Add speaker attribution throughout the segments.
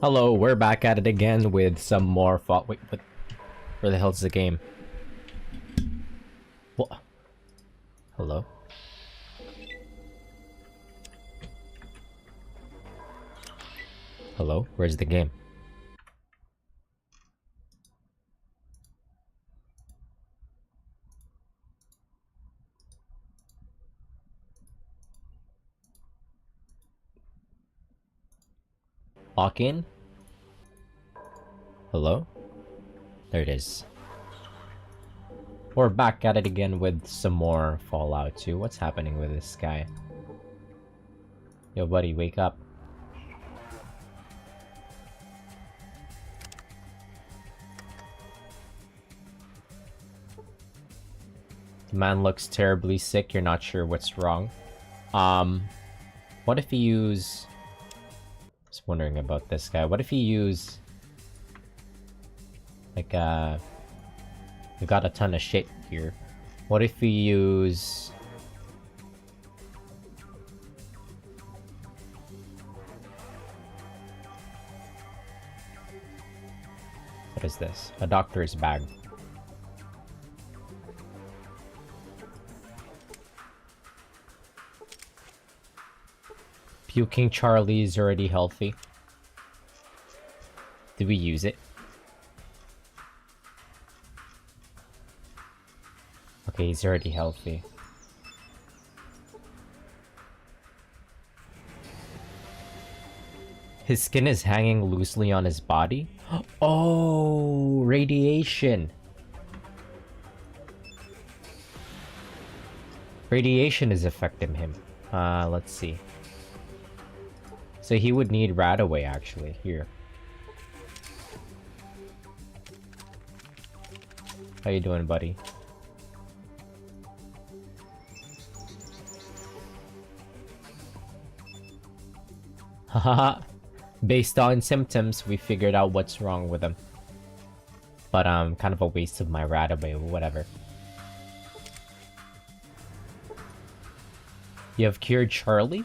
Speaker 1: Hello, we're back at it again with some more fall. Wait, what? Where the hell's the game? What? Hello? Hello? Where's the game? Lock in? Hello? There it is. We're back at it again with some more Fallout 2. What's happening with this guy? Yo, buddy, wake up. The man looks terribly sick. You're not sure what's wrong. What if he use... I was wondering about this guy. What if he use... Like, we got a ton of shit here. What if we use... What is this? A doctor's bag. Puking Charlie is already healthy. Did we use it? Okay, he's already healthy. His skin is hanging loosely on his body. Oh, radiation. Radiation is affecting him. Let's see. So he would need Radaway actually. Here. How you doing, buddy? Haha. Based on symptoms, we figured out what's wrong with him. But kind of a waste of my Radaway, whatever. You have cured Charlie?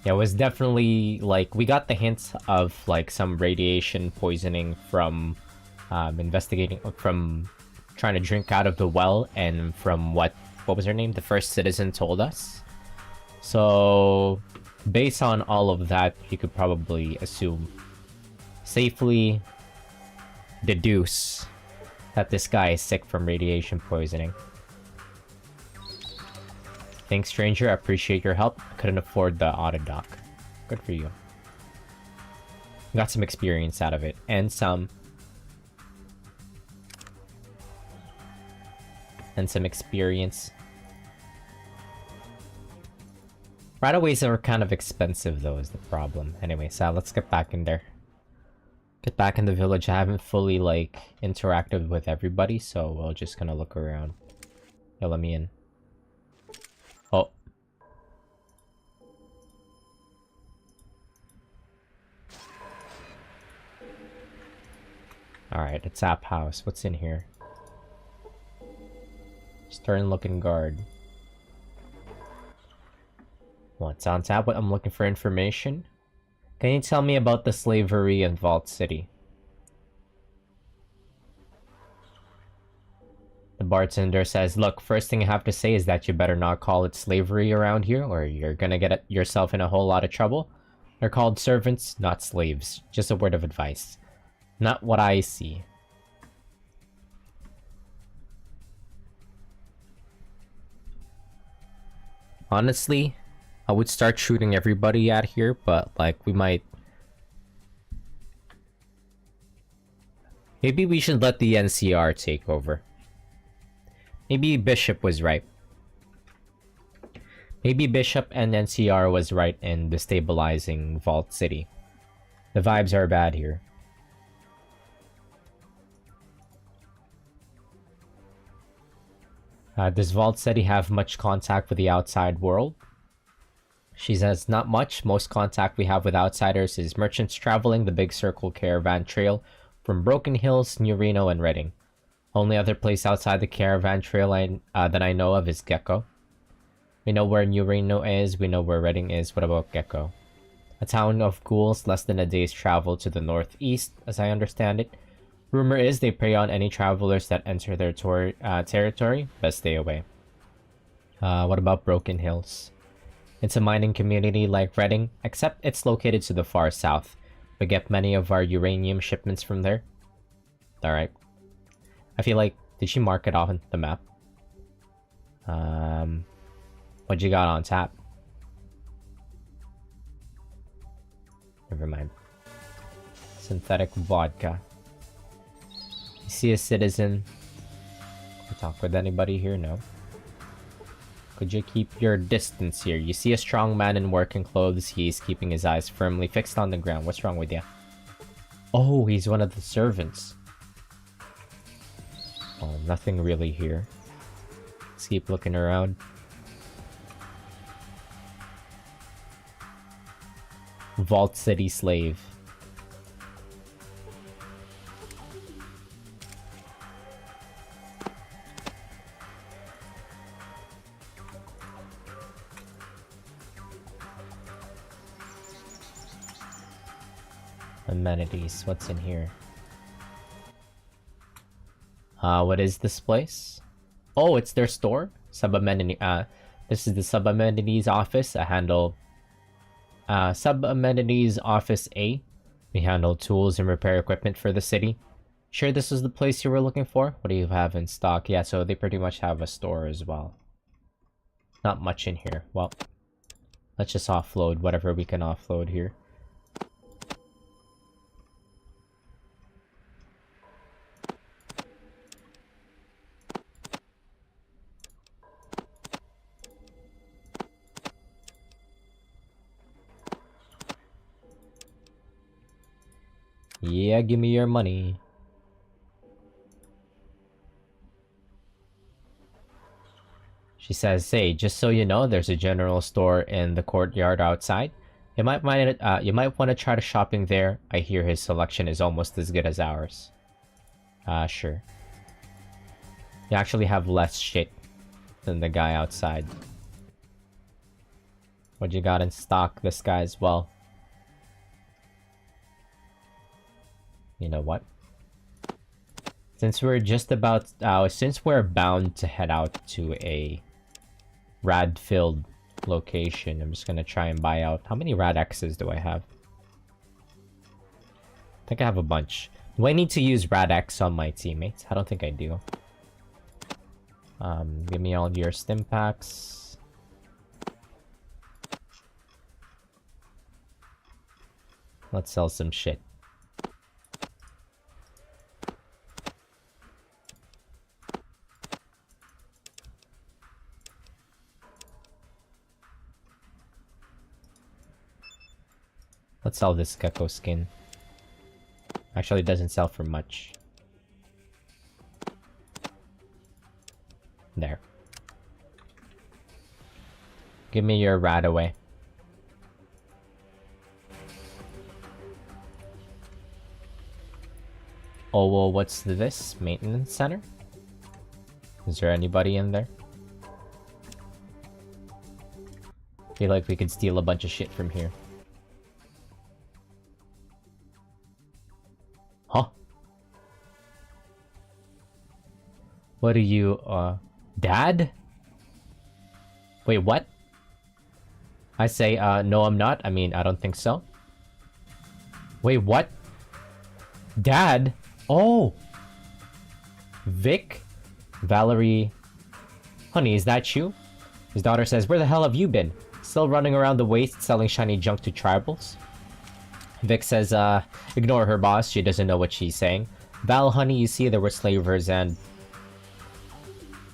Speaker 1: Yeah, it was definitely, like, we got the hints of, like, some radiation poisoning from, from trying to drink out of the well, and from what was her name? The first citizen told us. So, based on all of that, you could probably safely deduce that this guy is sick from radiation poisoning. Thanks, stranger. I appreciate your help. Couldn't afford the auto dock. Good for you. Got some experience out of it. And some experience. Radaways are kind of expensive though, is the problem. Anyway, so let's get back in there. Get back in the village. I haven't fully, like, interacted with everybody, so we're just gonna look around. Yo, let me in. Oh. Alright, it's App House. What's in here? Stern looking guard. What's on tap? I'm looking for information. Can you tell me about the slavery in Vault City? The bartender says, look, first thing I have to say is that you better not call it slavery around here, or you're gonna get yourself in a whole lot of trouble. They're called servants, not slaves. Just a word of advice. Not what I see. Honestly, I would start shooting everybody out here, but, like, we might... Maybe we should let the NCR take over. Maybe Bishop was right. Maybe Bishop and NCR was right in destabilizing Vault City. The vibes are bad here. Does Vault City have much contact with the outside world? She says, not much. Most contact we have with outsiders is merchants traveling the Big Circle Caravan Trail from Broken Hills, New Reno, and Redding. Only other place outside the Caravan Trail that I know of is Gecko. We know where New Reno is, we know where Reading is. What about Gecko? A town of ghouls less than a day's travel to the northeast, as I understand it. Rumor is they prey on any travelers that enter their territory. Best stay away. What about Broken Hills? It's a mining community like Reading, except it's located to the far south. We get many of our uranium shipments from there. Alright. I feel like... Did she mark it off on the map? What you got on tap? Never mind. Synthetic vodka. You see a citizen? Can we talk with anybody here? No. Could you keep your distance here? You see a strong man in working clothes. He's keeping his eyes firmly fixed on the ground. What's wrong with you? Oh, he's one of the servants. Oh, nothing really here. Let's keep looking around. Vault City Slave. Amenities. What's in here? What is this place? Oh, it's their store? Sub-amenity. This is the sub-amenities office. I handle sub-amenities office A. We handle tools and repair equipment for the city. Sure this is the place you were looking for? What do you have in stock? Yeah, so they pretty much have a store as well. Not much in here. Well, let's just offload whatever we can offload here. Yeah, give me your money. She says, "Hey, just so you know, there's a general store in the courtyard outside. You might find it. You might want to try to shopping there. I hear his selection is almost as good as ours." Sure. You actually have less shit than the guy outside. What you got in stock? This guy as well. You know what? Since we're just about, since we're bound to head out to a rad-filled location, I'm just gonna try and buy out. How many rad X's do I have? I think I have a bunch. Do I need to use rad X on my teammates? I don't think I do. Give me all your stim packs. Let's sell some shit. Let's sell this gecko skin. Actually, it doesn't sell for much. There. Give me your rat away. Oh, well, what's this? Maintenance center? Is there anybody in there? Feel like we could steal a bunch of shit from here. Huh? What are you, Dad? Wait, what? I say, no I'm not. I mean, I don't think so. Wait, what? Dad? Oh! Vic? Valerie? Honey, is that you? His daughter says, where the hell have you been? Still running around the waste selling shiny junk to tribals? Vic says, ignore her, boss. She doesn't know what she's saying. Val, honey, you see there were slavers and...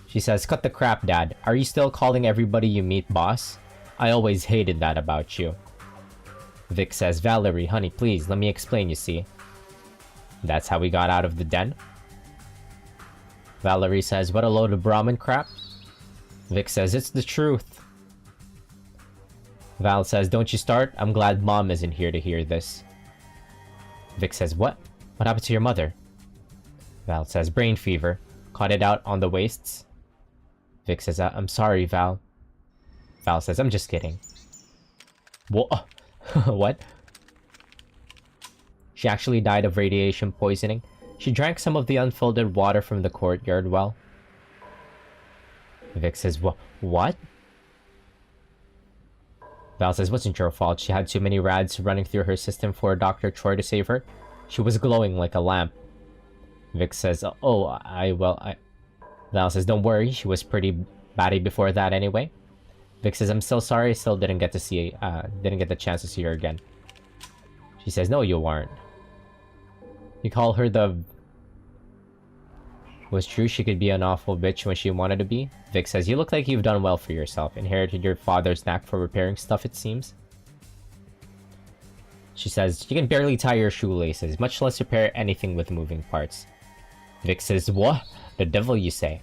Speaker 1: She says, cut the crap, Dad. Are you still calling everybody you meet boss? I always hated that about you. Vic says, Valerie, honey, please, let me explain, you see. That's how we got out of the den? Valerie says, what a load of Brahmin crap. Vic says, it's the truth. Val says, don't you start? I'm glad Mom isn't here to hear this. Vic says, what? What happened to your mother? Val says, brain fever. Caught it out on the wastes. Vic says, I'm sorry, Val. Val says, I'm just kidding. What? What? She actually died of radiation poisoning. She drank some of the unfiltered water from the courtyard well. Vic says, what? Val says, wasn't your fault. She had too many rads running through her system for Dr. Troy to save her. She was glowing like a lamp. Vic says, Val says, don't worry, she was pretty batty before that anyway. Vic says, I'm so sorry, I still didn't get the chance to see her again. She says, no, you weren't. You call her the... Was true she could be an awful bitch when she wanted to be? Vic says, you look like you've done well for yourself. Inherited your father's knack for repairing stuff, it seems. She says, you can barely tie your shoelaces, much less repair anything with moving parts. Vic says, what? The devil you say?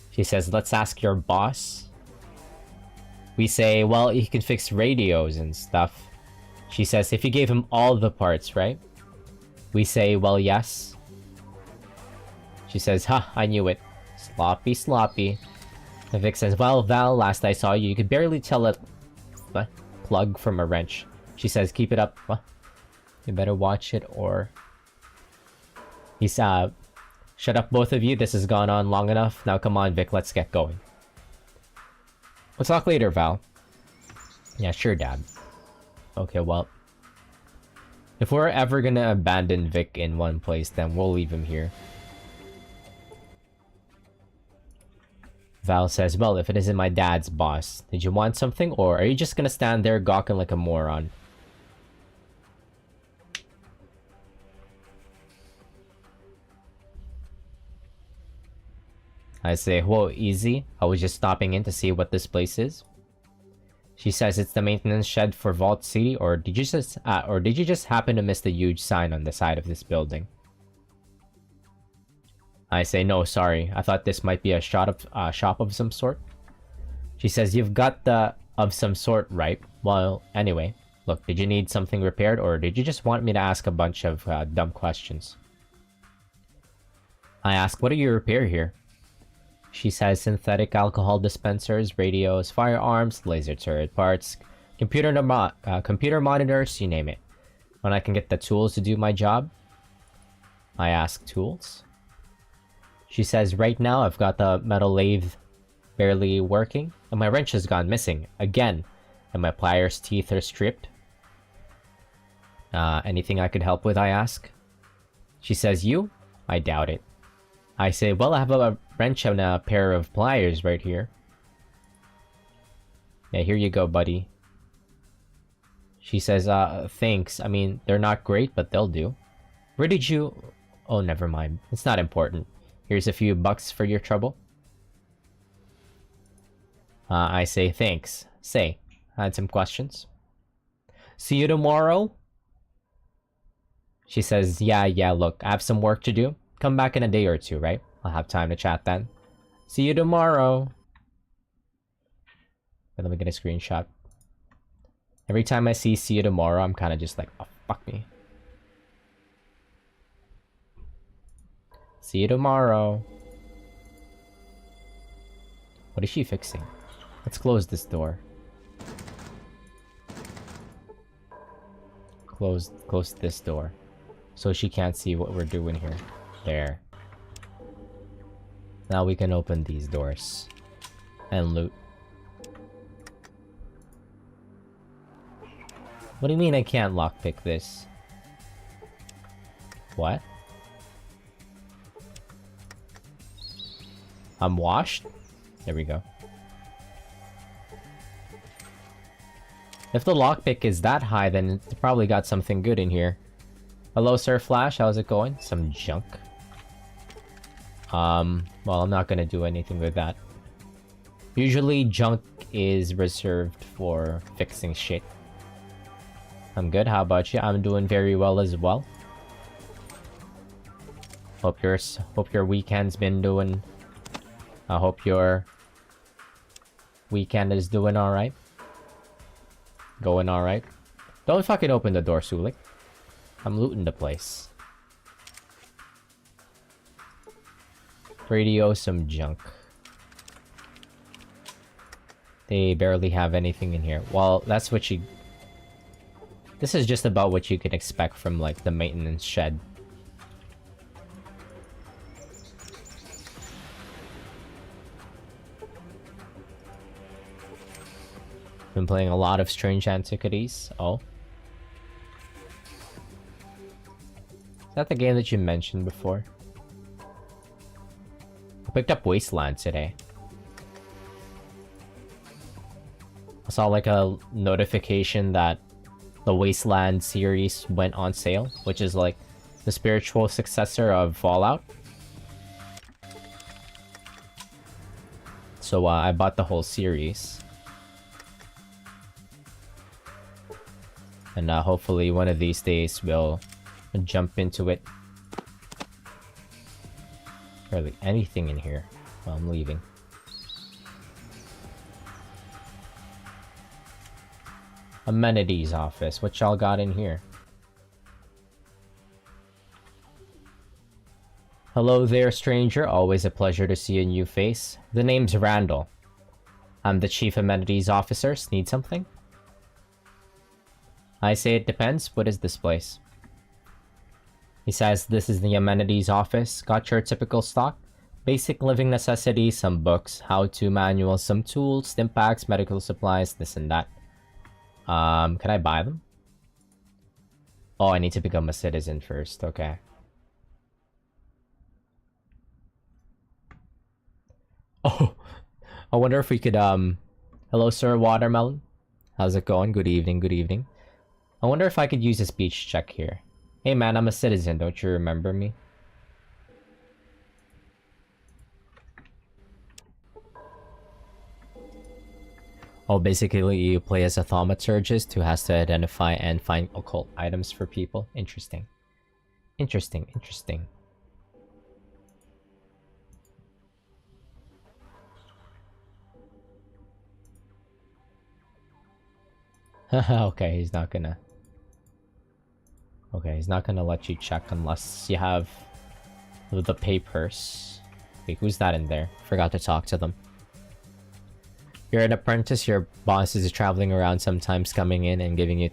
Speaker 1: She says, let's ask your boss. We say, well, he can fix radios and stuff. She says, if you gave him all the parts, right? We say, well, yes. She says, ha, I knew it. Sloppy, sloppy. And Vic says, well, Val, last I saw you, you could barely tell a plug from a wrench. She says, keep it up. You better watch it or... He's, shut up, both of you. This has gone on long enough. Now come on, Vic, let's get going. We'll talk later, Val. Yeah, sure, Dad. Okay, well... If we're ever gonna abandon Vic in one place, then we'll leave him here. Val says, well, if it isn't my dad's boss, did you want something, or are you just gonna stand there gawking like a moron? I say, whoa, easy. I was just stopping in to see what this place is. She says it's the maintenance shed for Vault City, or did you just happen to miss the huge sign on the side of this building? I say, no, sorry. I thought this might be a shop of some sort. She says, you've got the of some sort right. Well, anyway, look, did you need something repaired, or did you just want me to ask a bunch of dumb questions? I ask, what do you repair here? She says, synthetic alcohol dispensers, radios, firearms, laser turret parts, computer monitors, you name it. When I can get the tools to do my job? I ask, tools? She says, right now I've got the metal lathe barely working, and my wrench has gone missing, again, and my pliers' teeth are stripped. Anything I could help with, I ask? She says, you? I doubt it. I say, well, I have a wrench and a pair of pliers right here. Yeah, here you go, buddy. She says, thanks. I mean, they're not great, but they'll do. Where did you... Oh, never mind. It's not important. Here's a few bucks for your trouble. I say, thanks. Say, I had some questions. See you tomorrow? She says, yeah, look, I have some work to do. Come back in a day or two, right? I'll have time to chat then. See you tomorrow. Let me get a screenshot. Every time I see you tomorrow, I'm kind of just like, oh, fuck me. See you tomorrow. What is she fixing? Let's close this door. Close this door. So she can't see what we're doing here. There. Now we can open these doors. And loot. What do you mean I can't lockpick this? What? I'm washed? There we go. If the lockpick is that high, then it's probably got something good in here. Hello, Sir Flash. How's it going? Some junk. Well, I'm not gonna do anything with that. Usually, junk is reserved for fixing shit. I'm good. How about you? I'm doing very well as well. Hope your weekend's been doing... I hope your weekend is doing alright. Going alright. Don't fucking open the door, Sulik. I'm looting the place. Radio, some junk. They barely have anything in here. Well, that's what you... This is just about what you can expect from, like, the maintenance shed. Been playing a lot of Strange Antiquities. Oh. Is that the game that you mentioned before? I picked up Wasteland today. I saw like a notification that the Wasteland series went on sale, which is like the spiritual successor of Fallout. So I bought the whole series. And hopefully one of these days we'll jump into it. Barely anything in here. Well, I'm leaving. Amenities office. What y'all got in here? Hello there, stranger. Always a pleasure to see a new face. The name's Randall. I'm the chief amenities officer. Need something? I say it depends. What is this place? He says this is the amenities office. Got your typical stock? Basic living necessities, some books, how-to manuals, some tools, stim packs, medical supplies, this and that. Can I buy them? Oh, I need to become a citizen first. Okay. Oh, I wonder if we could, hello, sir, Watermelon. How's it going? Good evening, good evening. I wonder if I could use a speech check here. Hey man, I'm a citizen, don't you remember me? Oh, basically you play as a thaumaturgist who has to identify and find occult items for people. Interesting. Interesting, interesting. Okay, he's not gonna... Okay, he's not gonna let you check unless you have the papers. Wait, who's that in there? Forgot to talk to them. You're an apprentice, your boss is traveling around sometimes, coming in and giving you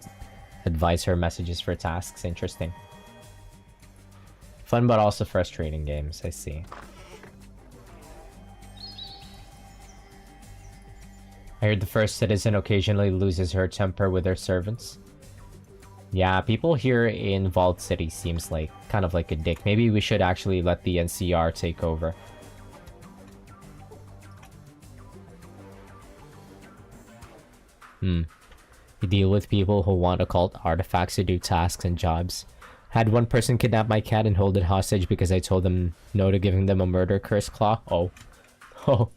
Speaker 1: advice or messages for tasks. Interesting. Fun but also frustrating games, I see. I heard the first citizen occasionally loses her temper with her servants. Yeah, people here in Vault City seems like kind of like a dick. Maybe we should actually let the NCR take over. You deal with people who want occult artifacts to do tasks and jobs. Had one person kidnap my cat and hold it hostage because I told them no to giving them a murder curse claw. Oh. Oh.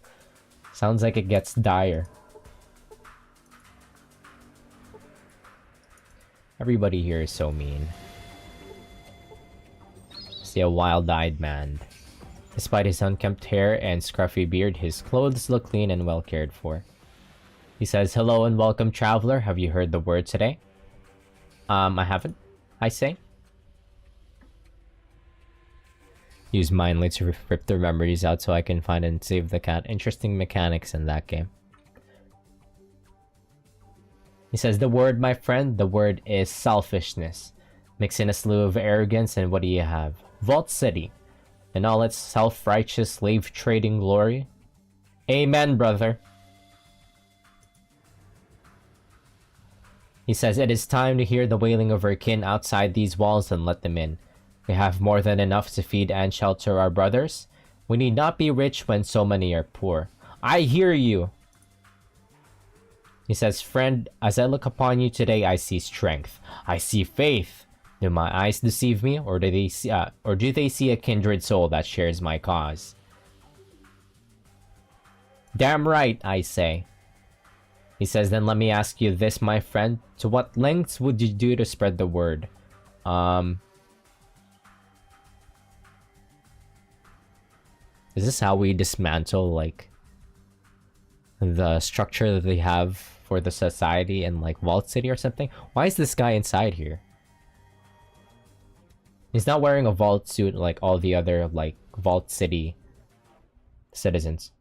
Speaker 1: Sounds like it gets dire. Everybody here is so mean. See a wild-eyed man. Despite his unkempt hair and scruffy beard, his clothes look clean and well cared for. He says, hello and welcome, traveler. Have you heard the word today? I haven't, I say. Use Mindly to rip their memories out so I can find and save the cat. Interesting mechanics in that game. He says, the word, my friend, the word is selfishness. Mix in a slew of arrogance and what do you have? Vault City. In all its self-righteous slave-trading glory. Amen, brother. He says, it is time to hear the wailing of our kin outside these walls and let them in. We have more than enough to feed and shelter our brothers. We need not be rich when so many are poor. I hear you. He says, friend, as I look upon you today, I see strength. I see faith. Do my eyes deceive me, or do they see a kindred soul that shares my cause? Damn right, I say. He says, then let me ask you this, my friend. To what lengths would you do to spread the word? Is this how we dismantle, like, the structure that they have for the society in, like, Vault City or something? Why is this guy inside here? He's not wearing a Vault suit like all the other, like, Vault City citizens.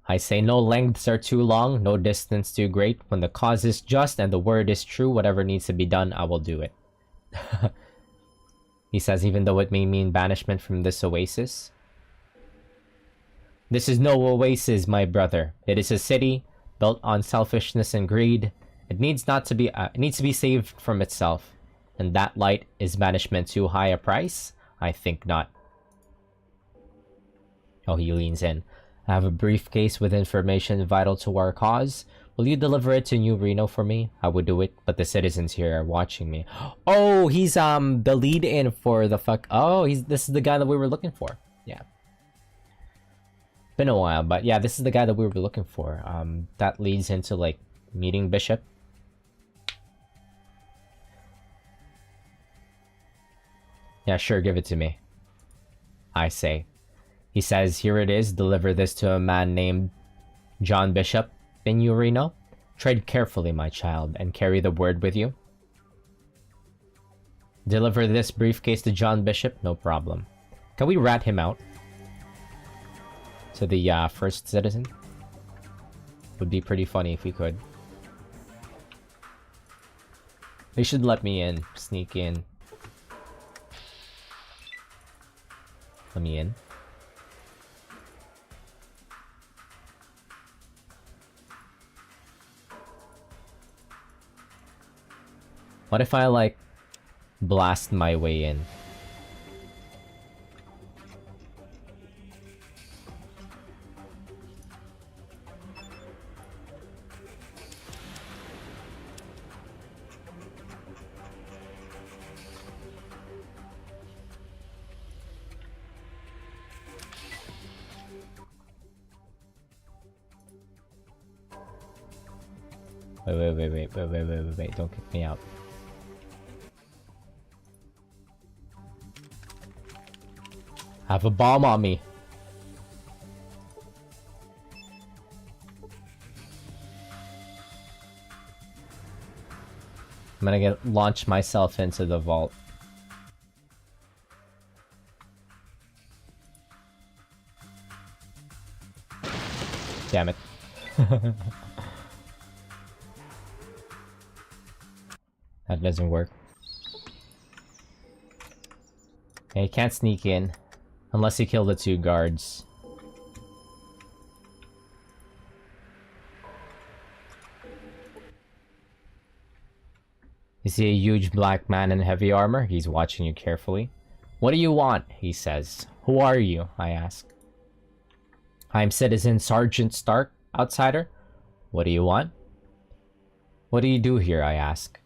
Speaker 1: I say no lengths are too long, no distance too great. When the cause is just and the word is true, whatever needs to be done, I will do it. He says, even though it may mean banishment from this oasis. This is no oasis, my brother. It is a city built on selfishness and greed. It needs to be saved from itself. And that light is banishment too high a price? I think not. Oh, he leans in. I have a briefcase with information vital to our cause. Will you deliver it to New Reno for me? I would do it, but the citizens here are watching me. Oh, he's the lead-in for the fuck. Oh, this is the guy that we were looking for. Yeah. Been a while, but yeah, this is the guy that we were looking for. That leads into like meeting Bishop. Yeah, sure, give it to me. I say. He says, here it is, deliver this to a man named John Bishop in New Reno. Tread carefully, my child, and carry the word with you. Deliver this briefcase to John Bishop? No problem. Can we rat him out? To the first citizen? Would be pretty funny if we could. They should let me in. Sneak in. Let me in. What if I, like, blast my way in? Wait, don't kick me out. I have a bomb on me. I'm gonna launch myself into the vault. Damn it. That doesn't work. Okay, can't sneak in. Unless you kill the two guards. You see a huge black man in heavy armor? He's watching you carefully. What do you want? He says. Who are you? I ask. I'm Citizen Sergeant Stark, outsider. What do you want? What do you do here? I ask.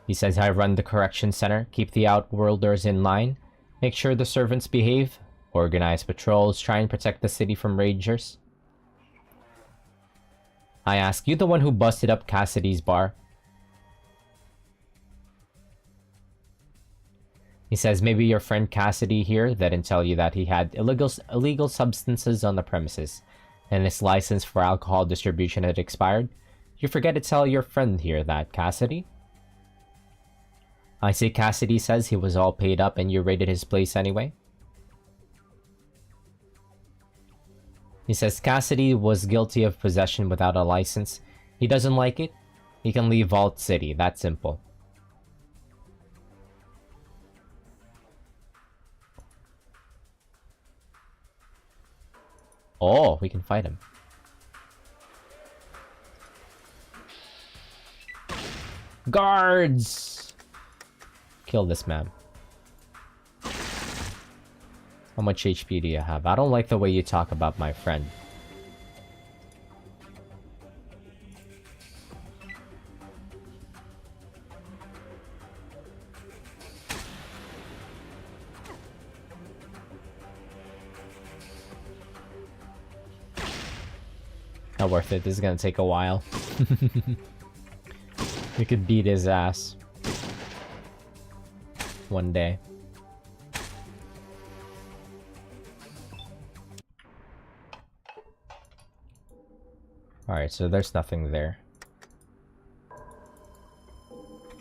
Speaker 1: He says, I run the correction center, keep the outworlders in line, make sure the servants behave, organize patrols, try and protect the city from rangers. I ask, you the one who busted up Cassidy's bar? He says, maybe your friend Cassidy here didn't tell you that he had illegal substances on the premises, and his license for alcohol distribution had expired. You forget to tell your friend here that, Cassidy? I say Cassidy says he was all paid up and you raided his place anyway. He says Cassidy was guilty of possession without a license. He doesn't like it. He can leave Vault City. That simple. Oh, we can fight him. Guards! Kill this man. How much HP do you have? I don't like the way you talk about my friend. Not worth it. This is gonna take a while. We could beat his ass one day. Alright, so there's nothing there.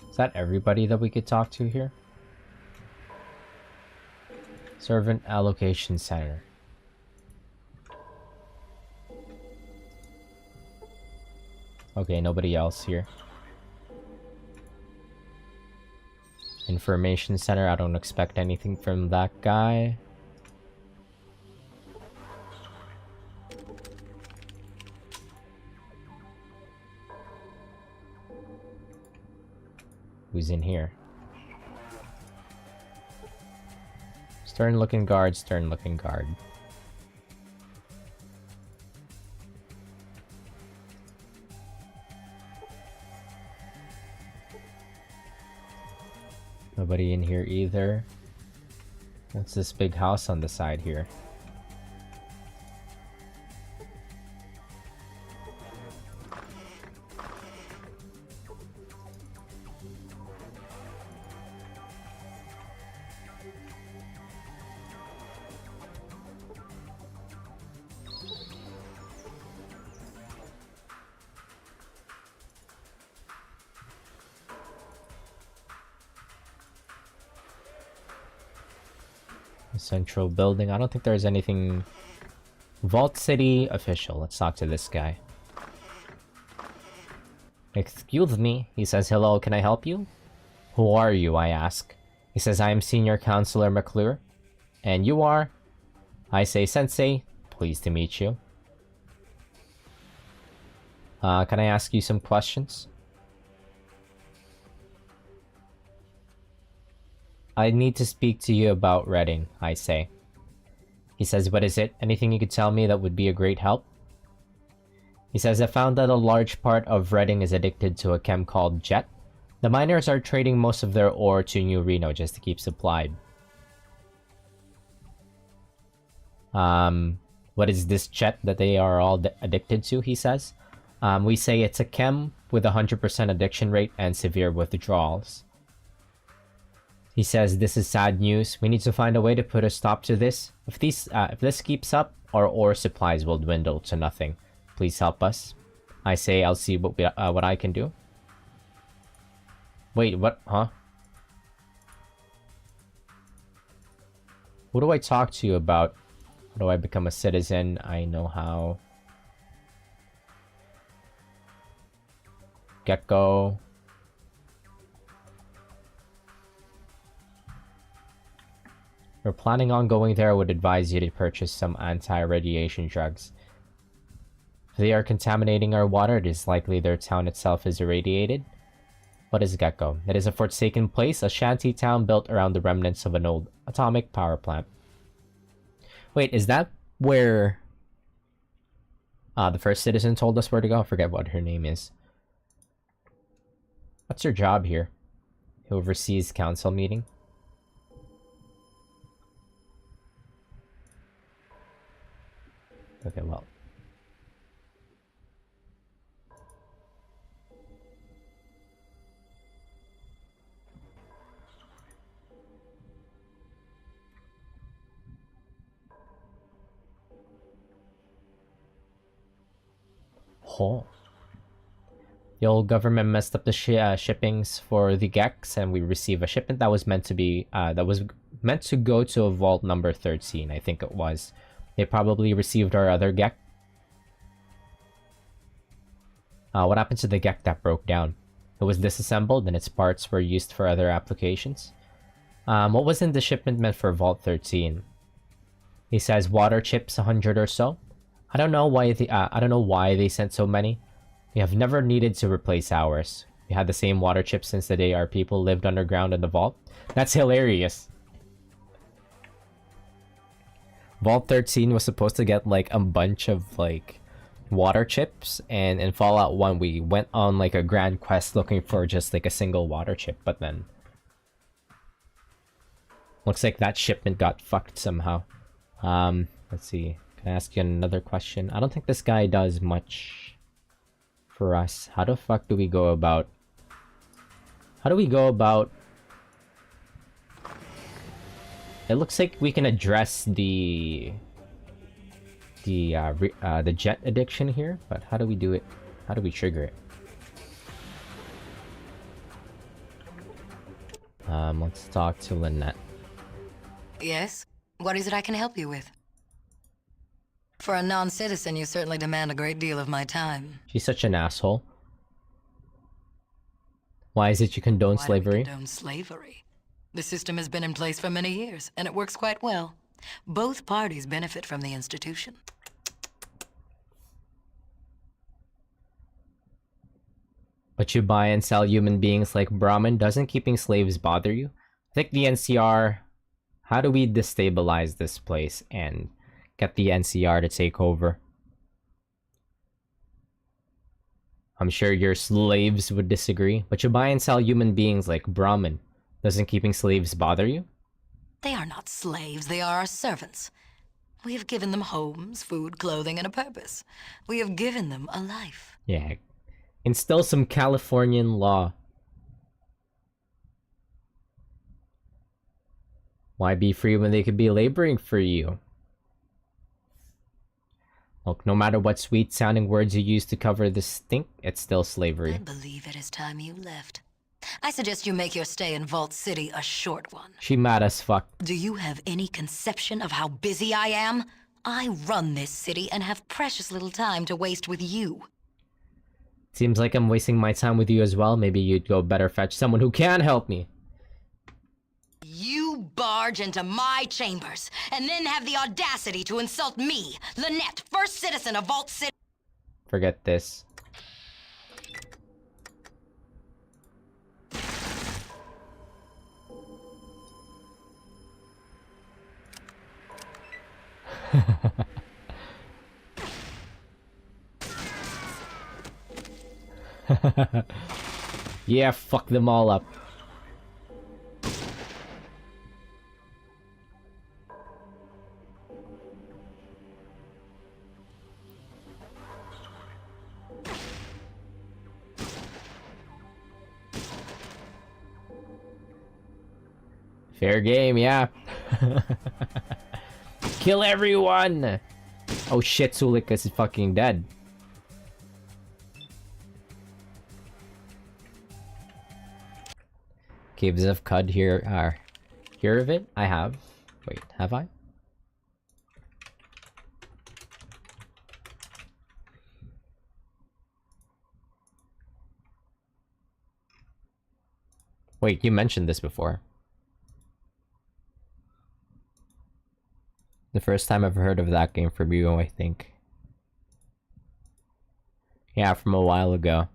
Speaker 1: Is that everybody that we could talk to here? Servant Allocation Center. Okay, nobody else here. Information center, I don't expect anything from that guy. Who's in here? Stern looking guard, stern looking guard. Nobody in here either. What's this big house on the side here? Central building. I don't think there's anything. Vault City official. Let's talk to this guy. Excuse me. He says, hello, can I help you? Who are you? I ask. He says, I am Senior Counselor McClure. And you are? I say, Sensei. Pleased to meet you. Can I ask you some questions? I need to speak to you about Reading, I say. He says, what is it? Anything you could tell me that would be a great help? He says, I found that a large part of Reading is addicted to a chem called jet. The miners are trading most of their ore to New Reno just to keep supplied. What is this jet that they are all addicted to, he says? We say it's a chem with a 100% addiction rate and severe withdrawals. He says, this is sad news. We need to find a way to put a stop to this. If this keeps up, our ore supplies will dwindle to nothing. Please help us. I say, I'll see what I can do. Wait, what? Huh? Who do I talk to you about? How do I become a citizen? I know how. Gecko. If you're planning on going there, I would advise you to purchase some anti-radiation drugs. If they are contaminating our water, it is likely their town itself is irradiated. What is Gecko? It is a forsaken place, a shanty town built around the remnants of an old atomic power plant. Wait, is that where the first citizen told us where to go? I forget what her name is. What's her job here? Who oversees council meeting? Okay, well. Oh. The old government messed up the shippings for the Gex, and we received a shipment that was meant to be go to a vault number 13, I think it was. They probably received our other Gek. What happened to the Gek that broke down? It was disassembled and its parts were used for other applications. What was in the shipment meant for Vault 13? He says water chips, 100 or so. I don't know why they sent so many. We have never needed to replace ours. We had the same water chips since the day our people lived underground in the vault. That's hilarious. Vault 13 was supposed to get like a bunch of like water chips, and in Fallout 1 we went on like a grand quest looking for just like a single water chip, but then looks like that shipment got fucked somehow. Let's see. Can I ask you another question? I don't think this guy does much for us. How the fuck do we go about it looks like we can address the jet addiction here, but how do we do it? How do we trigger it? Let's talk to Lynette.
Speaker 2: Yes? What is it I can help you with? For a non-citizen, you certainly demand a great deal of my time.
Speaker 1: She's such an asshole. Why is it you condone
Speaker 2: Why do we
Speaker 1: slavery?
Speaker 2: condone slavery? The system has been in place for many years, and it works quite well. Both parties benefit from the institution.
Speaker 1: But you buy and sell human beings like Brahmin. Doesn't keeping slaves bother you? I think the NCR... How do we destabilize this place and get the NCR to take over? I'm sure your slaves would disagree, but you buy and sell human beings like Brahmin. Doesn't keeping slaves bother you?
Speaker 2: They are not slaves, they are our servants. We have given them homes, food, clothing, and a purpose. We have given them a life.
Speaker 1: Yeah. Instill some Californian law. Why be free when they could be laboring for you? Look, no matter what sweet-sounding words you use to cover the stink, it's still slavery.
Speaker 2: I believe it is time you left. I suggest you make your stay in Vault City a short one.
Speaker 1: She mad as fuck.
Speaker 2: Do you have any conception of how busy I am? I run this city and have precious little time to waste with you.
Speaker 1: Seems like I'm wasting my time with you as well. Maybe you'd go better fetch someone who can help me.
Speaker 2: You barge into my chambers, and then have the audacity to insult me, Lynette, first citizen of Vault City.
Speaker 1: Forget this. Yeah, fuck them all up. Fair game, yeah. Kill everyone! Oh shit, Sulikas is fucking dead. Caves of Cud here are... Hear of it? I have. Wait, have I? Wait, you mentioned this before. The first time I've heard of that game from you, I think. Yeah, from a while ago.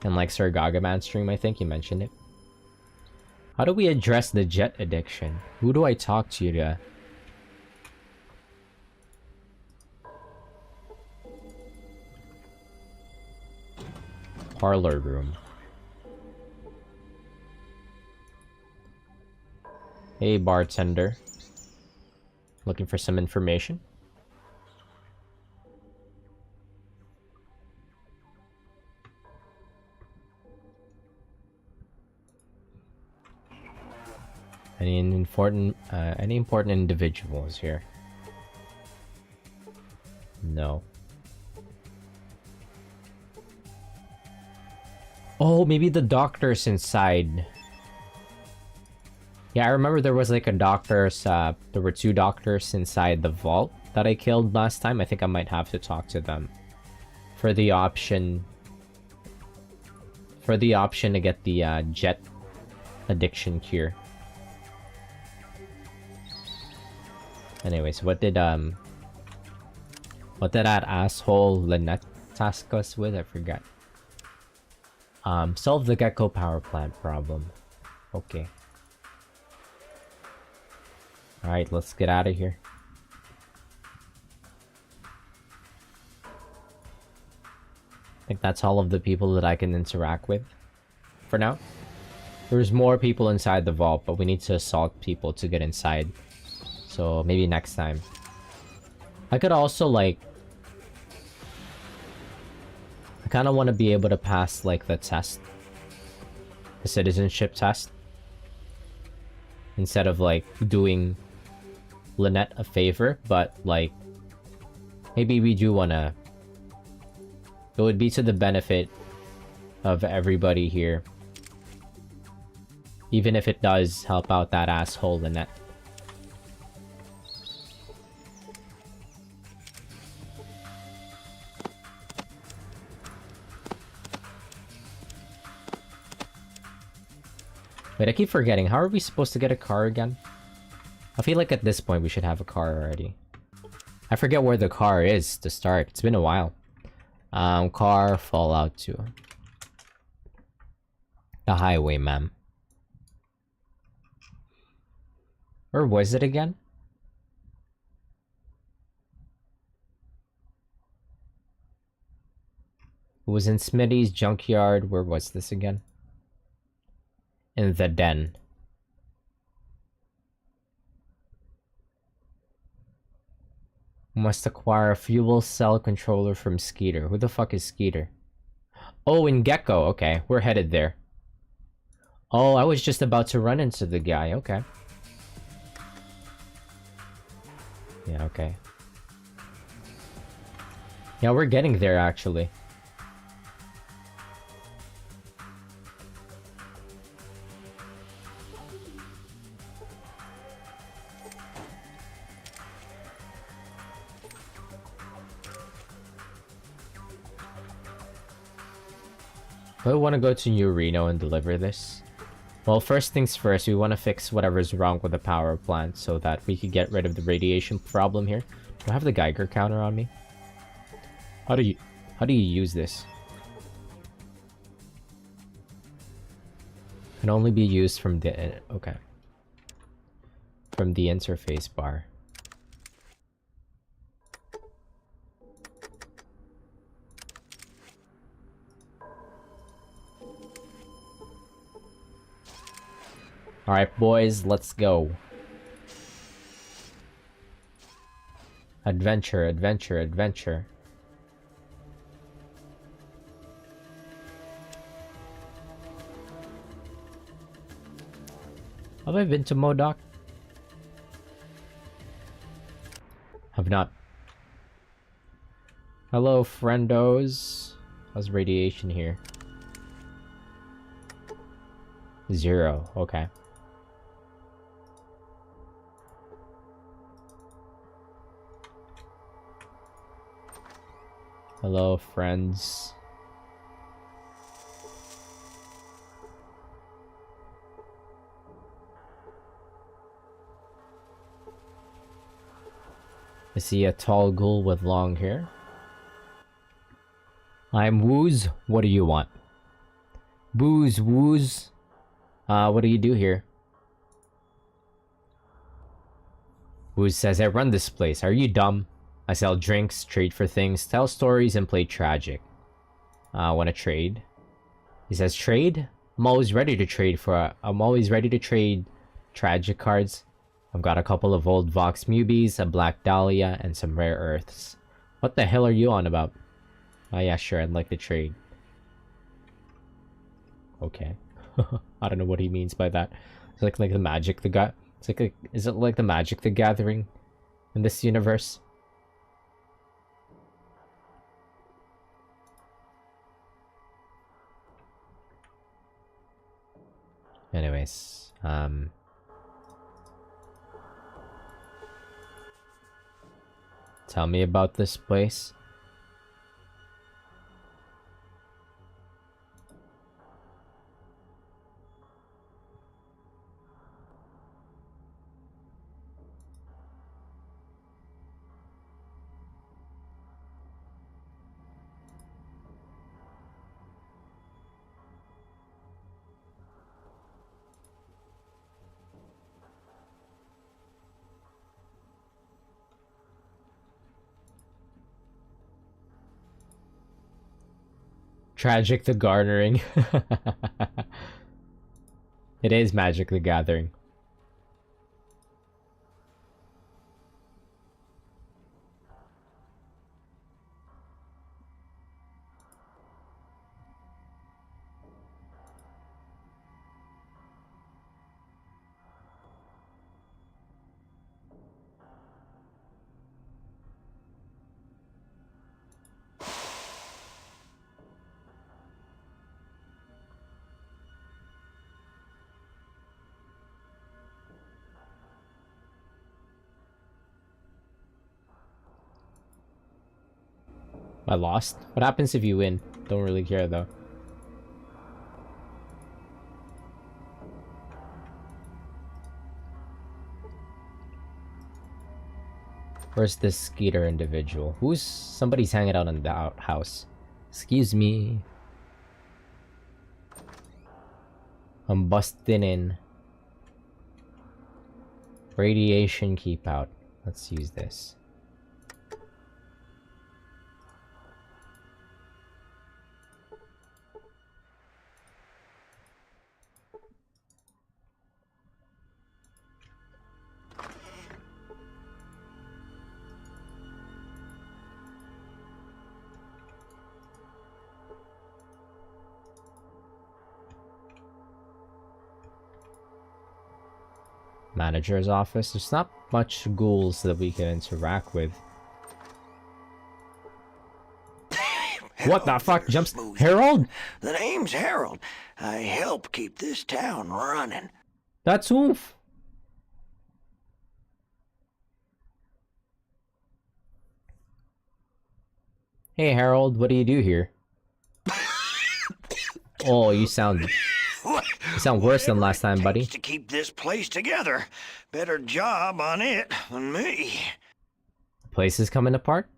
Speaker 1: And like Sir Gagaman stream, I think you mentioned it. How do we address the jet addiction? Who do I talk to? Parlor room. Hey, bartender. Looking for some information? Any important individuals here? No. Oh, maybe the doctor's inside. Yeah, I remember there was like a doctor's, there were 2 doctors inside the vault that I killed last time. I think I might have to talk to them for the option to get the jet addiction cure. Anyways, what did that asshole Lynette task us with? I forgot. Solve the gecko power plant problem. Okay. Alright, let's get out of here. I think that's all of the people that I can interact with for now. There's more people inside the vault, but we need to assault people to get inside. So maybe next time. I could also like... I kind of want to be able to pass like the test. The citizenship test. Instead of like doing Lynette a favor, but like maybe we do want to... It would be to the benefit of everybody here. Even if it does help out that asshole Lynette. Wait, I keep forgetting. How are we supposed to get a car again? I feel like at this point we should have a car already. I forget where the car is to start. It's been a while. Car, Fallout 2. The highway, ma'am. Where was it again? It was in Smitty's junkyard. Where was this again? In the den. Must acquire a fuel cell controller from Skeeter. Who the fuck is Skeeter? Oh, in Gecko. Okay, we're headed there. Oh, I was just about to run into the guy. Okay. Yeah, okay. Yeah, we're getting there, actually. Do I want to go to New Reno and deliver this? Well, first things first, we want to fix whatever's wrong with the power plant so that we could get rid of the radiation problem here. Do I have the Geiger counter on me? How do you use this? Can only be used from the okay. From the interface bar. Alright, boys, let's go. Adventure, adventure, adventure. Have I been to MODOK? Have not. Hello, friendos. How's radiation here? 0, okay. Hello, friends. I see a tall ghoul with long hair. I'm Wooz. What do you want? Booze, Wooz. What do you do here? Wooz says, I run this place. Are you dumb? I sell drinks, trade for things, tell stories, and play tragic. Wanna trade? He says, trade? I'm always ready to trade tragic cards. I've got a couple of old Vox Mubies, a Black Dahlia, and some rare earths. What the hell are you on about? Oh yeah, sure, I'd like to trade. Okay. I don't know what he means by that. It's like the Magic the is it like the Magic the Gathering in this universe? Anyways, tell me about this place. Tragic the Garnering. It is Magic the Gathering. I lost? What happens if you win? Don't really care though. Where's this Skeeter individual? Somebody's hanging out in the outhouse. Excuse me. I'm busting in. Radiation keep out. Let's use this. Manager's office. There's not much ghouls that we can interact with. What the fuck? Jumps Harold?
Speaker 3: The name's Harold. I help keep this town running.
Speaker 1: That's oof. Hey Harold, what do you do here? Oh, you sound worse than last time, buddy.
Speaker 3: To keep this place together. Better job on it than me.
Speaker 1: The place is coming apart,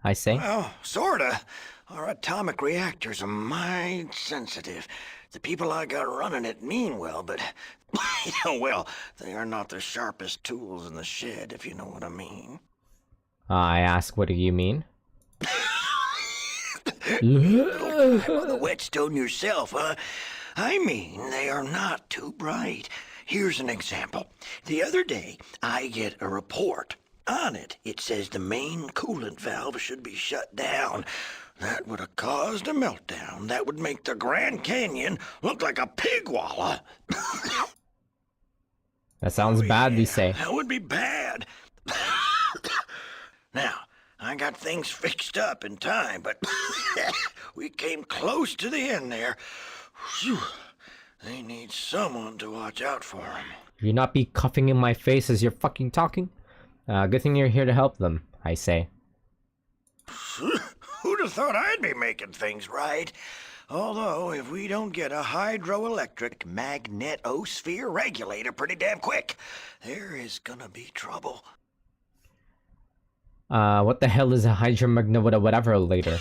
Speaker 1: I say.
Speaker 3: Well, sorta. Our atomic reactors are mighty sensitive. The people I got running it mean well, but, well, they are not the sharpest tools in the shed, if you know what I mean.
Speaker 1: I ask, what do you mean?
Speaker 3: Little guy by the whetstone yourself, huh? I mean, they are not too bright. Here's an example. The other day, I get a report. On it, it says the main coolant valve should be shut down. That would have caused a meltdown. That would make the Grand Canyon look like a pig wallah.
Speaker 1: That sounds bad,
Speaker 3: yeah,
Speaker 1: we say.
Speaker 3: That would be bad. Now, I got things fixed up in time, but we came close to the end there. Whew. They need someone to watch out for them.
Speaker 1: You not be cuffing in my face as you're fucking talking? Good thing you're here to help them, I say.
Speaker 3: Who'd have thought I'd be making things right? Although, if we don't get a hydroelectric magnetosphere regulator pretty damn quick, there is gonna be trouble.
Speaker 1: What the hell is a hydromagna whatever later?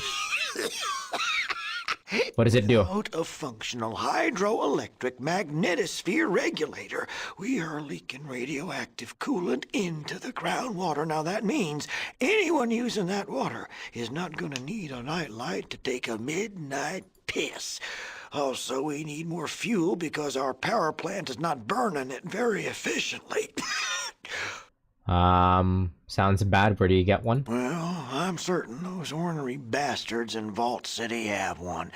Speaker 1: What does it do?
Speaker 3: Without a functional hydroelectric magnetosphere regulator, we are leaking radioactive coolant into the groundwater. Now that means anyone using that water is not gonna need a nightlight to take a midnight piss. Also, we need more fuel because our power plant is not burning it very efficiently.
Speaker 1: Sounds bad. Where do you get one?
Speaker 3: Well, I'm certain those ornery bastards in Vault City have one.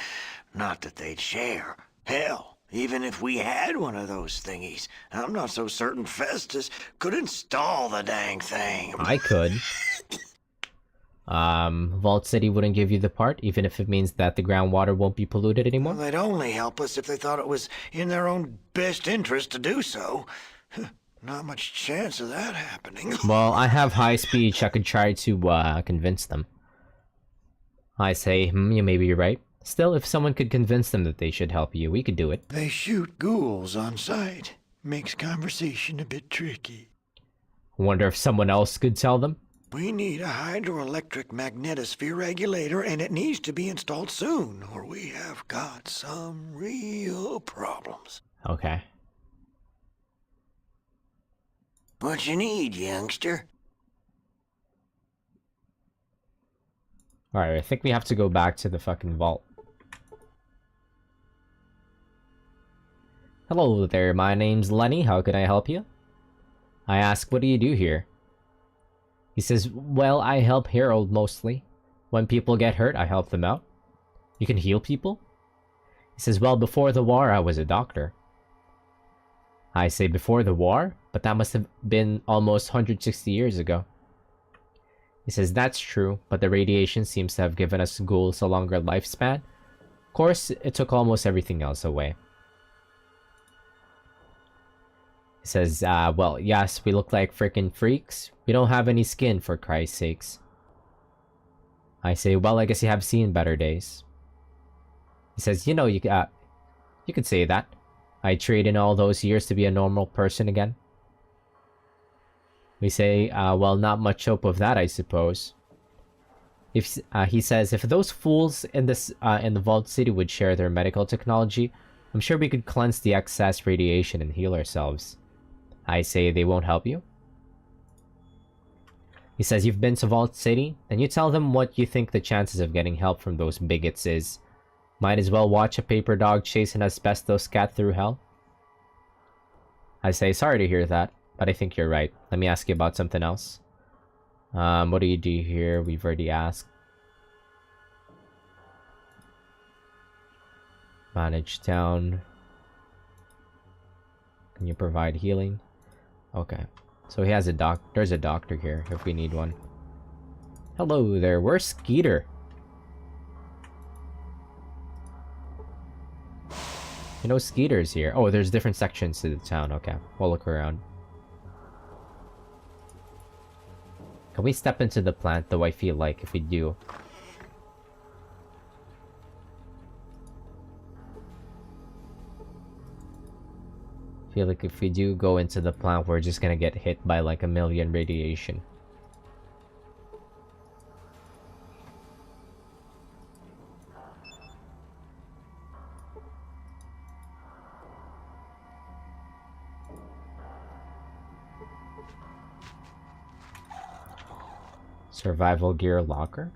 Speaker 3: Not that they'd share. Hell, even if we had one of those thingies, I'm not so certain Festus could install the dang thing.
Speaker 1: I could. Vault City wouldn't give you the part, even if it means that the groundwater won't be polluted anymore?
Speaker 3: Well, they'd only help us if they thought it was in their own best interest to do so. Not much chance of that happening.
Speaker 1: Well, I have high speech. I could try to convince them. I say, you may be right. Still, if someone could convince them that they should help you, we could do it.
Speaker 3: They shoot ghouls on sight. Makes conversation a bit tricky.
Speaker 1: Wonder if someone else could tell them?
Speaker 3: We need a hydroelectric magnetosphere regulator, and it needs to be installed soon, or we have got some real problems.
Speaker 1: Okay.
Speaker 3: What you need, youngster?
Speaker 1: Alright, I think we have to go back to the fucking vault. Hello there, my name's Lenny. How can I help you? I ask, what do you do here? He says, well, I help Harold mostly. When people get hurt, I help them out. You can heal people? He says, well, before the war, I was a doctor. I say, before the war? But that must have been almost 160 years ago. He says, that's true, but the radiation seems to have given us ghouls a longer lifespan. Of course, it took almost everything else away. He says, well, yes, we look like frickin' freaks. We don't have any skin, for Christ's sakes. I say, well, I guess you have seen better days. He says, you know, you could say that. I trade in all those years to be a normal person again. We say, well, not much hope of that, I suppose. If he says, if those fools in the Vault City would share their medical technology, I'm sure we could cleanse the excess radiation and heal ourselves. I say, they won't help you? He says, you've been to Vault City? Then you tell them what you think the chances of getting help from those bigots is. Might as well watch a paper dog chase an asbestos cat through hell. I say, sorry to hear that, but I think you're right. Let me ask you about something else. What do you do here? We've already asked. Manage town. Can you provide healing? Okay. So he has a there's a doctor here if we need one. Hello there, where's Skeeter? You know Skeeter's here. Oh, there's different sections to the town. Okay, we'll look around. Can we step into the plant though? I feel like if we do. I feel like if we do go into the plant, we're just gonna get hit by like a million radiation. Survival gear locker?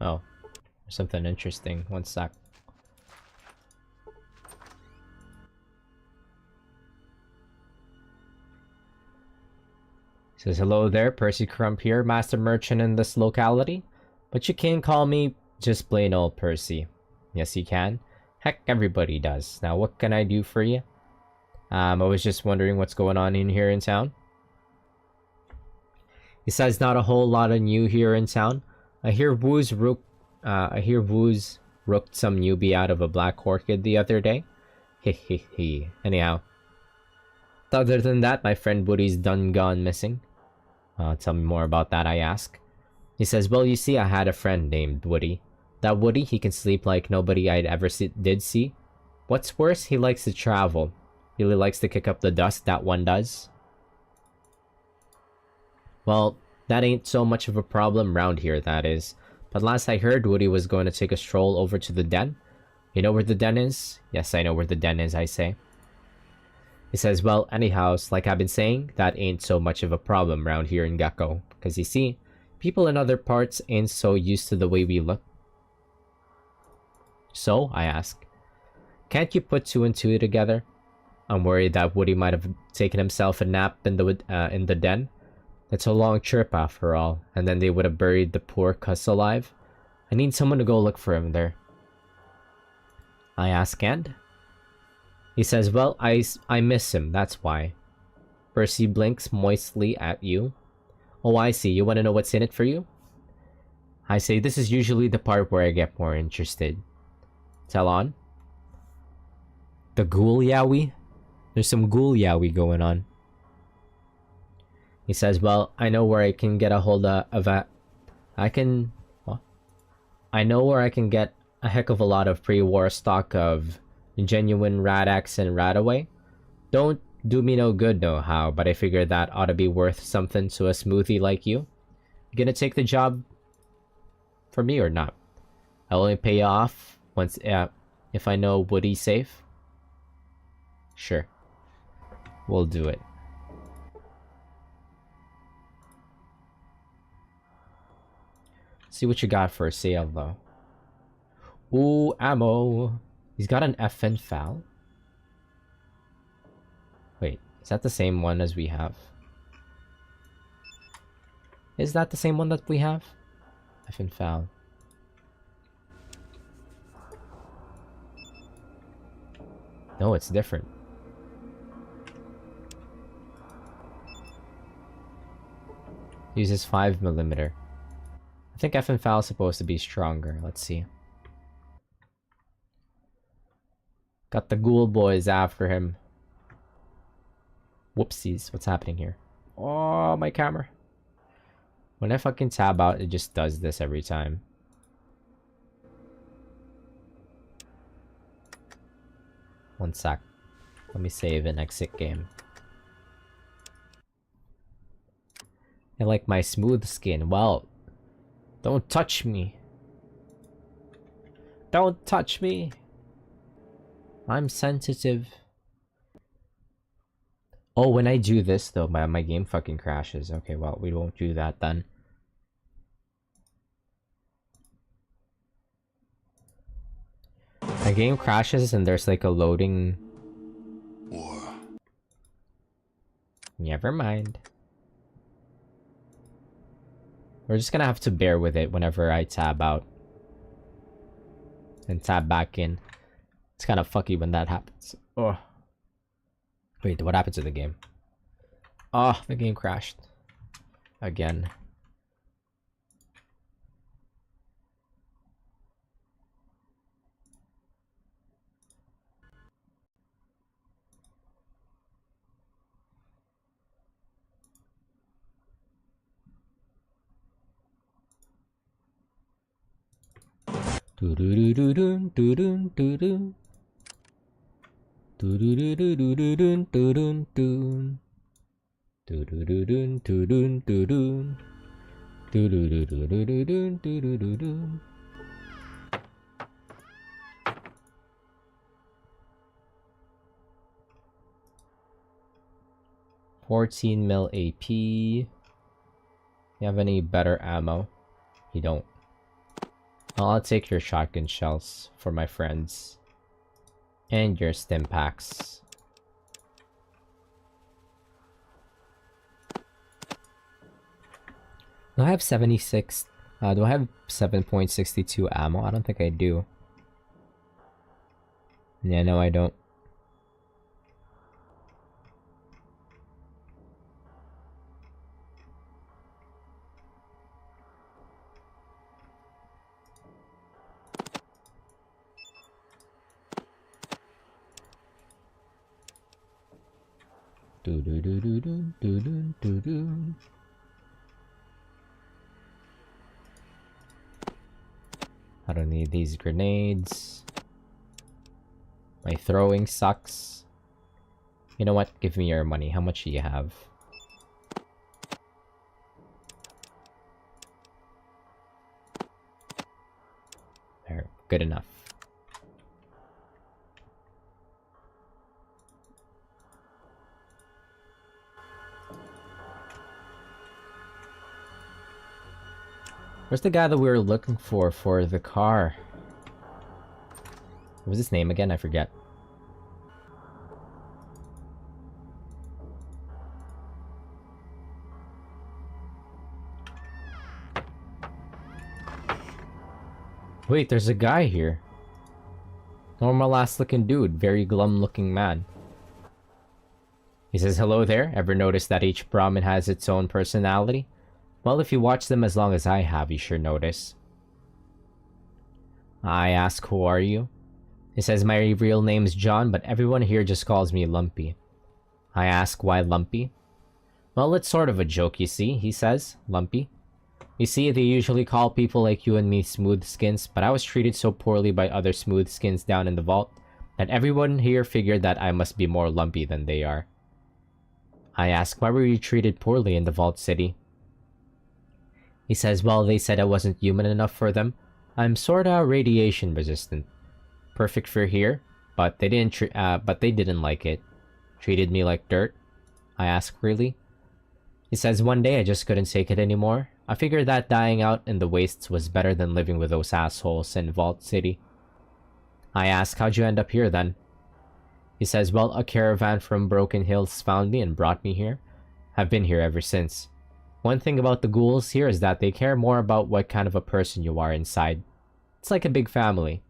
Speaker 1: Oh, there's something interesting. One sec. Says, hello there, Percy Crump here, master merchant in this locality. But you can call me just plain old Percy. Yes, you can. Heck, everybody does. Now, what can I do for you? I was just wondering what's going on in here in town. He says, not a whole lot of new here in town. I hear Woo's rooked some newbie out of a black orchid the other day. He. Anyhow. Other than that, my friend Woody's done gone missing. Tell me more about that, I ask. He says, well, you see, I had a friend named Woody. That Woody, he can sleep like nobody I'd ever did see. What's worse, he likes to travel. Really likes to kick up the dust, that one does. Well, that ain't so much of a problem round here, that is. But last I heard, Woody was going to take a stroll over to the den. You know where the den is? Yes, I know where the den is, I say. He says, well, anyhow, like I've been saying, that ain't so much of a problem round here in Gecko. Because you see, people in other parts ain't so used to the way we look. So, I ask, can't you put two and two together? I'm worried that Woody might have taken himself a nap in the den. It's a long trip after all, and then they would have buried the poor cuss alive. I need someone to go look for him there. I ask, and? He says, well, I miss him, that's why. Percy blinks moistly at you. Oh, I see, you want to know what's in it for you? I say, this is usually the part where I get more interested. Tell on. The ghoul yaoi? There's some ghoul yaoi going on. He says, well, I know where I can get a hold of a... I know where I can get a heck of a lot of pre-war stock of genuine Radax and Radaway. Don't do me no good, no how, but I figure that ought to be worth something to a smoothie like you. You gonna take the job for me or not? I'll only pay you off once if I know Woody's safe. Sure. We'll do it. See what you got for a sale, though. Ooh, ammo. He's got an FN FAL. Wait, Is that the same one as we have? Is that the same one that we have? Effing foul. No, it's different. Uses 5mm. I think effing foul is supposed to be stronger. Let's see. Got the ghoul boys after him. Whoopsies. What's happening here? Oh, my camera. When I fucking tab out, it just does this every time. One sec. Let me save and exit game. I like my smooth skin. Well, don't touch me. Don't touch me. I'm sensitive. Oh, when I do this though, my game fucking crashes. Okay, well, we won't do that then. My game crashes and there's like a loading. Never mind. We're just gonna have to bear with it whenever I tab out and tab back in. It's kind of fucky when that happens. Oh. Wait, what happened to the game? Oh, the game crashed. Again. Do-do-do-do-dun, do-dun-do-dun. Do-do-do-do-do-dun, do-dun-dun. Do-do-do-dun, do-dun, do-dun. Do-do-do-do-do-dun, do-do-do-dun. $14 mil AP. You have any better ammo? You don't. I'll take your shotgun shells for my friends. And your stim packs. Do I have 76? Do I have 7.62 ammo? I don't think I do. Yeah, no, I don't. Do do do do do do do do do. I don't need these grenades. My throwing sucks. You know what? Give me your money. How much do you have? There, good enough. Where's the guy that we were looking for the car? What was his name again? I forget. Wait, there's a guy here. Normal ass looking dude, very glum looking man. He says, hello there. Ever notice that each Brahmin has its own personality? Well, if you watch them as long as I have, you sure notice. I ask, who are you? He says, my real name's John, but everyone here just calls me Lumpy. I ask, why Lumpy? Well, it's sort of a joke, you see, he says, Lumpy. You see, they usually call people like you and me smooth skins, but I was treated so poorly by other smooth skins down in the vault that everyone here figured that I must be more lumpy than they are. I ask, why were you treated poorly in the vault city? He says, well, they said I wasn't human enough for them. I'm sorta radiation resistant. Perfect for here, but they didn't like it. Treated me like dirt. I ask, really? He says, one day I just couldn't take it anymore. I figured that dying out in the wastes was better than living with those assholes in Vault City. I ask, how'd you end up here then? He says, well, a caravan from Broken Hills found me and brought me here. I've been here ever since. One thing about the ghouls here is that they care more about what kind of a person you are inside. It's like a big family.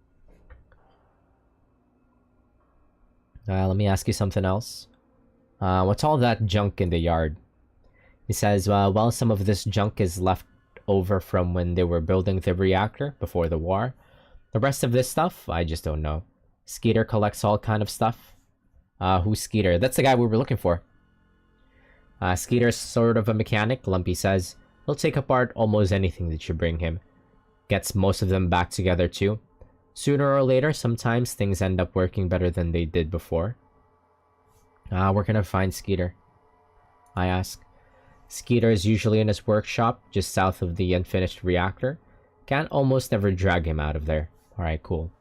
Speaker 1: Let me ask you something else. What's all that junk in the yard? He says, well, some of this junk is left over from when they were building the reactor before the war. The rest of this stuff, I just don't know. Skeeter collects all kind of stuff. Who's Skeeter? That's the guy we were looking for. Skeeter's sort of a mechanic, Lumpy says. He'll take apart almost anything that you bring him. Gets most of them back together too. Sooner or later, sometimes things end up working better than they did before. Where can I find Skeeter? I ask. Skeeter is usually in his workshop, just south of the unfinished reactor. Can't almost never drag him out of there. Alright, cool.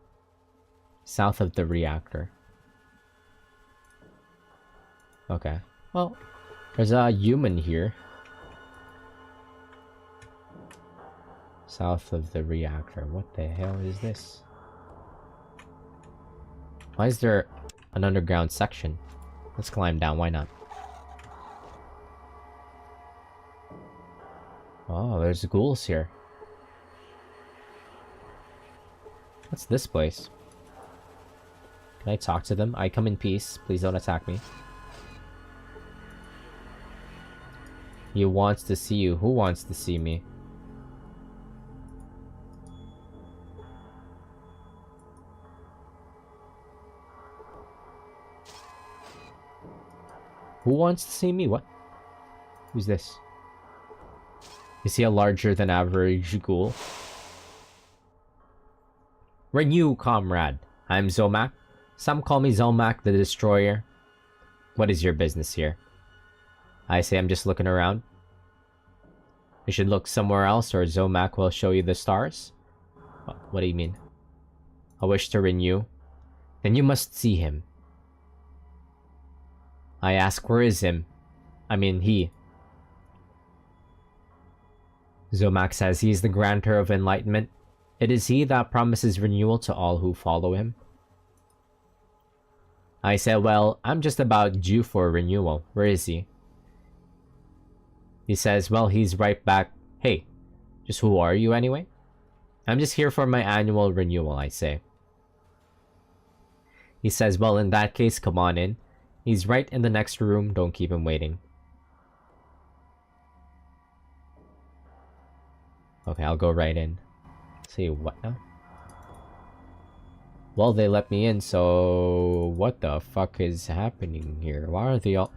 Speaker 1: South of the reactor. Okay. Well, there's a human here. South of the reactor. What the hell is this? Why is there an underground section? Let's climb down, why not? Oh, there's ghouls here. What's this place? Can I talk to them? I come in peace. Please don't attack me. He wants to see you. Who wants to see me? Who wants to see me? What? Who's this? Is he a larger than average ghoul? Renew, comrade. I'm Zomac. Some call me Zomac the Destroyer. What is your business here? I say I'm just looking around. You should look somewhere else or Zomac will show you the stars. What do you mean? I wish to renew. Then you must see him. I ask, where is him? I mean, he. Zomac says he is the grantor of enlightenment. It is he that promises renewal to all who follow him. I said, well, I'm just about due for renewal. Where is he? He says, well, he's right back. Hey, just who are you anyway? I'm just here for my annual renewal, I say. He says, well, in that case, come on in. He's right in the next room, don't keep him waiting. Okay, I'll go right in. See, what now? Well, they let me in, so... What the fuck is happening here? Why are they all...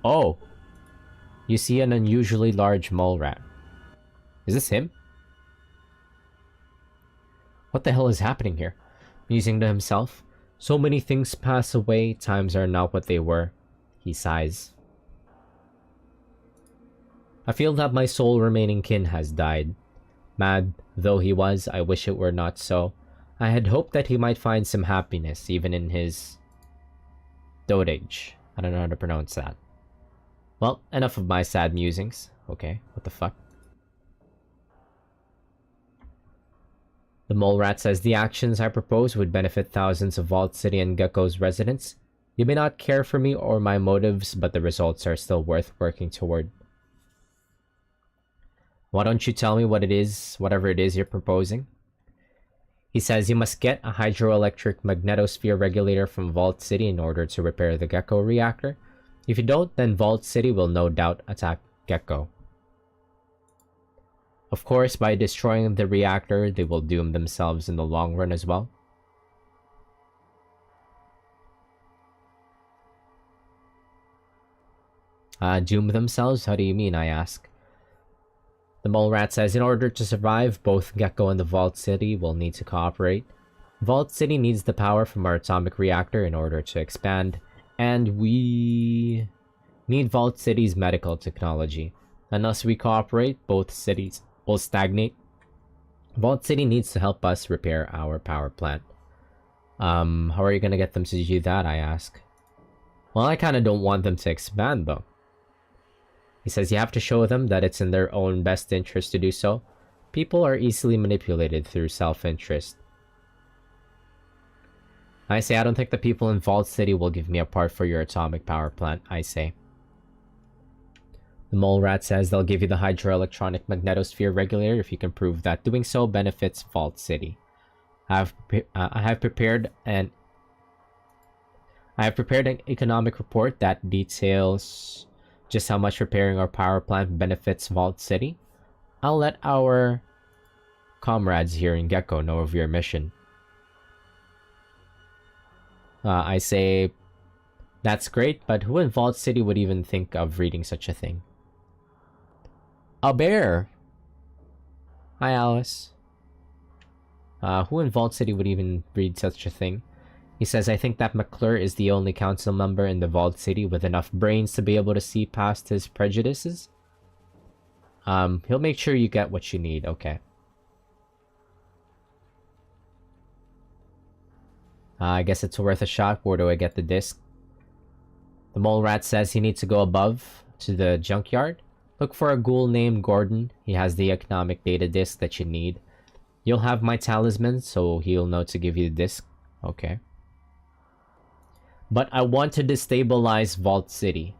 Speaker 1: Oh! You see an unusually large mole rat. Is this him? What the hell is happening here? Musing to himself. So many things pass away, times are not what they were. He sighs. I feel that my sole remaining kin has died. Mad though he was, I wish it were not so. I had hoped that he might find some happiness, even in his... dotage. I don't know how to pronounce that. Well, enough of my sad musings. Okay, what the fuck? The mole rat says the actions I propose would benefit thousands of Vault City and Gecko's residents. You may not care for me or my motives, but the results are still worth working toward. Why don't you tell me what it is, whatever it is you're proposing? He says you must get a hydroelectric magnetosphere regulator from Vault City in order to repair the Gecko reactor. If you don't, then Vault City will no doubt attack Gecko. Of course, by destroying the reactor, they will doom themselves in the long run as well. Doom themselves? How do you mean, I ask? The mole rat says in order to survive, both Gecko and the Vault City will need to cooperate. Vault City needs the power from our atomic reactor in order to expand, and we need Vault City's medical technology. Unless we cooperate, both cities will stagnate. Vault City needs to help us repair our power plant. How are you gonna get them to do that, I ask? Well, I kinda don't want them to expand, though. He says you have to show them that it's in their own best interest to do so. People are easily manipulated through self-interest. I say I don't think the people in Vault City will give me a part for your atomic power plant, I say. The mole rat says they'll give you the hydroelectronic magnetosphere regulator if you can prove that doing so benefits Vault City. I have prepared an economic report that details just how much repairing our power plant benefits Vault City. I'll let our comrades here in Gecko know of your mission. I say, that's great, but who in Vault City would even think of reading such a thing? A bear! Hi, Alice. Who in Vault City would even read such a thing? He says, I think that McClure is the only council member in the Vault City with enough brains to be able to see past his prejudices. He'll make sure you get what you need, okay. I guess it's worth a shot. Where do I get the disc? The mole rat says he needs to go above to the junkyard. Look for a ghoul named Gordon. He has the economic data disc that you need. You'll have my talisman, so he'll know to give you the disc. Okay. But I want to destabilize Vault City.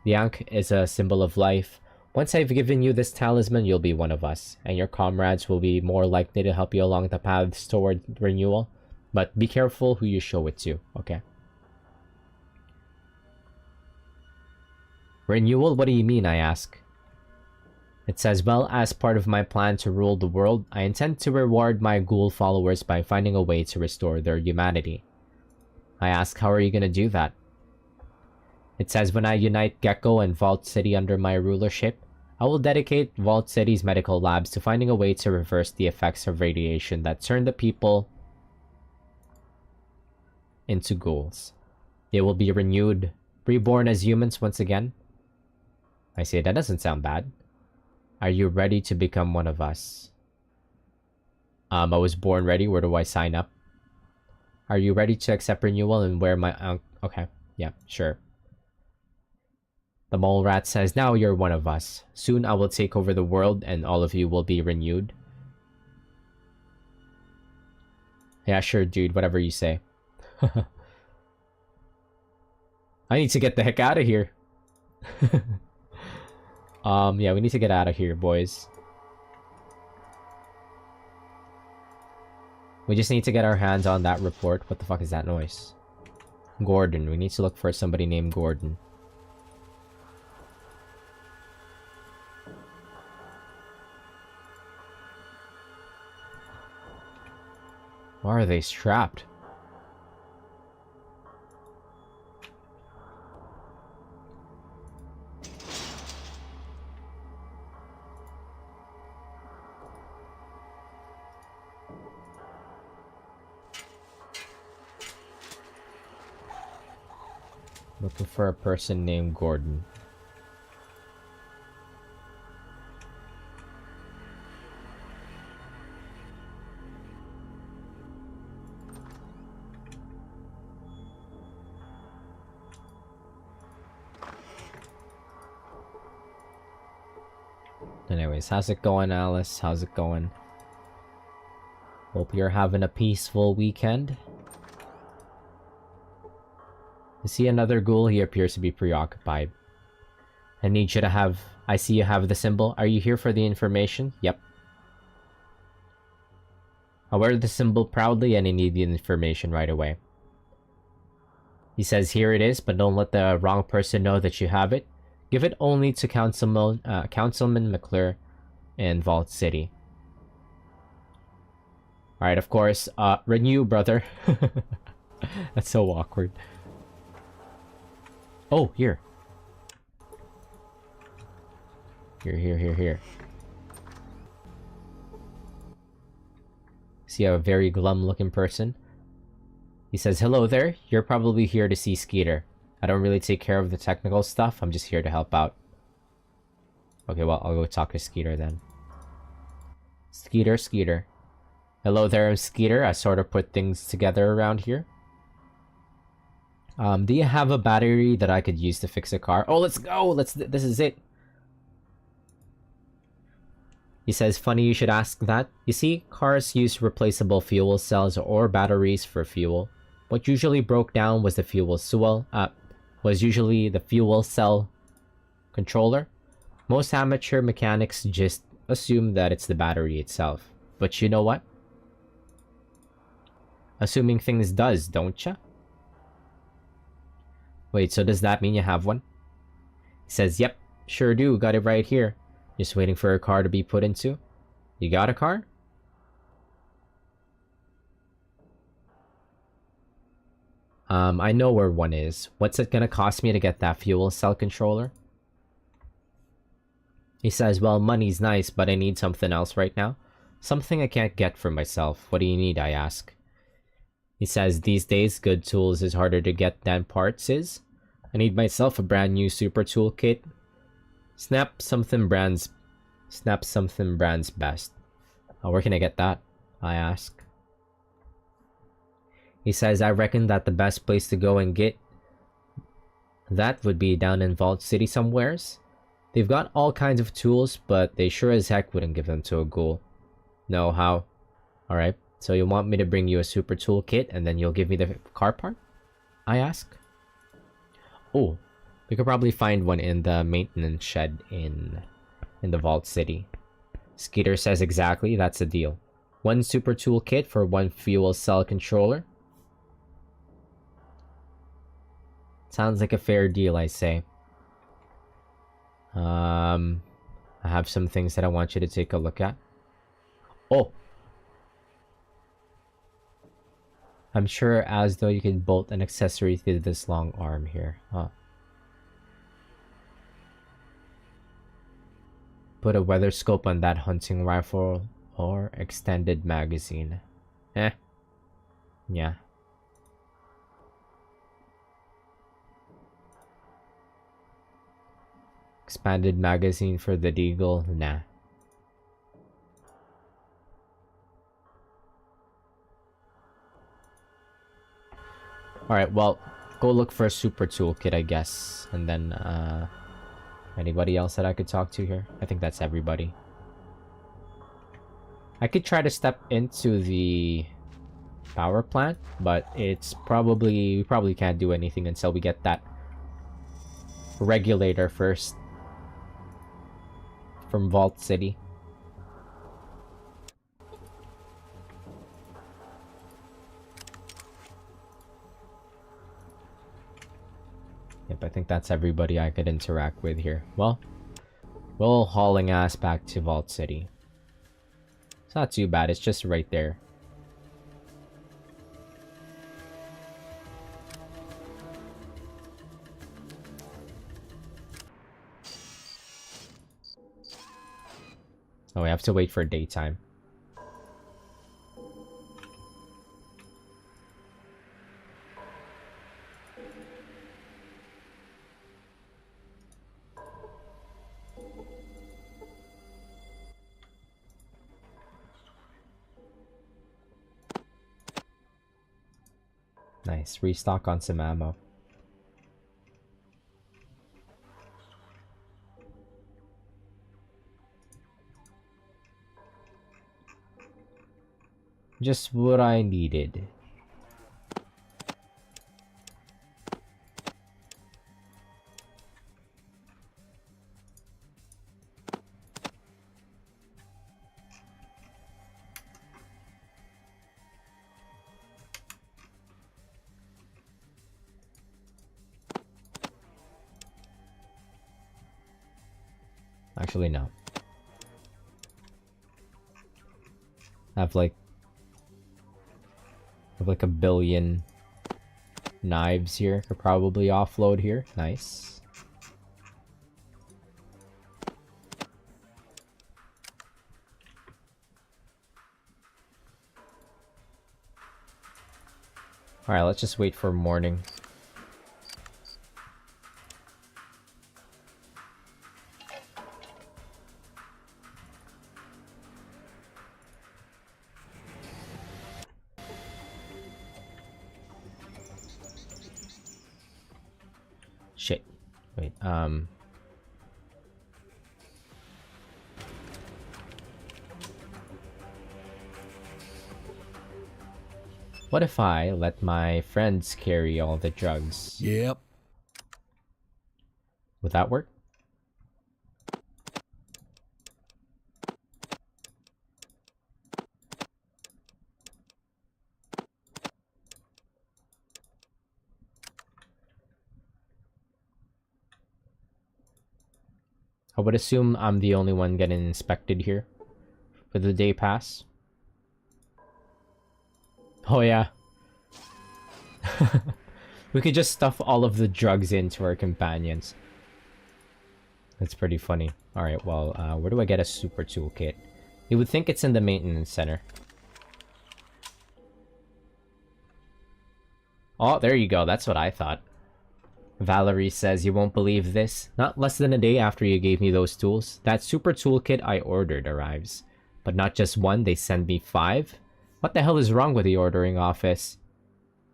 Speaker 1: The Ankh is a symbol of life. Once I've given you this talisman, you'll be one of us, and your comrades will be more likely to help you along the paths toward renewal. But be careful who you show it to, okay? Renewal? What do you mean, I ask? It says, well, as part of my plan to rule the world, I intend to reward my ghoul followers by finding a way to restore their humanity. I ask, how are you gonna do that? It says, when I unite Gecko and Vault City under my rulership, I will dedicate Vault City's medical labs to finding a way to reverse the effects of radiation that turn the people into ghouls. They will be renewed, reborn as humans once again. I say, that doesn't sound bad. Are you ready to become one of us? I was born ready. Where do I sign up? Are you ready to accept renewal and wear my... okay, yeah, sure. The mole rat says, now you're one of us. Soon I will take over the world and all of you will be renewed. Yeah, sure, dude. Whatever you say. I need to get the heck out of here. Yeah, we need to get out of here, boys. We just need to get our hands on that report. What the fuck is that noise? Gordon. We need to look for somebody named Gordon. Why are they strapped? Looking for a person named Gordon. Anyways, how's it going, Alice? How's it going? Hope you're having a peaceful weekend. I see another ghoul. He appears to be preoccupied. I need you to have... I see you have the symbol. Are you here for the information? Yep. I wear the symbol proudly and I need the information right away. He says, here it is, but don't let the wrong person know that you have it. Give it only to Councilman McClure in Vault City. Alright, of course. Renew, brother. That's so awkward. Oh, here. Here. See a very glum-looking person. He says, hello there. You're probably here to see Skeeter. I don't really take care of the technical stuff. I'm just here to help out. Okay, well, I'll go talk to Skeeter then. Skeeter. Hello there, I'm Skeeter. I sort of put things together around here. Do you have a battery that I could use to fix a car? Oh, let's go! This is it. He says, funny you should ask that. You see, cars use replaceable fuel cells or batteries for fuel. What usually broke down was the fuel cell controller. Most amateur mechanics just assume that it's the battery itself. But you know what? Assuming things does, don't ya? Wait, so does that mean you have one? He says, yep, sure do, got it right here. Just waiting for a car to be put into. You got a car? I know where one is. What's it gonna cost me to get that fuel cell controller? He says, well, money's nice, but I need something else right now. Something I can't get for myself. What do you need, I ask. He says, these days, good tools is harder to get than parts is. I need myself a brand new super tool kit. Snap something brands best. Where can I get that? I ask. He says, I reckon that the best place to go and get that would be down in Vault City somewheres. They've got all kinds of tools, but they sure as heck wouldn't give them to a ghoul. No, how? Alright, so you want me to bring you a super tool kit and then you'll give me the car part? I ask. Oh, we could probably find one in the maintenance shed in the Vault City. Skeeter says exactly, that's a deal. One super tool kit for one fuel cell controller. Sounds like a fair deal, I say. I have some things that I want you to take a look at. Oh! I'm sure as though you can bolt an accessory to this long arm here. Huh. Put a weather scope on that hunting rifle or extended magazine. Yeah. Expanded magazine for the Deagle? Nah. Alright, well, go look for a super toolkit, I guess. And then, anybody else that I could talk to here? I think that's everybody. I could try to step into the power plant, but it's probably... we probably can't do anything until we get that regulator first. From Vault City. Yep, I think that's everybody I could interact with here. Well, we're hauling ass back to Vault City. It's not too bad, it's just right there. Oh, we have to wait for daytime. Nice, restock on some ammo. Just what I needed. Actually, no. I have like a billion knives here. Could probably offload here. Nice. Alright, let's just wait for morning. Shit. Wait, What if I let my friends carry all the drugs?
Speaker 4: Yep.
Speaker 1: Would that work? I would assume I'm the only one getting inspected here for the day pass. Oh yeah. We could just stuff all of the drugs into our companions. That's pretty funny. Alright, well, where do I get a super toolkit? You would think it's in the maintenance center. Oh, there you go. That's what I thought. Valerie says, you won't believe this. Not less than a day after you gave me those tools, that super toolkit I ordered arrives. But not just one, they send me 5? What the hell is wrong with the ordering office?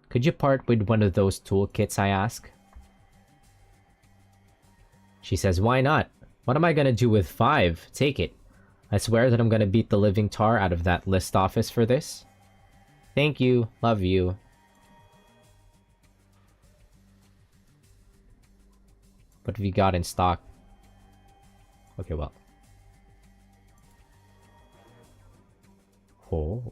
Speaker 1: Could you part with one of those toolkits, I ask? She says, why not? What am I gonna do with 5? Take it. I swear that I'm gonna beat the living tar out of that list office for this. Thank you. Love you. What have you got in stock? Okay, well. Oh.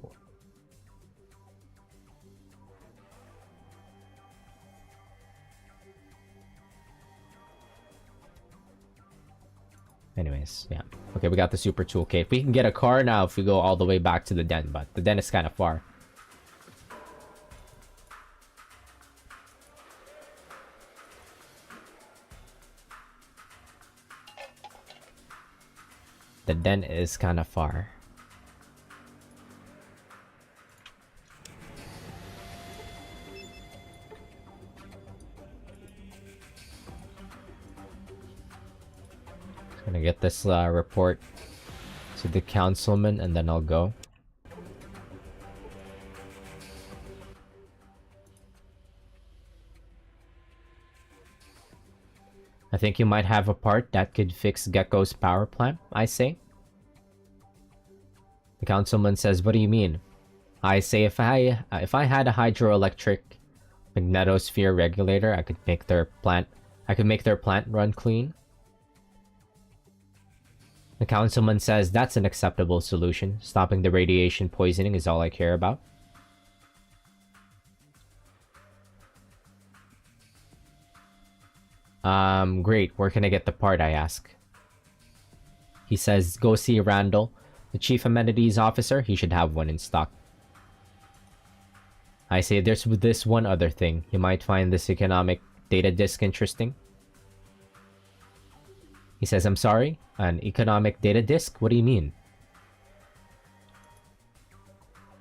Speaker 1: Anyways, yeah. Okay, we got the super toolkit. We can get a car now if we go all the way back to the den, but the den is kind of far. The den is kind of far. Gonna get this report to the councilman and then I'll go. I think you might have a part that could fix Gecko's power plant, I say. The councilman says, what do you mean? I say if I had a hydroelectric magnetosphere regulator, I could make their plant run clean. The councilman says that's an acceptable solution. Stopping the radiation poisoning is all I care about. Great. Where can I get the part, I ask. He says, go see Randall, the chief amenities officer. He should have one in stock. I say, there's this one other thing. You might find this economic data disk interesting. He says, I'm sorry? An economic data disk? What do you mean?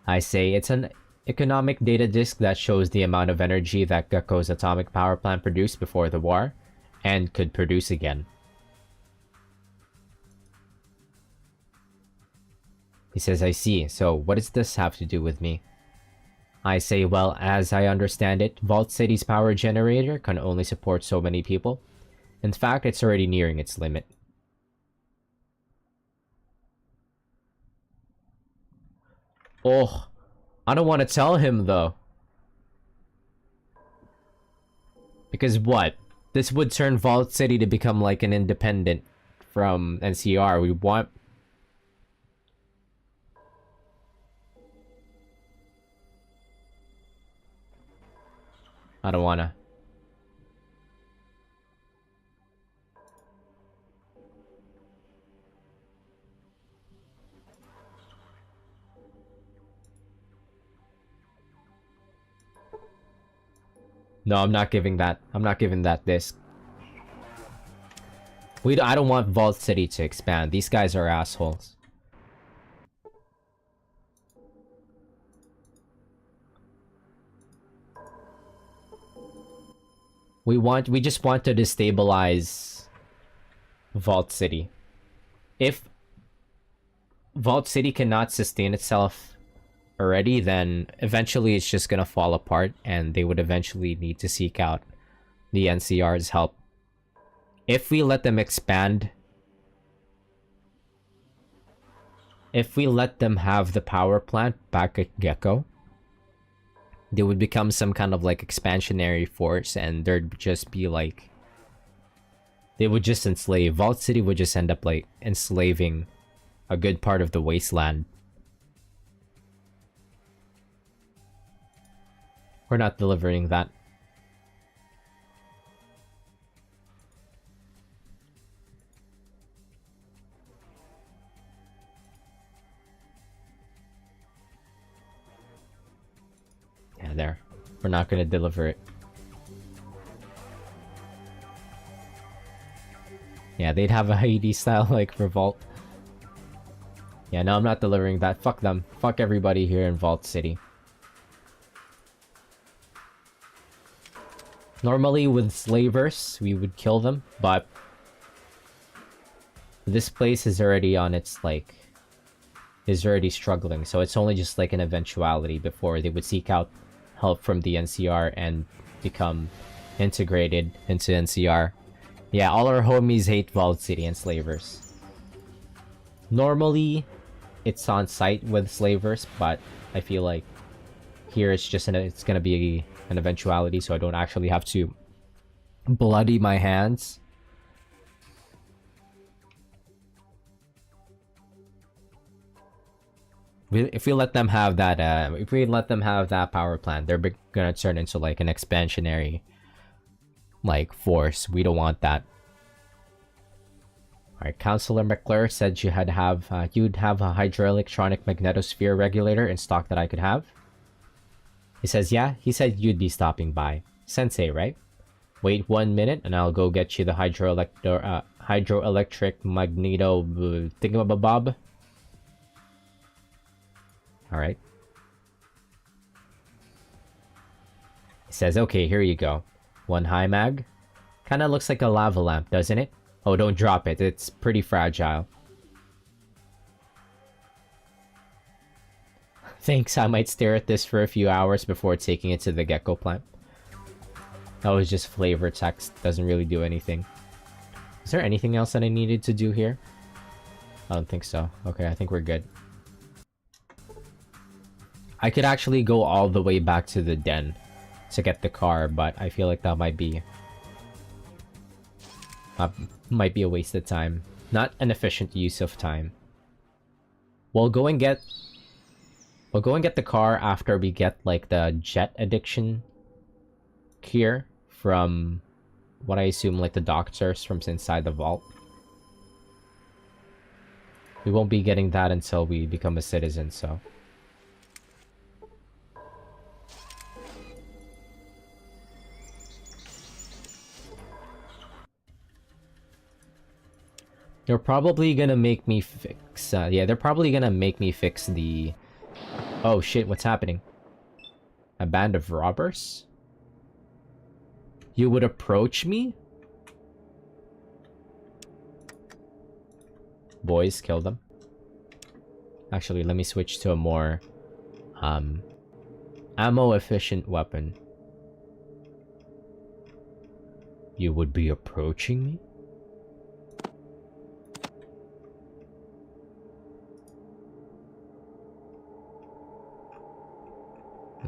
Speaker 1: I say, it's an economic data disk that shows the amount of energy that Gecko's atomic power plant produced before the war, and could produce again. He says, I see. So what does this have to do with me? I say, well, as I understand it, Vault City's power generator can only support so many people. In fact, it's already nearing its limit. Oh, I don't want to tell him, though. Because what? This would turn Vault City to become like an independent from NCR. We want... I don't wanna. No, I'm not giving that. I'm not giving that disc. I don't want Vault City to expand. These guys are assholes. We just want to destabilize Vault City. If Vault City cannot sustain itself already, then eventually it's just gonna fall apart and they would eventually need to seek out the NCR's help. If we let them expand, if we let them have the power plant back at Gecko, they would become some kind of like expansionary force, and there'd just be like, they would just enslave. Vault City would just end up like enslaving a good part of the wasteland. We're not delivering that. Yeah, there. We're not gonna deliver it. Yeah, they'd have a Hades style like revolt. Yeah, no, I'm not delivering that. Fuck them. Fuck everybody here in Vault City. Normally with slavers, we would kill them, but this place is already on its like, is already struggling, so it's only just like an eventuality before they would seek out help from the NCR and become integrated into NCR. Yeah, all our homies hate Vault City and slavers. Normally, it's on site with slavers, but I feel like here it's just it's gonna be an eventuality, so I don't actually have to bloody my hands. If we let them have that, if we let them have that power plant, they're gonna turn into like an expansionary, like force. We don't want that. All right, Councillor McClure said you'd have a hydroelectronic magnetosphere regulator in stock that I could have. He says, yeah. He said you'd be stopping by. Sensei, right? Wait 1 minute and I'll go get you the hydroelectric magneto thingamabob. Alright. He says, okay, here you go. 1 high mag. Kinda looks like a lava lamp, doesn't it? Oh, don't drop it. It's pretty fragile. Thanks, I might stare at this for a few hours before taking it to the gecko plant. That was just flavor text. Doesn't really do anything. Is there anything else that I needed to do here? I don't think so. Okay, I think we're good. I could actually go all the way back to the den to get the car, but I feel like that might be a waste of time. Not an efficient use of time. We'll go and get the car after we get like the jet addiction here from what I assume like the doctors from inside the vault. We won't be getting that until we become a citizen, so. They're probably gonna make me fix, yeah, they're probably gonna make me fix the... Oh shit, what's happening? A band of robbers? You would approach me? Boys, kill them. Actually, let me switch to a more, ammo-efficient weapon. You would be approaching me?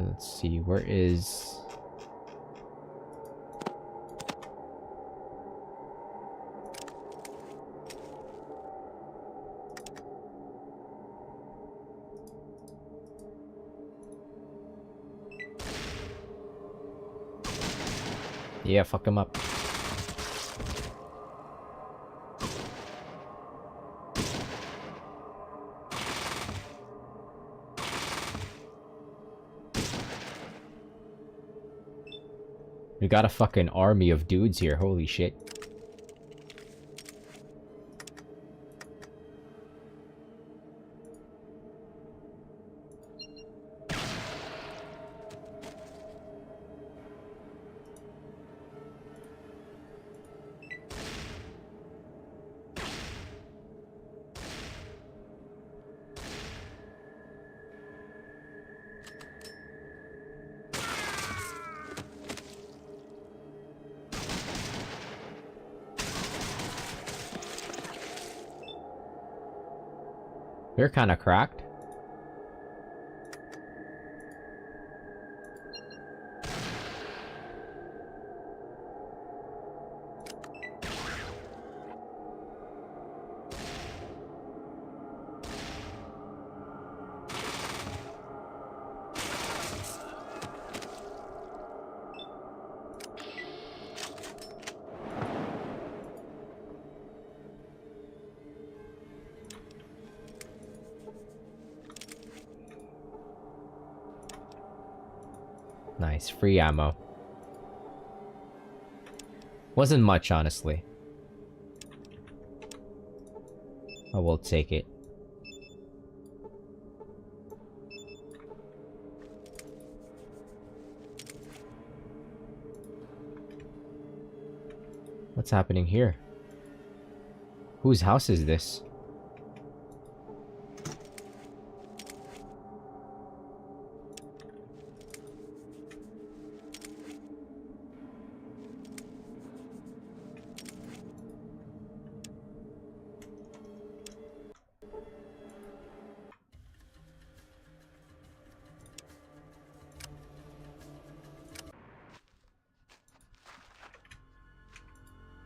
Speaker 1: Let's see, where is... Yeah, fuck him up. We got a fucking army of dudes here, holy shit. They're kind of cracked. Nice, free ammo. Wasn't much, honestly. I will take it. What's happening here? Whose house is this?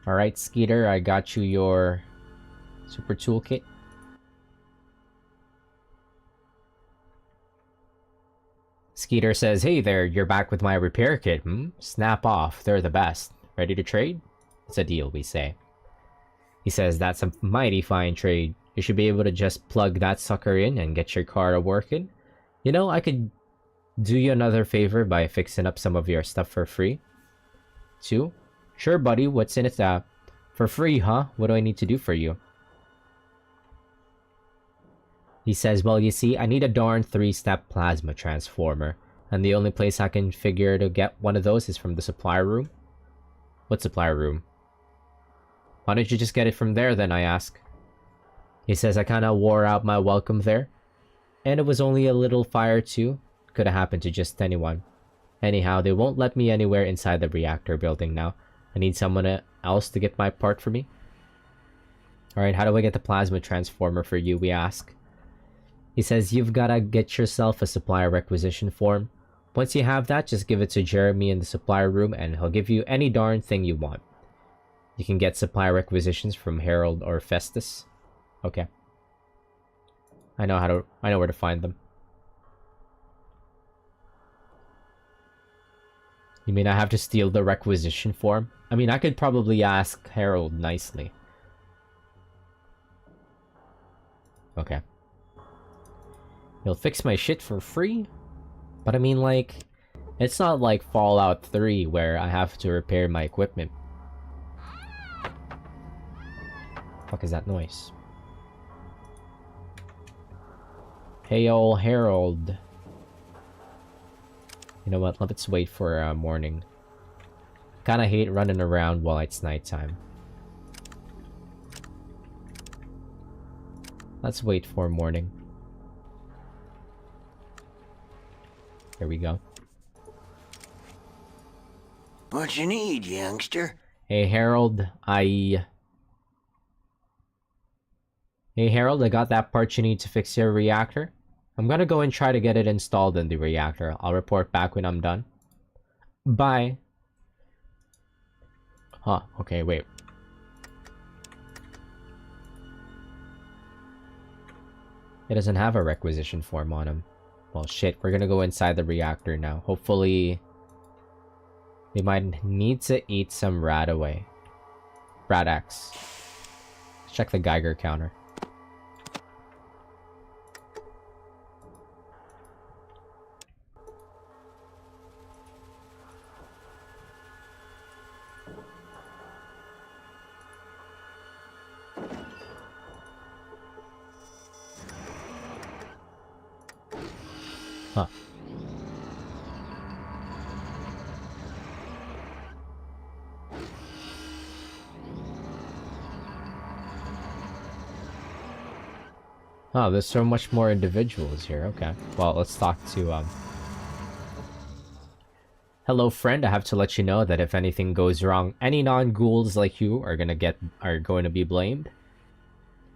Speaker 1: Alright, Skeeter, I got you your super toolkit. Skeeter says, hey there, you're back with my repair kit, hmm? Snap off, they're the best. Ready to trade? It's a deal, we say. He says, that's a mighty fine trade. You should be able to just plug that sucker in and get your car working. You know, I could do you another favor by fixing up some of your stuff for free. 2. Sure, buddy, what's in it? For free, huh? What do I need to do for you? He says, well, you see, I need a darn 3-step plasma transformer, and the only place I can figure to get one of those is from the supply room. What supply room? Why don't you just get it from there then, I ask. He says, I kinda wore out my welcome there, and it was only a little fire too. Could have happened to just anyone. Anyhow, they won't let me anywhere inside the reactor building now. I need someone else to get my part for me. Alright, how do I get the plasma transformer for you, we ask. He says, you've gotta get yourself a supplier requisition form. Once you have that, just give it to Jeremy in the supplier room and he'll give you any darn thing you want. You can get supplier requisitions from Harold or Festus. Okay. I know where to find them. You mean I have to steal the requisition form? I mean, I could probably ask Harold nicely. Okay. He'll fix my shit for free? But I mean, like, it's not like Fallout 3 where I have to repair my equipment. Fuck is that noise? Hey, old Harold. You know what? Let's wait for morning. Kinda hate running around while it's nighttime. Let's wait for morning. Here we go.
Speaker 3: What you need, youngster?
Speaker 1: Hey Harold, Hey Harold, I got that part you need to fix your reactor. I'm gonna go and try to get it installed in the reactor. I'll report back when I'm done. Bye. Huh, okay, wait. It doesn't have a requisition form on him. Well, shit, we're gonna go inside the reactor now. Hopefully, we might need to eat some rat away. Radax. Let's check the Geiger counter. Huh. Oh, there's so much more individuals here. Okay. Well, let's talk to, Hello, friend. I have to let you know that if anything goes wrong, any non-ghouls like you are going to be blamed.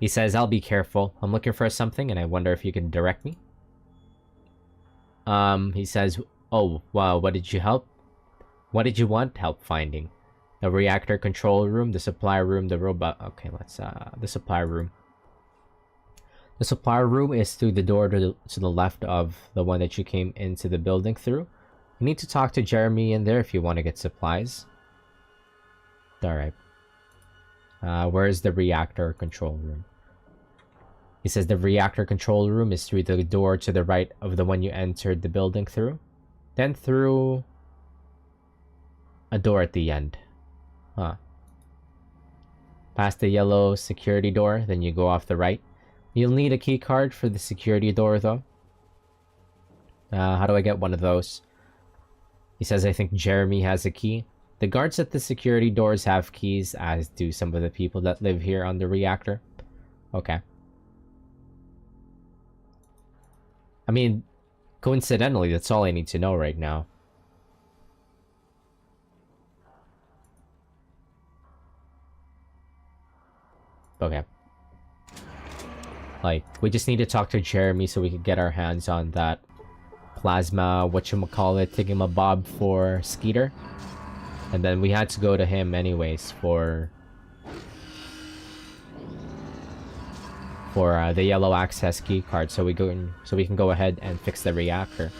Speaker 1: He says, I'll be careful. I'm looking for something, and I wonder if you can direct me. He says, oh, wow, what did you want help finding? The reactor control room, the supply room, the robot... Okay, let's, the supply room. The supply room is through the door to the left of the one that you came into the building through. You need to talk to Jeremy in there if you want to get supplies. Alright. Where's the reactor control room? He says the reactor control room is through the door to the right of the one you entered the building through. Then through a door at the end. Huh. Past the yellow security door, then you go off the right. You'll need a key card for the security door, though. How do I get one of those? He says, I think Jeremy has a key. The guards at the security doors have keys, as do some of the people that live here on the reactor. Okay. I mean, coincidentally, that's all I need to know right now. Okay. Like, we just need to talk to Jeremy so we can get our hands on that plasma, whatchamacallit, thingamabob for Skeeter. And then we had to go to him anyways for the yellow access key card, so we can go ahead and fix the reactor.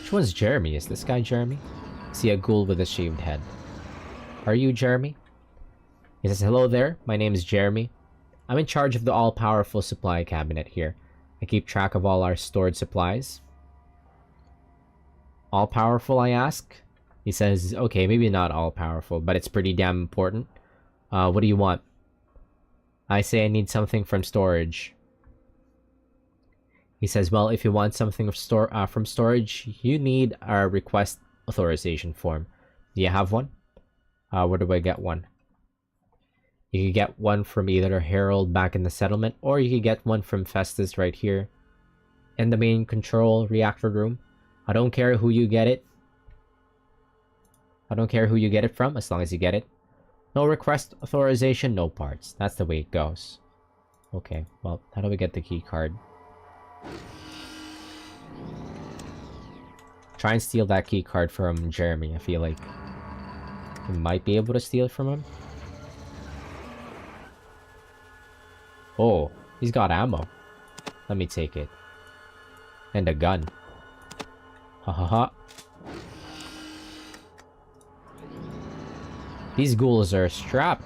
Speaker 1: Which one's Jeremy? Is this guy Jeremy? See a ghoul with a shaved head. Are you Jeremy? He says, hello there, my name is Jeremy. I'm in charge of the all-powerful supply cabinet here. I keep track of all our stored supplies. All-powerful, I ask? He says, okay, maybe not all-powerful, but it's pretty damn important. What do you want? I say I need something from storage. He says, well, if you want something from storage, you need a request authorization form. Do you have one? Where do I get one? You could get one from either Harold back in the settlement, or you could get one from Festus right here in the main control reactor room. I don't care who you get it. I don't care who you get it from, as long as you get it. No request authorization, no parts. That's the way it goes. Okay, well, how do we get the key card? Try and steal that key card from Jeremy. I feel like you might be able to steal it from him. Oh, he's got ammo. Let me take it. And a gun. Ha ha ha. These ghouls are strapped.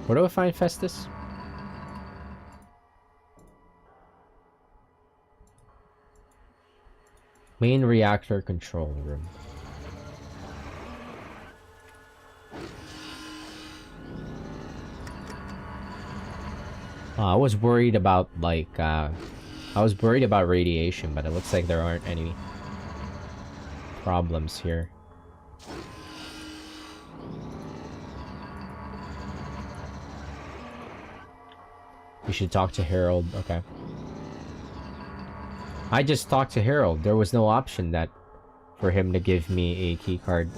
Speaker 1: Where do I find Festus? Main reactor control room. I was worried about, like, I was worried about radiation, but it looks like there aren't any problems here. We should talk to Harold. Okay. I just talked to Harold. There was no option that for him to give me a key card.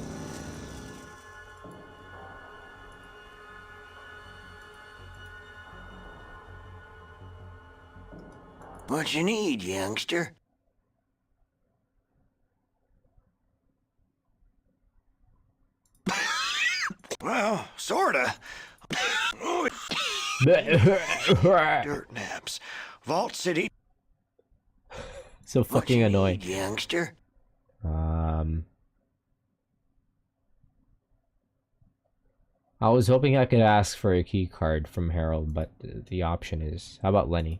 Speaker 3: What you need, youngster? Well, sorta. Dirt naps. Vault City.
Speaker 1: So fucking annoying.
Speaker 3: Need, youngster?
Speaker 1: I was hoping I could ask for a key card from Harold, but the option is... How about Lenny?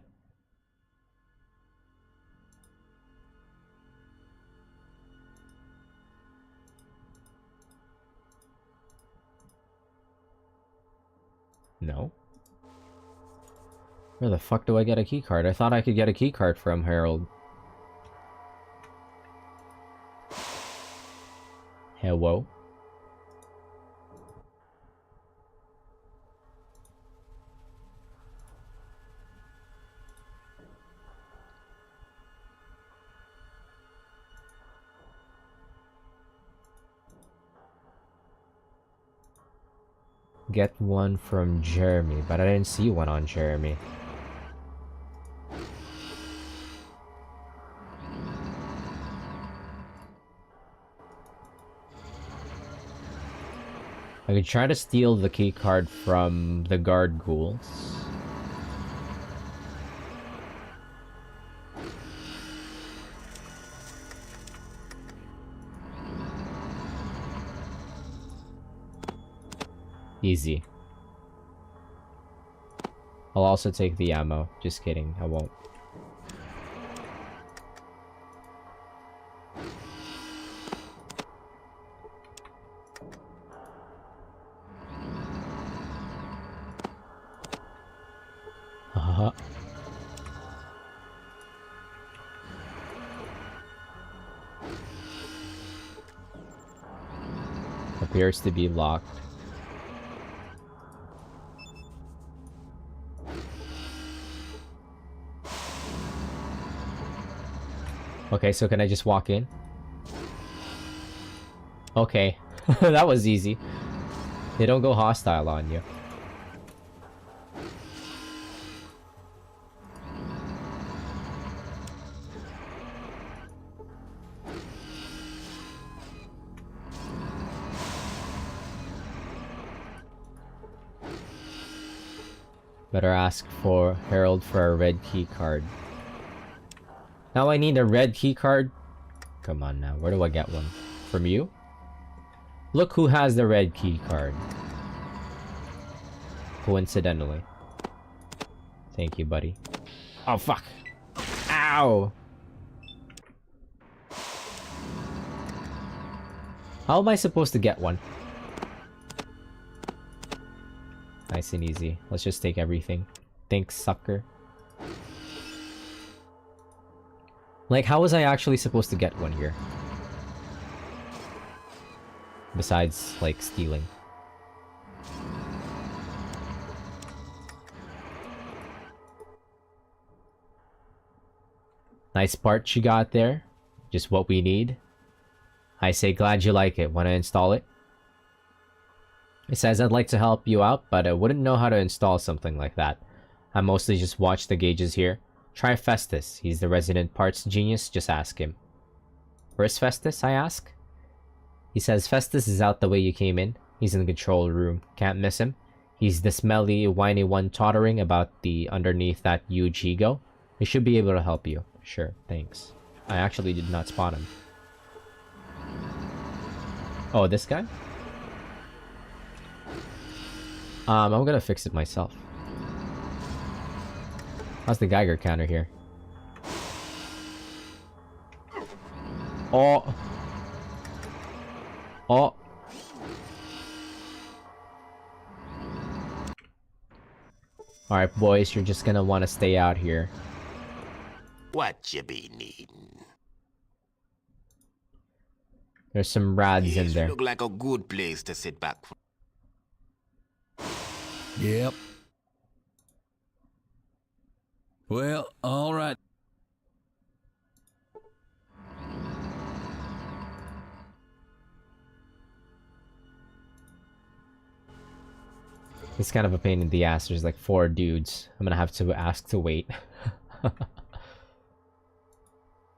Speaker 1: No. Where the fuck do I get a key card? I thought I could get a key card from Harold. Hello? Get one from Jeremy, but I didn't see one on Jeremy. I could try to steal the key card from the guard ghouls. Easy. I'll also take the ammo. Just kidding, I won't. Appears to be locked. Okay, so can I just walk in? Okay. That was easy. They don't go hostile on you. Better ask for Harold for a red key card. Now I need a red key card? Come on now, where do I get one? From you? Look who has the red key card. Coincidentally. Thank you, buddy. Oh, fuck. Ow! How am I supposed to get one? Nice and easy. Let's just take everything. Thanks, sucker. Like, how was I actually supposed to get one here? Besides, like, stealing. Nice part you got there. Just what we need. I say glad you like it. Wanna install it? It says I'd like to help you out, but I wouldn't know how to install something like that. I mostly just watch the gauges here. Try Festus. He's the resident parts genius. Just ask him. Where's Festus, I ask? He says Festus is out the way you came in. He's in the control room. Can't miss him. He's the smelly, whiny one tottering about the underneath that huge ego. He should be able to help you. Sure, thanks. I actually did not spot him. Oh, this guy? I'm gonna fix it myself. How's the Geiger counter here? Oh. Oh. Alright, boys, you're just gonna want to stay out here.
Speaker 4: What you be needing?
Speaker 1: There's some rads in
Speaker 4: Yes,
Speaker 1: there.
Speaker 4: look like a good place to sit back.
Speaker 5: Yep. Well, all right.
Speaker 1: It's kind of a pain in the ass. There's like 4 dudes. I'm gonna have to ask to wait.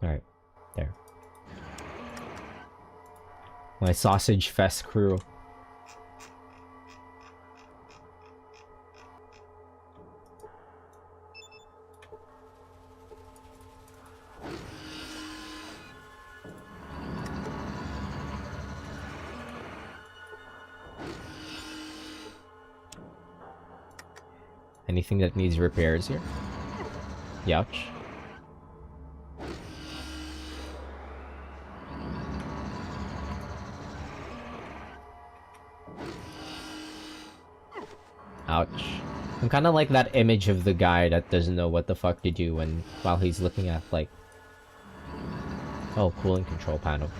Speaker 1: Alright, there. My Sausage Fest crew. Anything that needs repairs here? Youch. Ouch. I'm kind of like that image of the guy that doesn't know what the fuck to do when while he's looking at like... Oh, cooling control panel.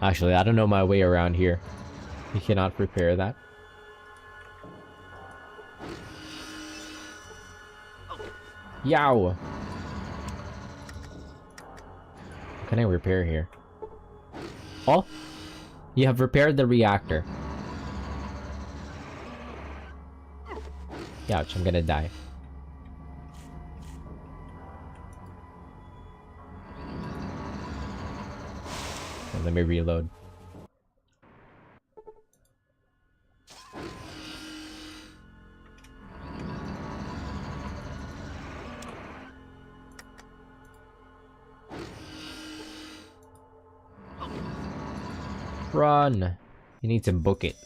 Speaker 1: Actually, I don't know my way around here. You cannot repair that. Yow! What can I repair here? Oh! You have repaired the reactor. Ouch, I'm gonna die. Let me reload. Run! You need to book it.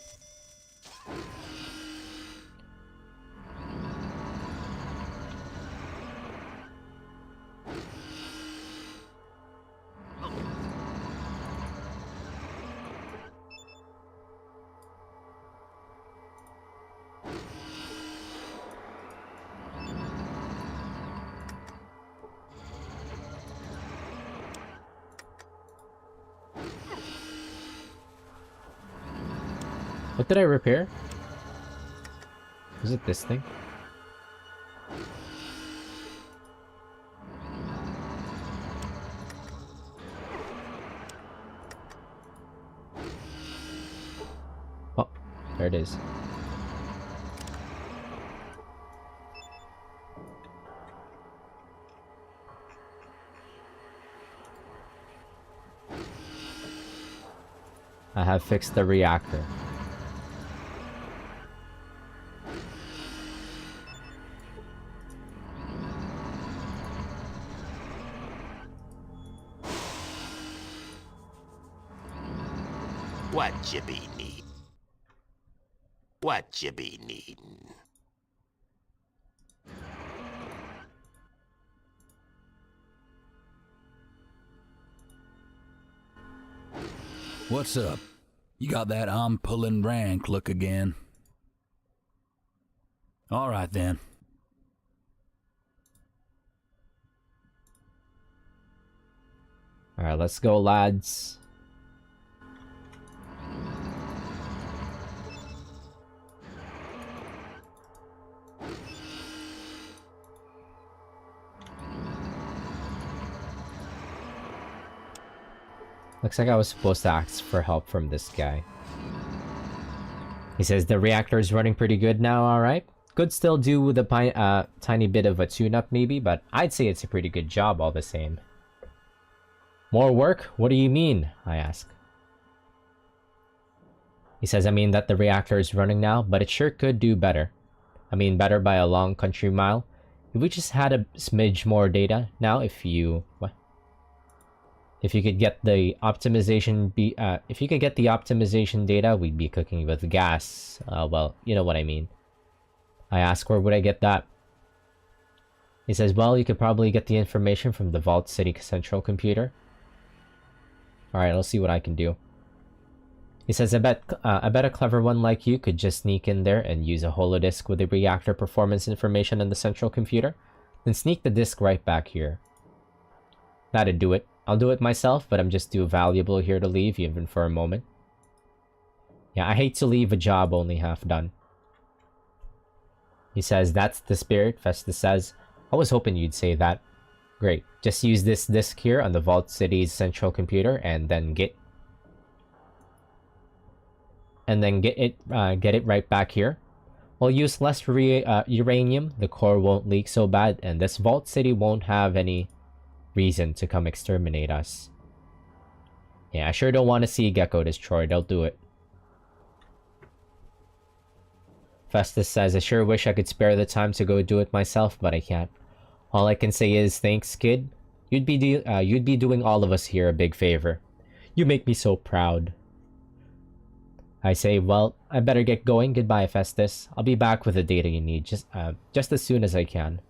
Speaker 1: What did I repair? Was it this thing? Oh, there it is. I have fixed the reactor.
Speaker 4: What you be need? What you be needin'?
Speaker 5: What's up? You got that I'm pulling rank look again. All right then.
Speaker 1: Alright, let's go, lads. Looks like I was supposed to ask for help from this guy. He says the reactor is running pretty good now, alright? Could still do with a tiny bit of a tune-up maybe, but I'd say it's a pretty good job all the same. More work? What do you mean? I ask. He says, I mean that the reactor is running now, but it sure could do better. I mean better by a long country mile. If we just had a smidge more data now, if you could get the optimization data, we'd be cooking with gas. Well, you know what I mean. I ask, where would I get that? He says, well, you could probably get the information from the Vault City central computer. Alright, I'll see what I can do. He says, I bet a clever one like you could just sneak in there and use a holodisk with the reactor performance information on the central computer, then sneak the disk right back here. That'd do it. I'll do it myself, but I'm just too valuable here to leave, even for a moment. Yeah, I hate to leave a job only half done. He says, that's the spirit. Festus says, I was hoping you'd say that. Great. Just use this disk here on the Vault City's central computer, and then get it right back here. We'll use less uranium. The core won't leak so bad, and this Vault City won't have any reason to come exterminate us. Yeah, I sure don't want to see Gecko destroyed. I'll do it. Festus says, I sure wish I could spare the time to go do it myself, but I can't. All I can say is, thanks, kid. You'd be doing all of us here a big favor. You make me so proud. I say, well, I better get going. Goodbye, Festus. I'll be back with the data you need just as soon as I can.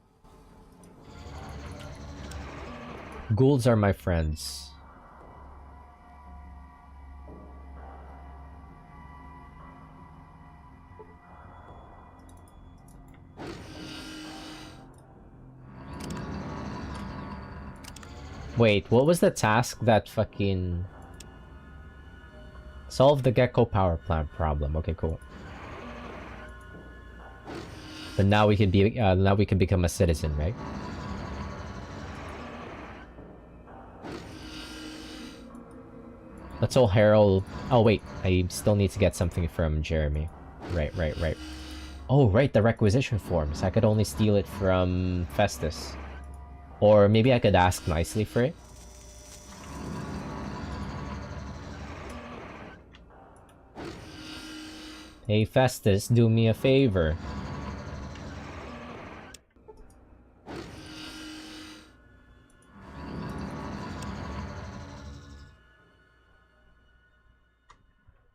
Speaker 1: Ghouls are my friends. Wait, what was the task that fucking... Solve the Gecko power plant problem. Okay, cool. But now we can become a citizen, right? Let's all Harold... Oh, wait. I still need to get something from Jeremy. Right. Oh, right. The requisition forms. I could only steal it from Festus. Or maybe I could ask nicely for it. Hey, Festus, do me a favor.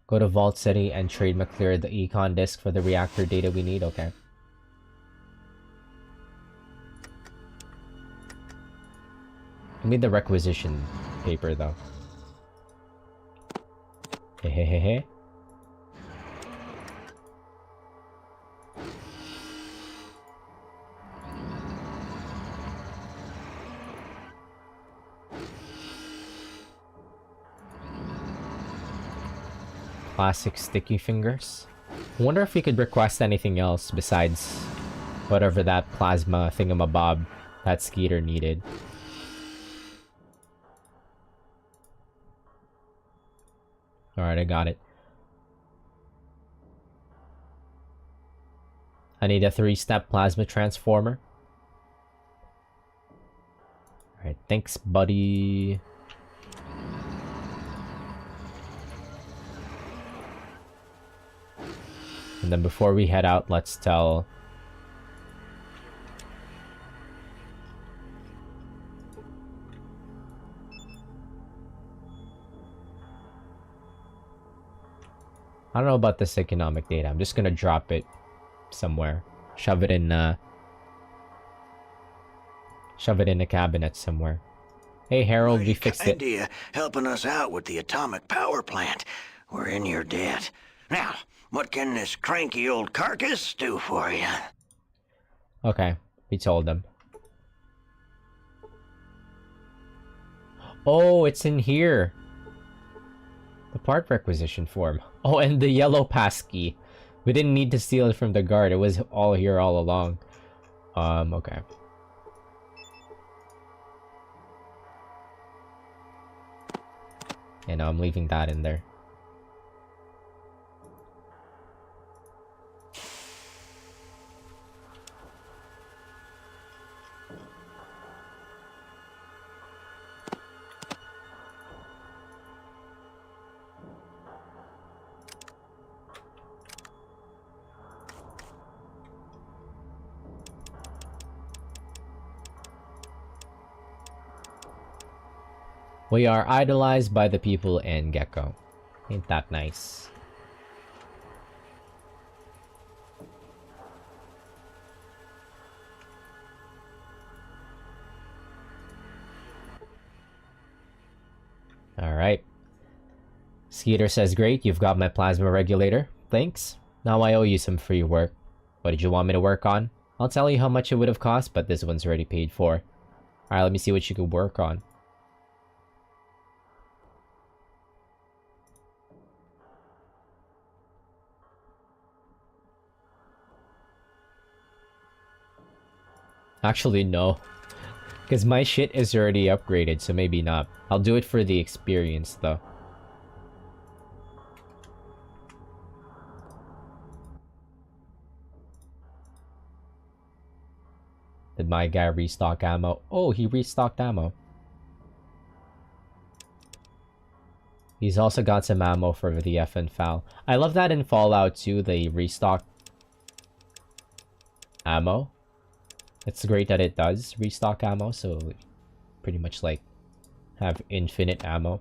Speaker 1: Go to Vault City and trade McClear the econ disk for the reactor data we need. Okay. Give me the requisition paper though. Hehehehe. Classic sticky fingers. I wonder if we could request anything else besides whatever that plasma thingamabob that Skeeter needed. Alright, I got it. I need a 3-step plasma transformer. Alright, thanks, buddy. And then before we head out, let's tell... I don't know about this economic data. I'm just gonna drop it somewhere. Shove it in a cabinet somewhere. Hey Harold, we fixed it.
Speaker 3: Idea helping us out with the atomic power plant. We're in your debt. Now, what can this cranky old carcass do for you?
Speaker 1: Okay, we told them. Oh, it's in here. The part requisition form. Oh, and the yellow passkey. We didn't need to steal it from the guard. It was all here all along. Okay. And I'm leaving that in there. We are idolized by the people in Gecko. Ain't that nice? Alright. Skeeter says, great, you've got my plasma regulator. Thanks. Now I owe you some free work. What did you want me to work on? I'll tell you how much it would have cost, but this one's already paid for. Alright, let me see what you could work on. Actually, no. Because my shit is already upgraded, so maybe not. I'll do it for the experience, though. Did my guy restock ammo? Oh, he restocked ammo. He's also got some ammo for the FN FAL. I love that in Fallout 2, they restock ammo. It's great that it does restock ammo, so pretty much like have infinite ammo.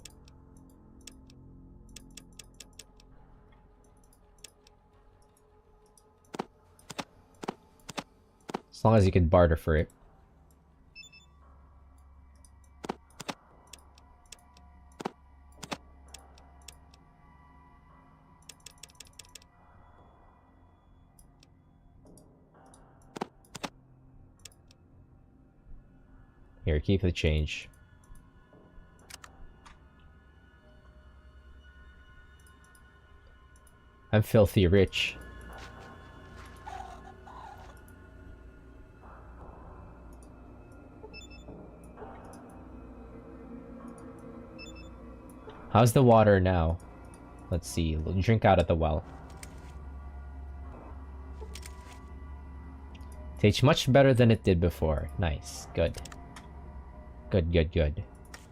Speaker 1: As long as you can barter for it. Here, keep the change. I'm filthy rich. How's the water now? Let's see. Drink out of the well. Tastes much better than it did before. Nice. Good. Good, good, good.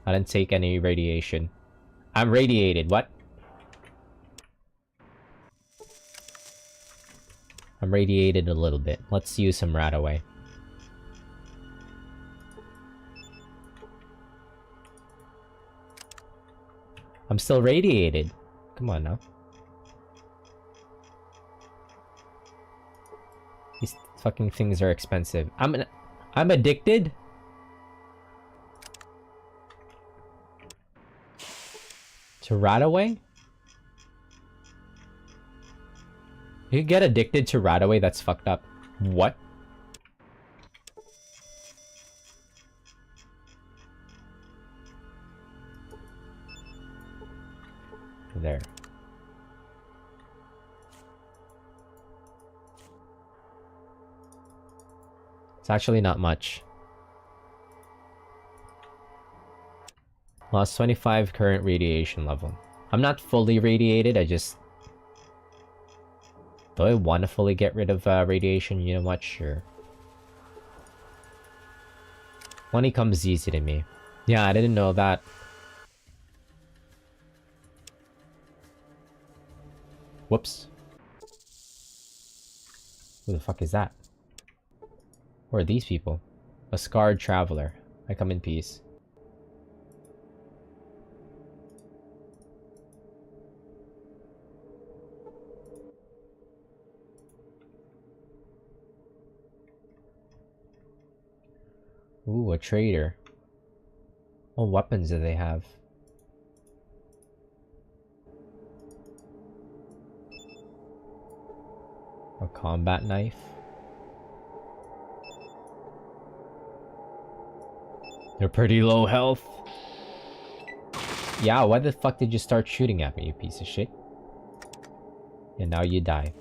Speaker 1: I didn't take any radiation. I'm radiated. What? I'm radiated a little bit. Let's use some Radaway. I'm still radiated. Come on now. Fucking things are expensive. I'm addicted? To Radaway? You get addicted to Radaway? That's fucked up. What? There. It's actually not much. Lost 25 current radiation level. I'm not fully radiated, I just... Do I want to fully get rid of radiation? You know what? Sure. Money comes easy to me. Yeah, I didn't know that. Whoops. Who the fuck is that? Who are these people? A scarred traveler. I come in peace. Ooh, a trader. What weapons do they have? A combat knife? They're pretty low health. Yeah, why the fuck did you start shooting at me, you piece of shit? And now you die.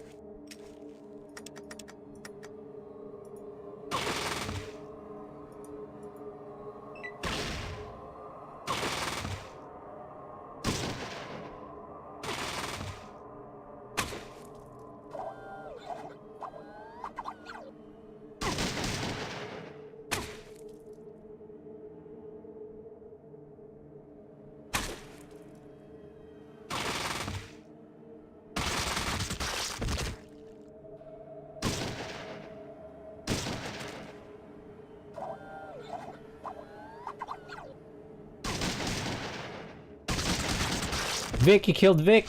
Speaker 1: Vic, you killed Vic!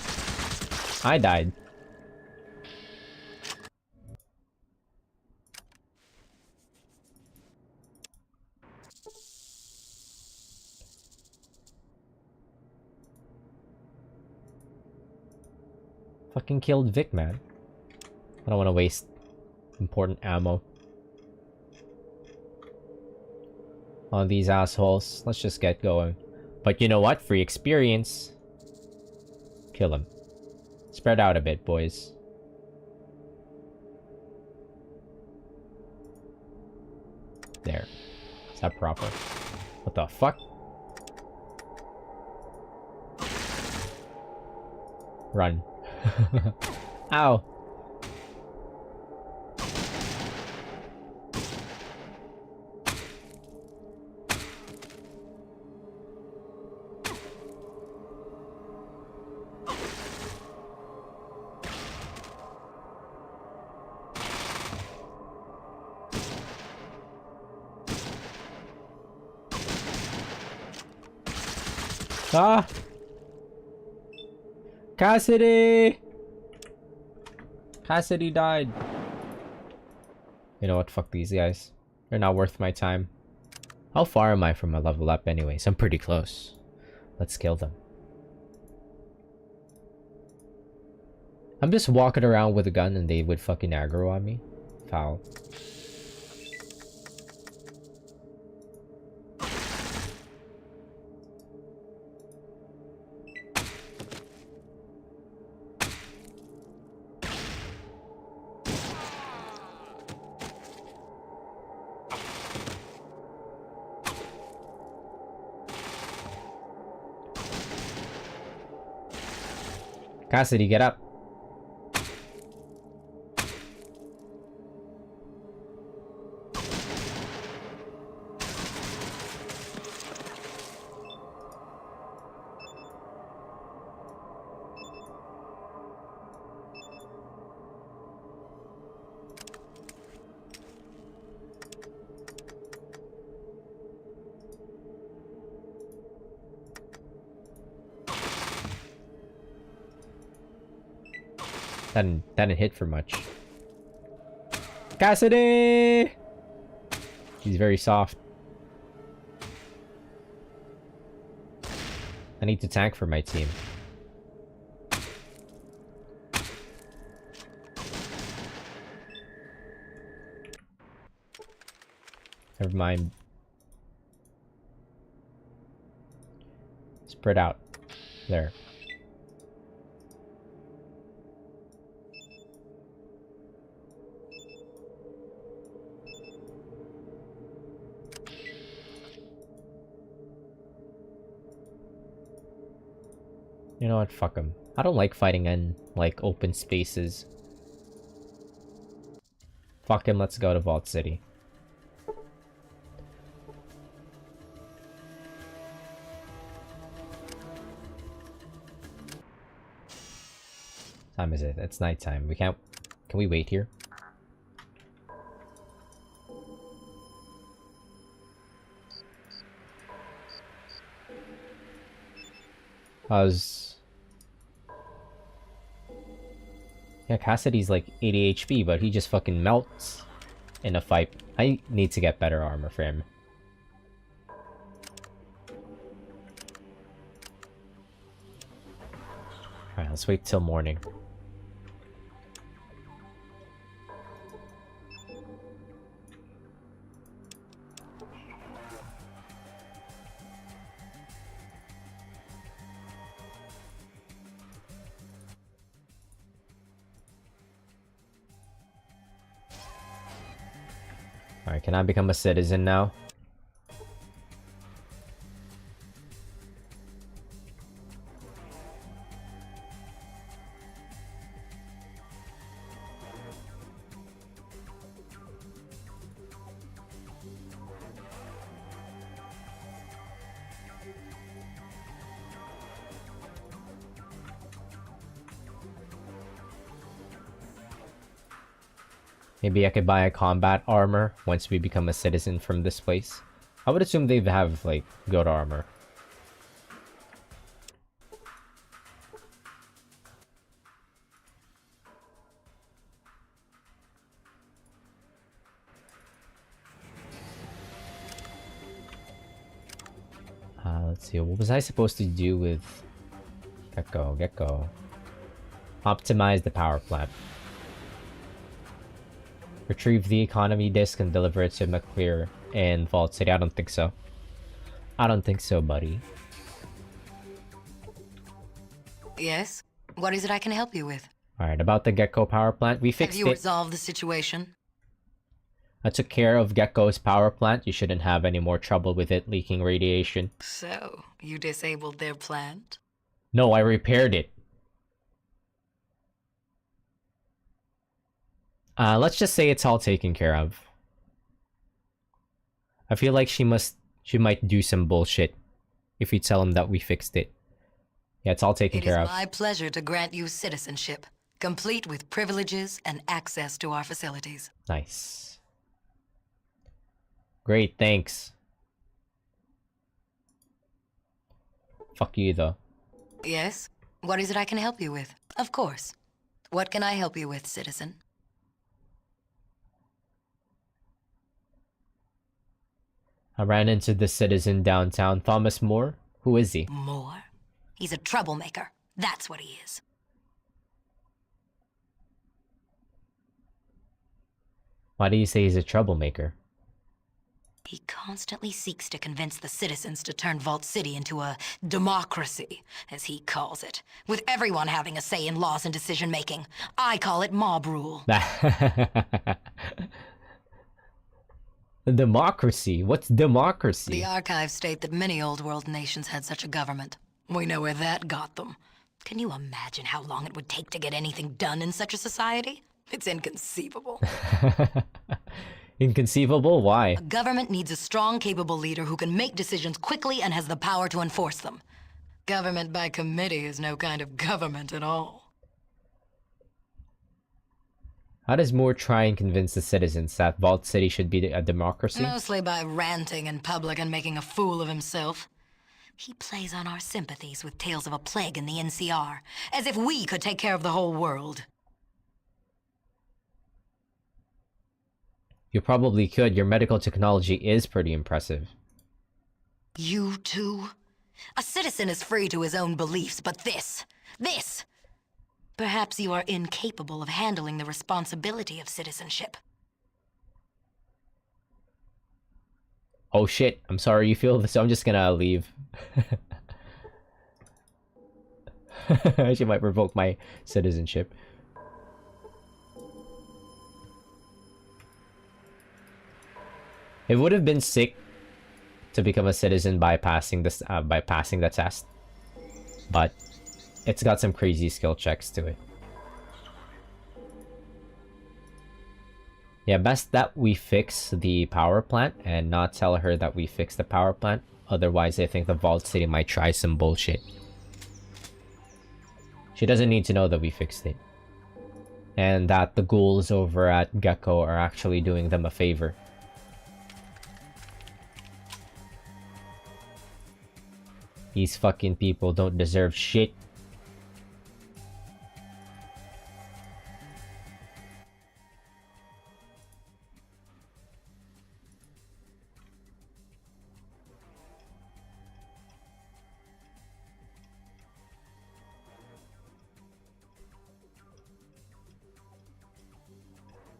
Speaker 1: I died. Fucking killed Vic, man. I don't want to waste important ammo on these assholes. Let's just get going. But you know what? Free experience. Kill him. Spread out a bit, boys. There. Is that proper? What the fuck? Run. Ow. Ah! Cassidy! Cassidy died. You know what? Fuck these guys. They're not worth my time. How far am I from a level up anyways? I'm pretty close. Let's kill them. I'm just walking around with a gun and they would fucking aggro on me. Foul. Cassidy, get up. That didn't hit for much. Cassidy! He's very soft. I need to tank for my team. Never mind. Spread out. There. You know what? Fuck him. I don't like fighting in, like, open spaces. Fuck him, let's go to Vault City. Time is it? It's nighttime. We can't... Can we wait here? Yeah, Cassidy's like 80 HP, but he just fucking melts in a fight. I need to get better armor for him. Alright, let's wait till morning. Alright, can I become a citizen now? Maybe I could buy a combat armor once we become a citizen from this place. I would assume they have, like, good armor. Let's see, what was I supposed to do with... Gecko. Optimize the power plant. Retrieve the economy disk and deliver it to McClear in Vault City. I don't think so. I don't think so, buddy.
Speaker 2: Yes? What is it I can help you with?
Speaker 1: Alright, about the Gecko power plant. We fixed
Speaker 2: Have you
Speaker 1: it.
Speaker 2: resolved the situation?
Speaker 1: I took care of Gecko's power plant. You shouldn't have any more trouble with it leaking radiation.
Speaker 2: So, you disabled their plant?
Speaker 1: No, I repaired it. Let's just say it's all taken care of. I feel like she might do some bullshit if we tell him that we fixed it. Yeah, it's all taken care of.
Speaker 2: It is my pleasure to grant you citizenship, complete with privileges and access to our facilities.
Speaker 1: Nice. Great, thanks. Fuck you, though.
Speaker 2: Yes? What is it I can help you with? Of course. What can I help you with, citizen?
Speaker 1: I ran into the citizen downtown, Thomas More. Who is he?
Speaker 2: More? He's a troublemaker. That's what he is.
Speaker 1: Why do you say he's a troublemaker?
Speaker 2: He constantly seeks to convince the citizens to turn Vault City into a democracy, as he calls it, with everyone having a say in laws and decision-making. I call it mob rule.
Speaker 1: Democracy? What's democracy?
Speaker 2: The archives state that many old world nations had such a government. We know where that got them. Can you imagine how long it would take to get anything done in such a society? It's inconceivable.
Speaker 1: Inconceivable? Why?
Speaker 2: A government needs a strong, capable leader who can make decisions quickly and has the power to enforce them. Government by committee is no kind of government at all.
Speaker 1: How does Moore try and convince the citizens that Vault City should be a democracy?
Speaker 2: Mostly by ranting in public and making a fool of himself. He plays on our sympathies with tales of a plague in the NCR, as if we could take care of the whole world.
Speaker 1: You probably could. Your medical technology is pretty impressive.
Speaker 2: You too? A citizen is free to his own beliefs, but this... Perhaps you are incapable of handling the responsibility of citizenship.
Speaker 1: Oh shit, I'm sorry you feel this. I'm just gonna leave. She might revoke my citizenship. It would have been sick to become a citizen by passing this by passing the test, but it's got some crazy skill checks to it. Yeah, best that we fix the power plant and not tell her that we fixed the power plant. Otherwise, I think the Vault City might try some bullshit. She doesn't need to know that we fixed it. And that the ghouls over at Gecko are actually doing them a favor. These fucking people don't deserve shit.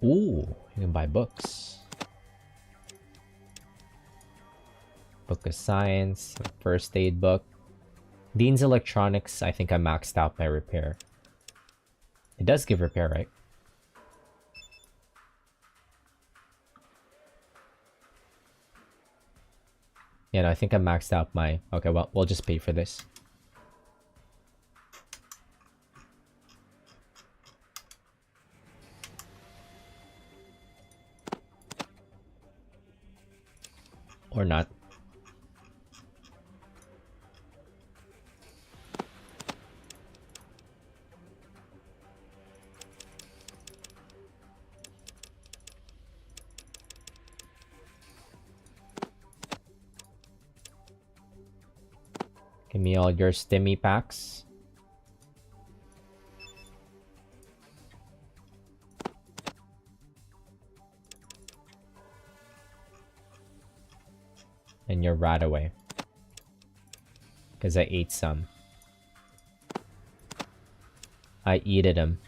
Speaker 1: Ooh, you can buy books. Book of Science, First Aid book. Dean's Electronics, I think I maxed out my repair. It does give repair, right? Yeah, no, I think I maxed out my... Okay, well, we'll just pay for this. Or not. Give me all your stimmy packs. And your rat away. Because I ate some. I eated them.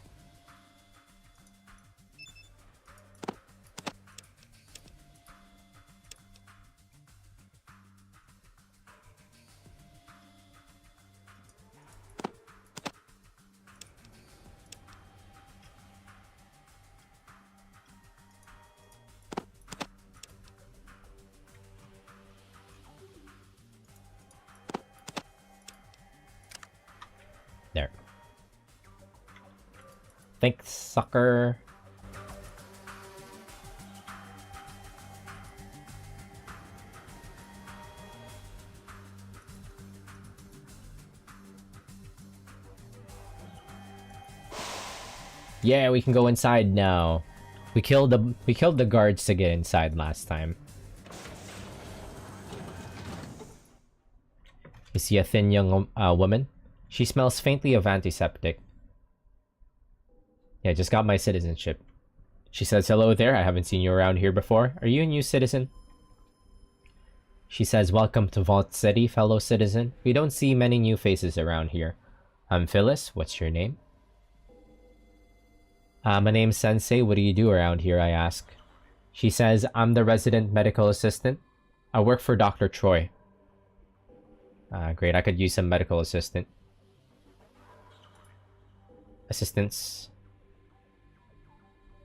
Speaker 1: There. Thanks, sucker. Yeah, we can go inside now. We killed the guards to get inside last time. You see a thin young woman? She smells faintly of antiseptic. Yeah, just got my citizenship. She says, hello there, I haven't seen you around here before. Are you a new citizen? She says, welcome to Vault City, fellow citizen. We don't see many new faces around here. I'm Phyllis, what's your name? My name's Sensei, what do you do around here, I ask. She says, I'm the resident medical assistant. I work for Dr. Troy. Great, I could use some medical assistance.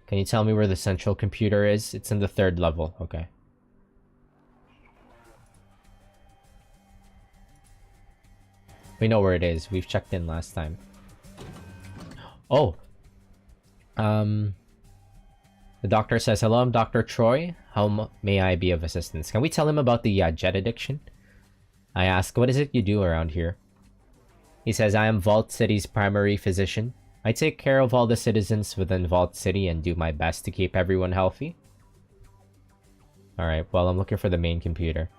Speaker 1: Can you tell me where the central computer is? It's in the 3rd level. Okay. We know where it is. We've checked in last time. Oh. The doctor says, hello, I'm Dr. Troy. How may I be of assistance? Can we tell him about the jet addiction? I ask, what is it you do around here? He says, I am Vault City's primary physician. I take care of all the citizens within Vault City and do my best to keep everyone healthy. Alright, well, I'm looking for the main computer.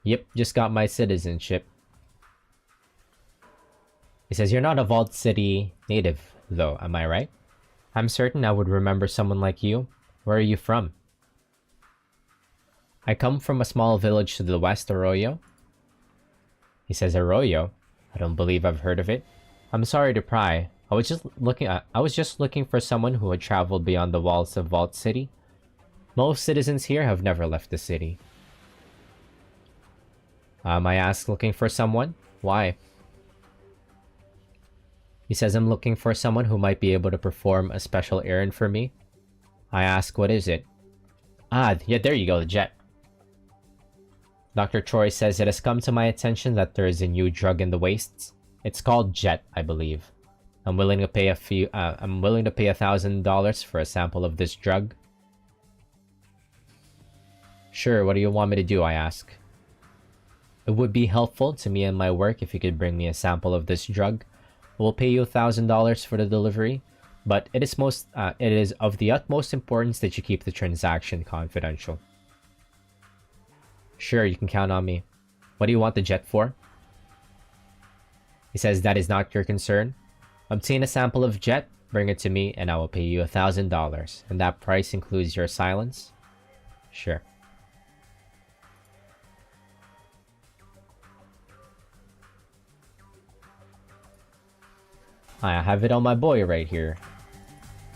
Speaker 1: Yep, just got my citizenship. He says, "You're not a Vault City native, though, am I right? I'm certain I would remember someone like you. Where are you from?" "I come from a small village to the west, Arroyo." He says, "Arroyo? I don't believe I've heard of it. I'm sorry to pry. I was just looking for someone who had traveled beyond the walls of Vault City. Most citizens here have never left the city." I ask, "Looking for someone? Why?" He says, "I'm looking for someone who might be able to perform a special errand for me." I ask, "What is it?" "Ah, yeah, there you go, the jet." Dr. Troy says, "It has come to my attention that there is a new drug in the wastes. It's called Jet, I believe. I'm willing to pay $1,000 for a sample of this drug." "Sure, what do you want me to do?" I ask. "It would be helpful to me and my work if you could bring me a sample of this drug. We'll pay you $1,000 for the delivery, but it is of the utmost importance that you keep the transaction confidential." "Sure, you can count on me. What do you want the jet for?" He says, "That is not your concern. Obtain a sample of jet, bring it to me, and I will pay you $1,000. And that price includes your silence?" "Sure." I have it on my boy right here.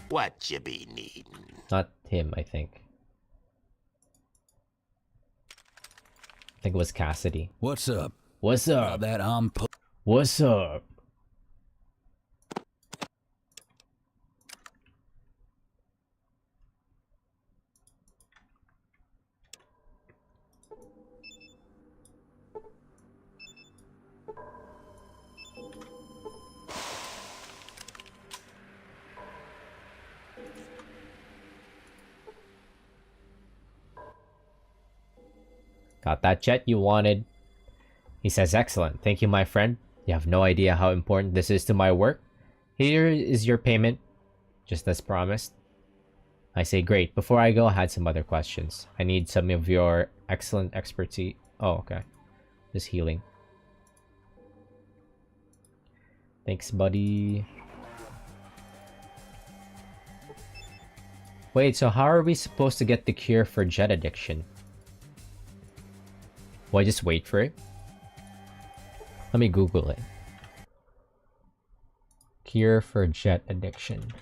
Speaker 4: What you be needin'?
Speaker 1: Not him, I think. I think it was Cassidy.
Speaker 5: What's up?
Speaker 1: What's
Speaker 5: Got
Speaker 1: up?
Speaker 5: that
Speaker 1: What's up? Got that jet you wanted. He says, "Excellent. Thank you, my friend. You have no idea how important this is to my work. Here is your payment, just as promised." I say, "Great. Before I go, I had some other questions. I need some of your excellent expertise." Oh, okay. Just healing. Thanks, buddy. Wait, so how are we supposed to get the cure for jet addiction? Will I just wait for it? Let me Google it. Cure for jet addiction.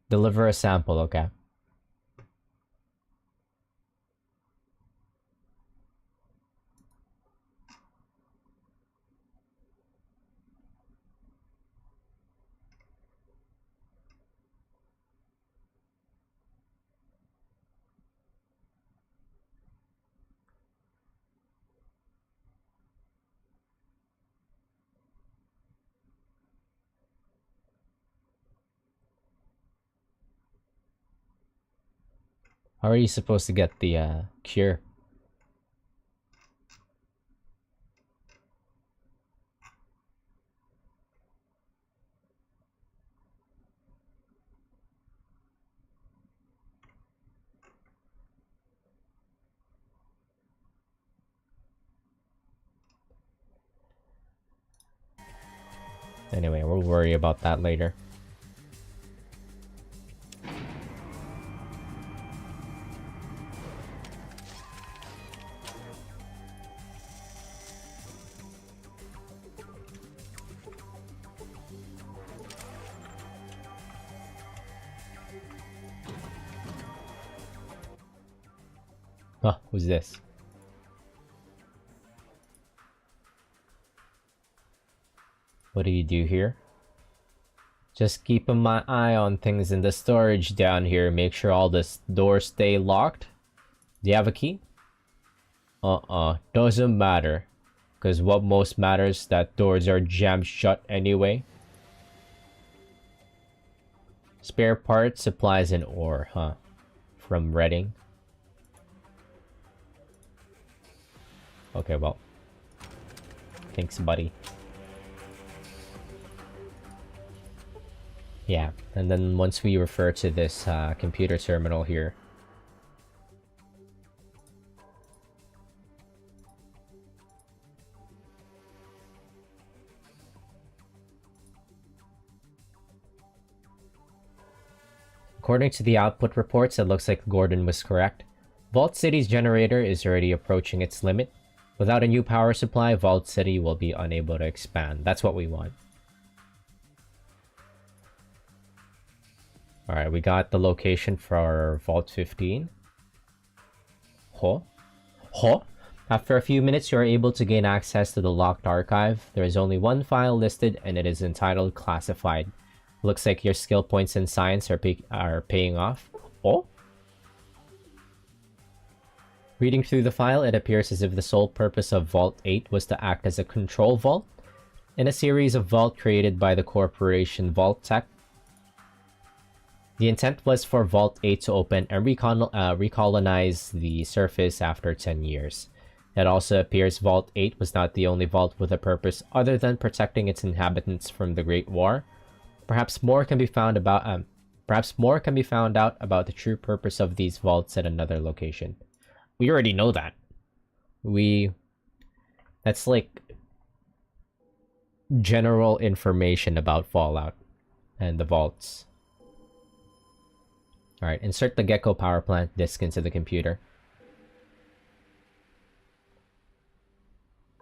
Speaker 1: Deliver a sample, okay. How are you supposed to get the cure? Anyway, we'll worry about that later. Huh, who's this? What do you do here? Just keeping my eye on things in the storage down here. Make sure all the doors stay locked. Do you have a key? Doesn't matter. Because what most matters is that doors are jammed shut anyway. Spare parts, supplies, and ore, huh? From Reading. Okay, well. Thanks, buddy. Yeah, and then once we refer to this computer terminal here, According to the output reports, it looks like Gordon was correct. Vault City's generator is already approaching its limit. Without a new power supply, Vault City will be unable to expand. That's what we want. Alright, we got the location for Vault 15. After a few minutes, you are able to gain access to the locked archive. There is only one file listed, and it is entitled Classified. Looks like your skill points in science are paying off. Reading through the file, it appears as if the sole purpose of Vault 8 was to act as a control vault in a series of vaults created by the corporation Vault Tech. The intent was for Vault 8 to open and recolonize the surface after 10 years. It also appears Vault 8 was not the only vault with a purpose other than protecting its inhabitants from the Great War. Perhaps more can be found out about the true purpose of these vaults at another location. We already know that. That's like general information about Fallout and the vaults. Alright, insert the Gecko power plant disk into the computer.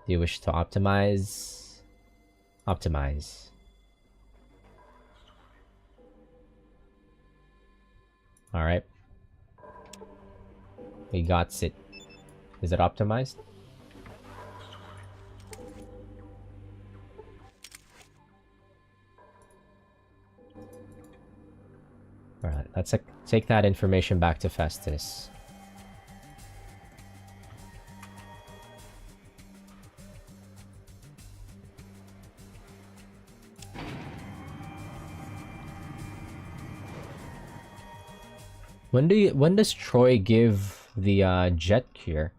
Speaker 1: Do you wish to optimize? Optimize. Alright. We got it. Is it optimized? Alright, let's take that information back to Festus. When does Troy give the jet cure?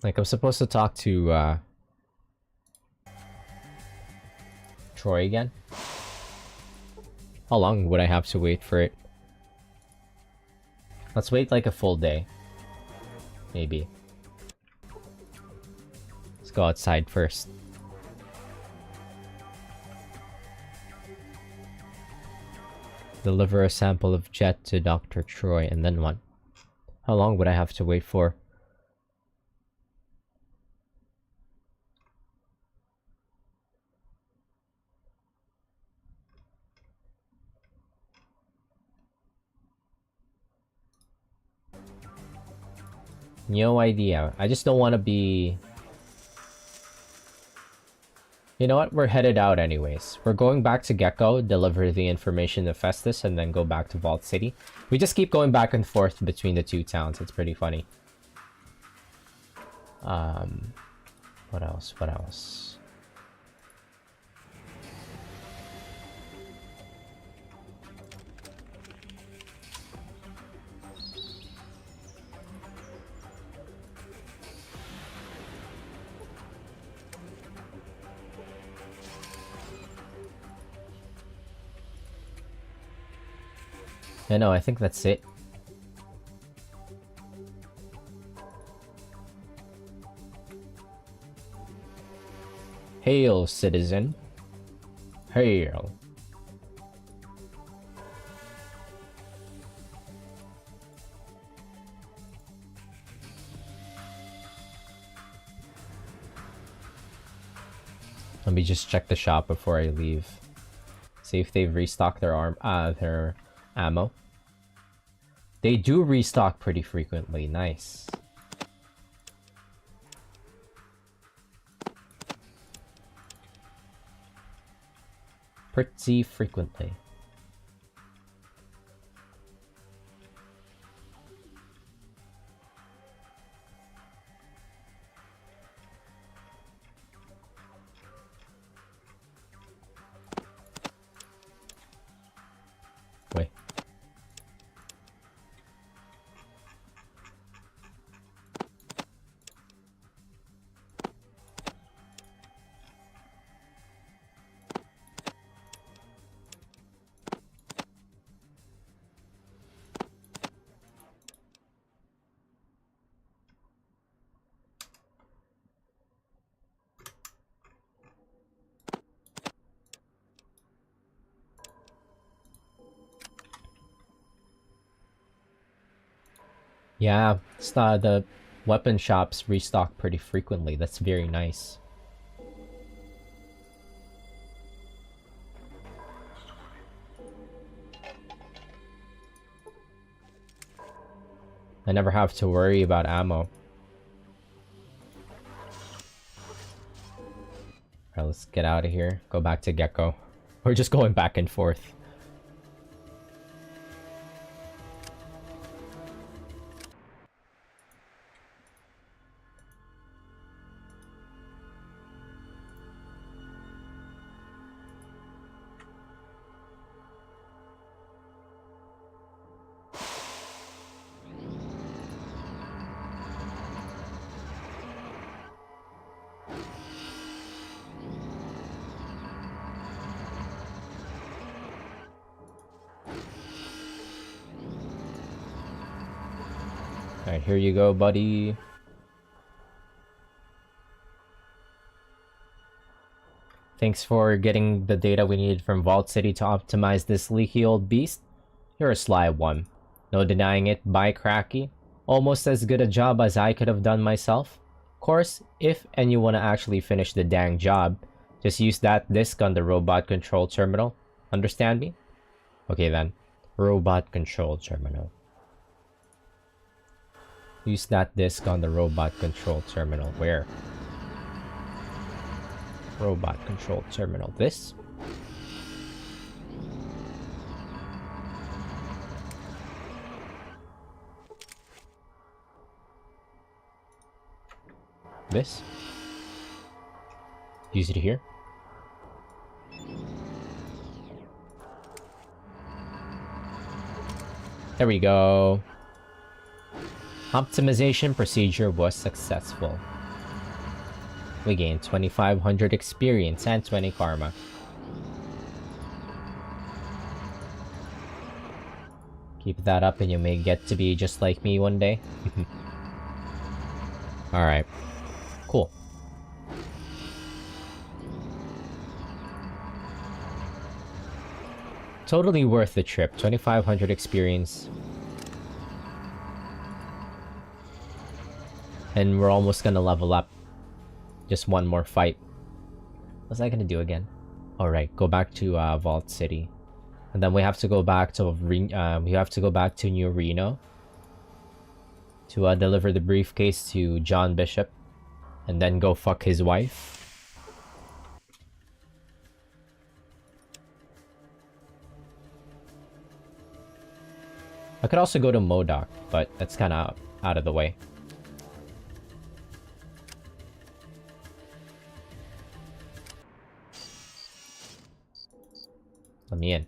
Speaker 1: Like, I'm supposed to talk to Troy again? How long would I have to wait for it? Let's wait like a full day. Maybe. Let's go outside first. Deliver a sample of jet to Dr. Troy, and then what? How long would I have to wait for? No idea. I just don't want to be... You know what? We're headed out anyways. We're going back to Gecko, deliver the information to Festus, and then go back to Vault City. We just keep going back and forth between the two towns. It's pretty funny. What else? What else? Yeah, no, I think that's it. Hail, citizen. Hail. Let me just check the shop before I leave. See if they've restocked their their ammo. They do restock pretty frequently. Nice. Pretty frequently. Wait. Yeah, the weapon shops restock pretty frequently. That's very nice. I never have to worry about ammo. Alright, let's get out of here. Go back to Gecko. We're just going back and forth. Alright, here you go, buddy. Thanks for getting the data we needed from Vault City to optimize this leaky old beast. You're a sly one. No denying it, by cracky. Almost as good a job as I could have done myself. Of course, if and you want to actually finish the dang job, just use that disc on the robot control terminal. Understand me? Okay then. Robot control terminal. Use that disc on the robot control terminal. Where? Robot control terminal. This? This? Use it here? There we go. Optimization procedure was successful. We gained 2,500 experience and 20 karma. Keep that up and you may get to be just like me one day. Alright. Cool. Totally worth the trip. 2,500 experience. And we're almost gonna level up. Just one more fight. What's I gonna do again? Alright, go back to Vault City. And then we have to go back to New Reno to deliver the briefcase to John Bishop and then go fuck his wife. I could also go to MODOK, but that's kind of out of the way. Let me in.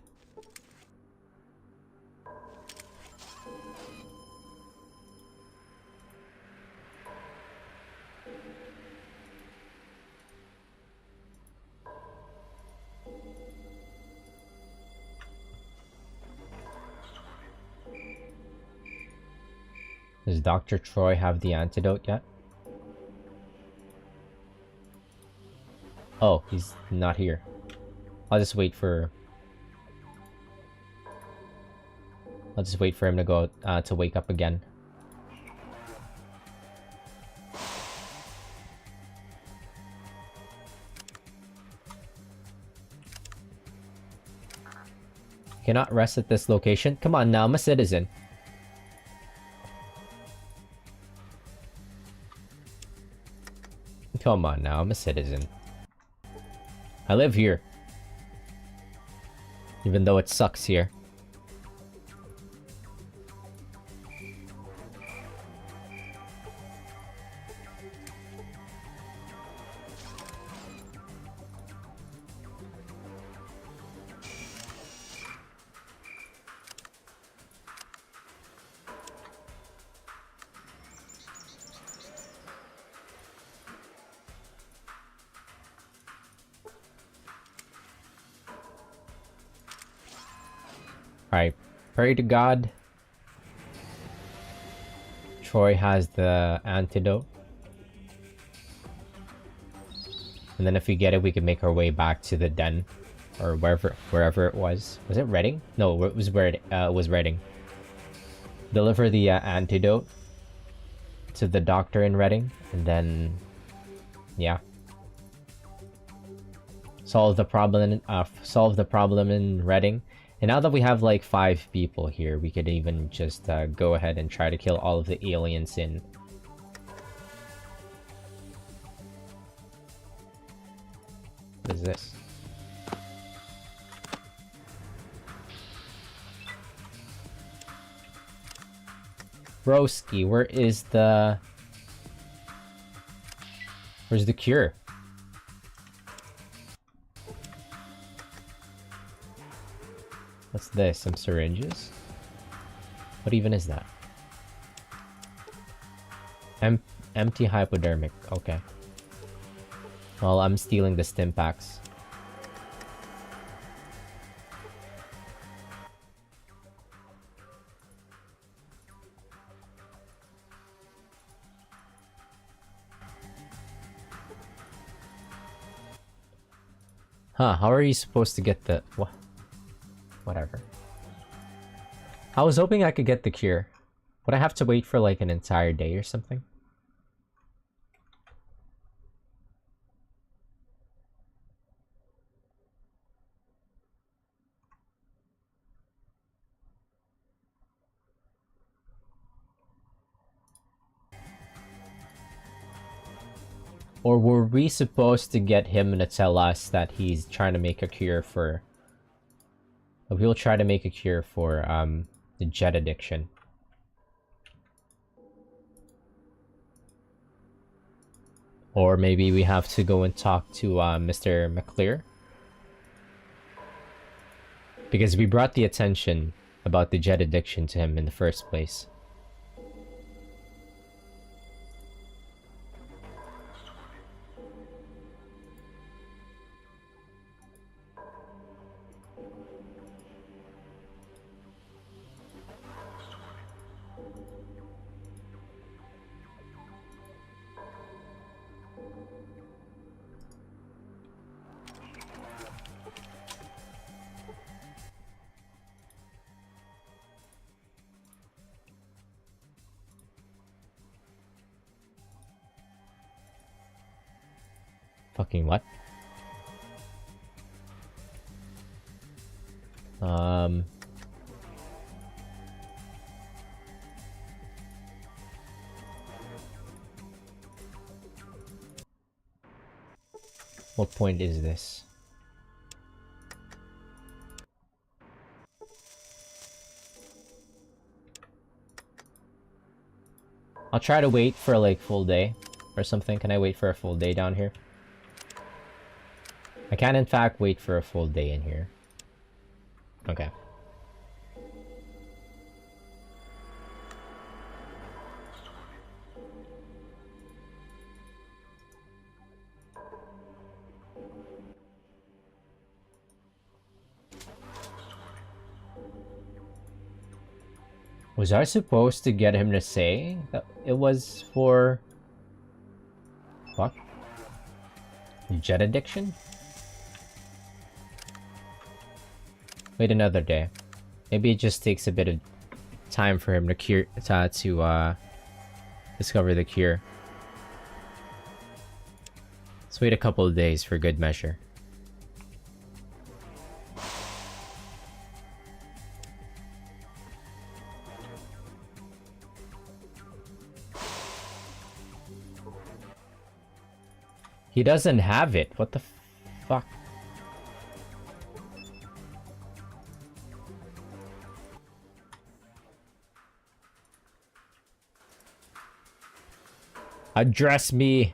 Speaker 1: Does Dr. Troy have the antidote yet? Oh, he's not here. I'll just wait for him to go to wake up again. Cannot rest at this location. Come on now, I'm a citizen. Come on now, I'm a citizen. I live here. Even though it sucks here. Alright, pray to God. Troy has the antidote. And then if we get it, we can make our way back to the den. Or wherever it was. Was it Reading? No, it was Reading. Deliver the antidote to the doctor in Reading, and then yeah, solve the problem in Reading. And now that we have like 5 people here, we could even just go ahead and try to kill all of the aliens in. What is this? Broski, where's the cure? What's this? Some syringes? What even is that? Empty hypodermic. Okay. Well, I'm stealing the stim packs. Huh, how are you supposed to get the... Whatever. I was hoping I could get the cure. Would I have to wait for like an entire day or something? Or were we supposed to get him to tell us that he's trying to make a cure for... We'll try to make a cure for, the jet addiction. Or maybe we have to go and talk to, Mr. McClear. Because we brought the attention about the jet addiction to him in the first place. Fucking what? What point is this? I'll try to wait for like full day or something. Can I wait for a full day down here? I can in fact wait for a full day in here. Okay. Was I supposed to get him to say that it was for... Fuck? Jet addiction? Wait another day. Maybe it just takes a bit of time for him to discover the cure. Let's wait a couple of days for good measure. He doesn't have it. What the fuck? Address me.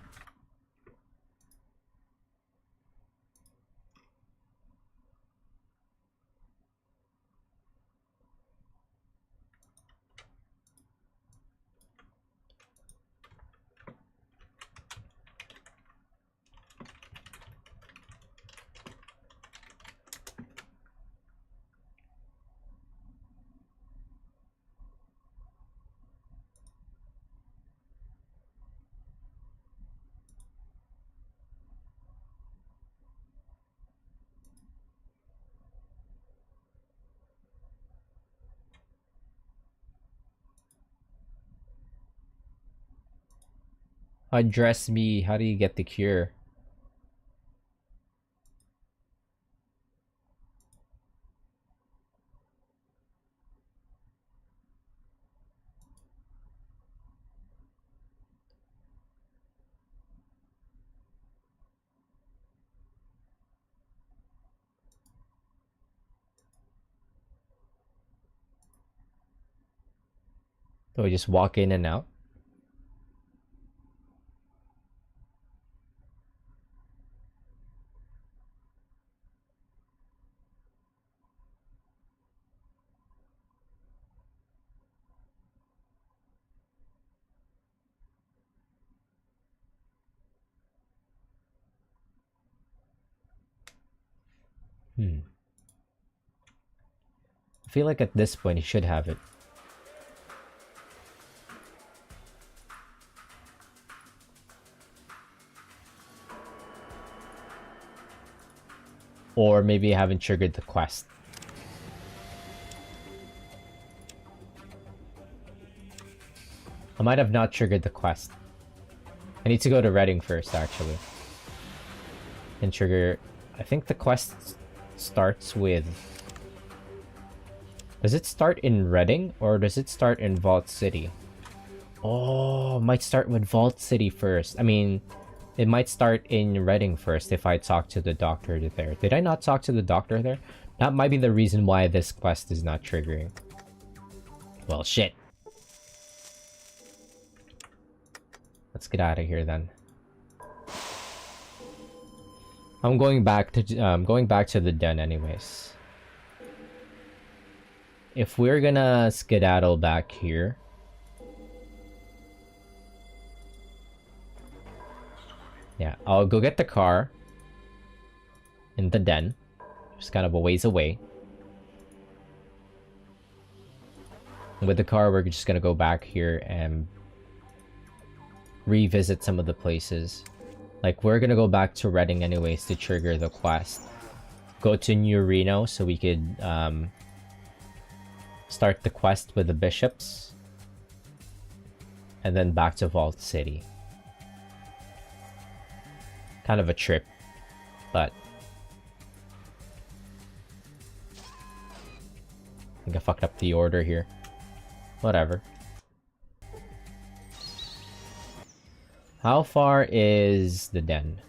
Speaker 1: Address me. How do you get the cure? Do I just walk in and out? I feel like at this point he should have it. Or maybe I haven't triggered the quest. I might have not triggered the quest. I need to go to Reading first, actually. And trigger... I think the quest starts with... Does it start in Reading, or does it start in Vault City? Oh, might start with Vault City first. I mean, it might start in Reading first if I talk to the doctor there. Did I not talk to the doctor there? That might be the reason why this quest is not triggering. Well, shit. Let's get out of here then. I'm going back to the den anyways. If we're gonna skedaddle back here, yeah, I'll go get the car in the den. Just kind of a ways away. With the car, we're just gonna go back here and revisit some of the places. Like, we're gonna go back to Reading anyways to trigger the quest. Go to New Reno so we could start the quest with the bishops. And then back to Vault City. Kind of a trip, but I think I fucked up the order here. Whatever. How far is the den?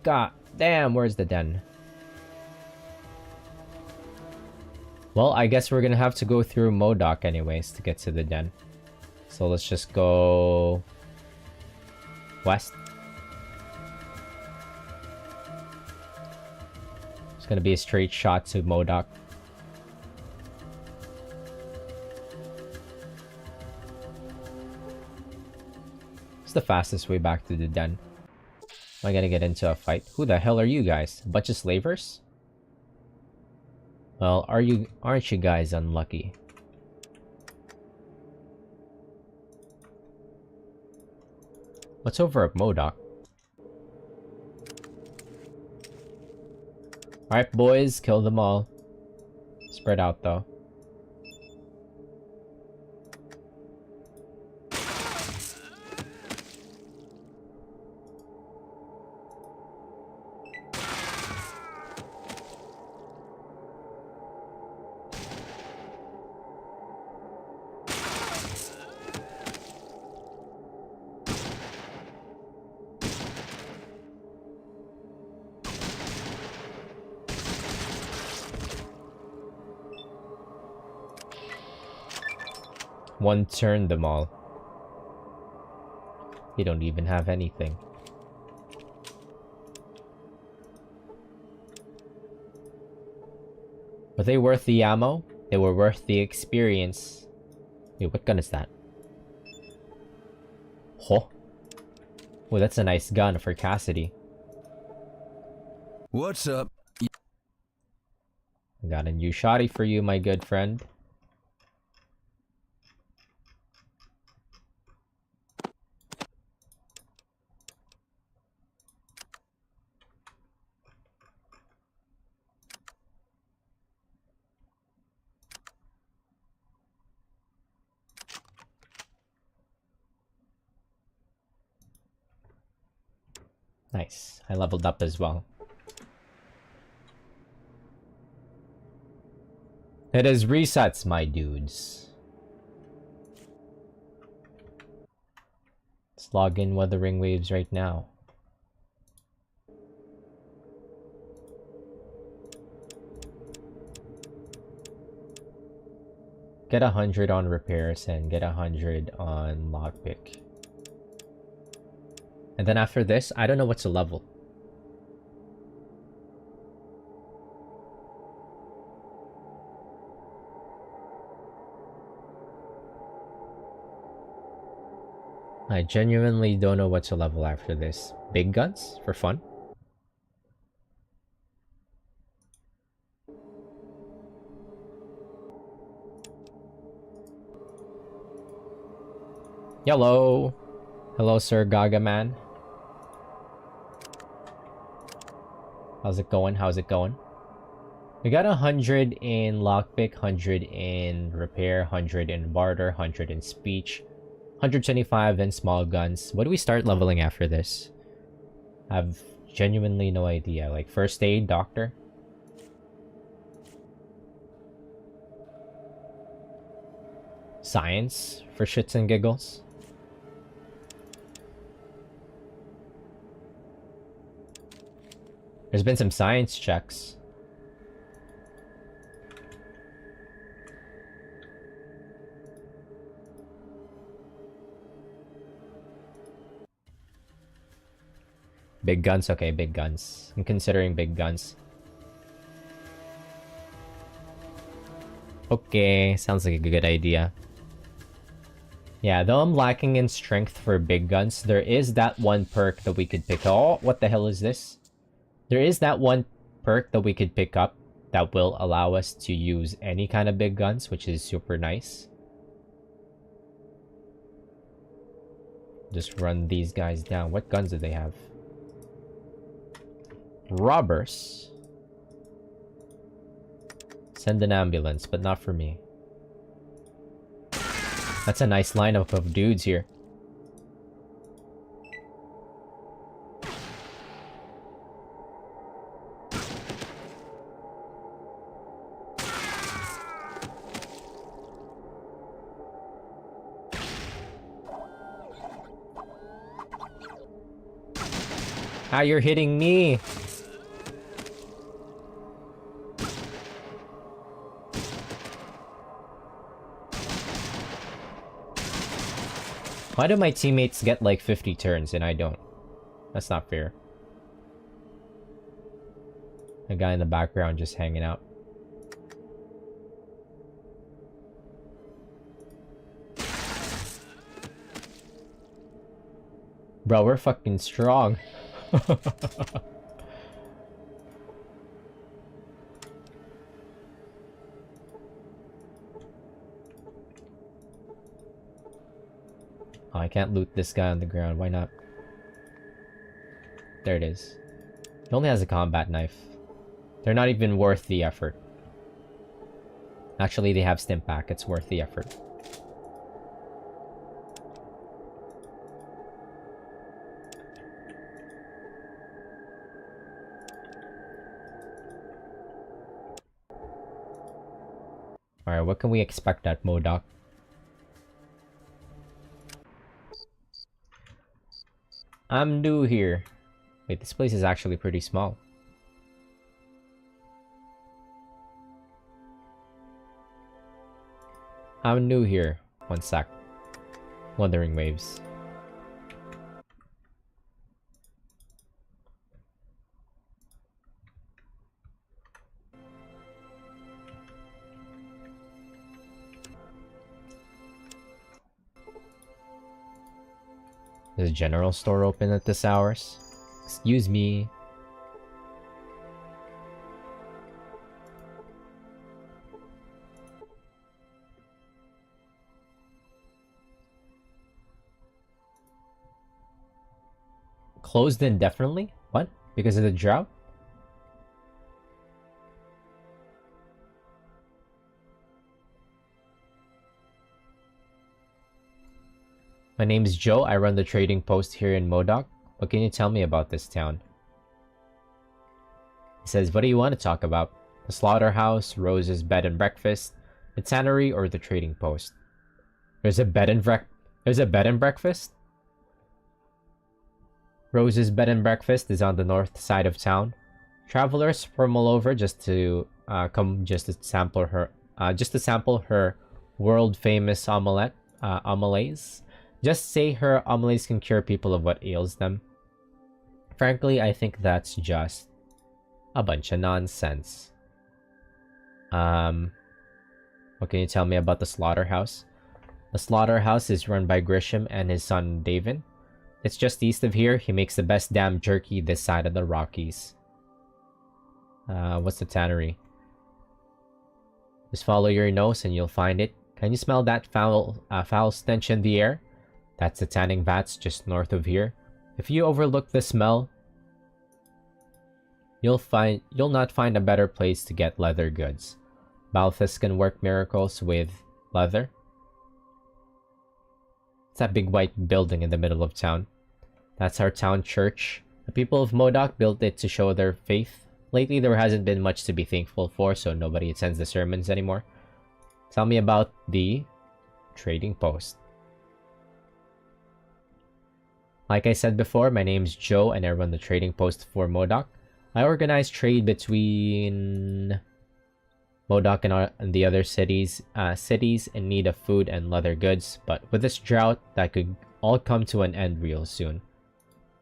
Speaker 1: God damn, where's the den? Well, I guess we're gonna have to go through Modoc anyways to get to the den. So let's just go west. It's gonna be a straight shot to Modoc. It's the fastest way back to the den. Am I gonna get into a fight? Who the hell are you guys? A bunch of slavers? Well, aren't you guys unlucky? What's over at Modoc? Alright, boys, kill them all. Spread out, though. One turned them all. They don't even have anything. Were they worth the ammo? They were worth the experience. Wait, what gun is that? Oh. Oh, that's a nice gun for Cassidy.
Speaker 5: What's up?
Speaker 1: I got a new shotty for you, my good friend. Nice. I leveled up as well. It is resets, my dudes. Let's log in Wuthering Waves right now. Get 100 on repairs and get 100 on lockpick. And then after this, I don't know what's a level. I genuinely don't know what's a level after this. Big guns for fun? Hello. Hello, Sir Gaga Man. How's it going? How's it going? We got 100 in lockpick, 100 in repair, 100 in barter, 100 in speech, 125 in small guns. What do we start leveling after this? I have genuinely no idea. Like first aid, doctor? Science for shits and giggles? There's been some science checks. Big guns? Okay, big guns. I'm considering big guns. Okay, sounds like a good idea. Yeah, though I'm lacking in strength for big guns, there is that one perk that we could pick. Oh, what the hell is this? There is that one perk that we could pick up that will allow us to use any kind of big guns, which is super nice. Just run these guys down. What guns do they have? Robbers. Send an ambulance, but not for me. That's a nice lineup of dudes here. Ah, you're hitting me! Why do my teammates get like 50 turns and I don't? That's not fair. A guy in the background just hanging out. Bro, we're fucking strong. Oh, I can't loot this guy on the ground. Why not? There it is. He only has a combat knife. They're not even worth the effort. Actually, they have stim pack. It's worth the effort. Alright, what can we expect at MODOK? I'm new here. Wait, this place is actually pretty small. I'm new here. One sec. Wuthering Waves. Is a general store open at this hours? Excuse me. Closed indefinitely? What? Because of the drought? My name is Joe. I run the trading post here in MODOK. What can you tell me about this town? He says, what do you want to talk about? The slaughterhouse, Rose's bed and breakfast, the tannery, or the trading post? There's a bed and breakfast? Rose's bed and breakfast is on the north side of town. Travelers from all over just to sample her world famous omelettes. Just say her omelettes can cure people of what ails them. Frankly, I think that's just a bunch of nonsense. What can you tell me about the slaughterhouse? The slaughterhouse is run by Grisham and his son Davin. It's just east of here. He makes the best damn jerky this side of the Rockies. What's the tannery? Just follow your nose and you'll find it. Can you smell that foul stench in the air? That's the tanning vats just north of here. If you overlook the smell, you'll not find a better place to get leather goods. Balthus can work miracles with leather. It's that big white building in the middle of town. That's our town church. The people of Modoc built it to show their faith. Lately, there hasn't been much to be thankful for, so nobody attends the sermons anymore. Tell me about the trading post. Like I said before, my name's Joe and I run the trading post for Modoc. I organize trade between Modoc and the other cities in need of food and leather goods, but with this drought, that could all come to an end real soon.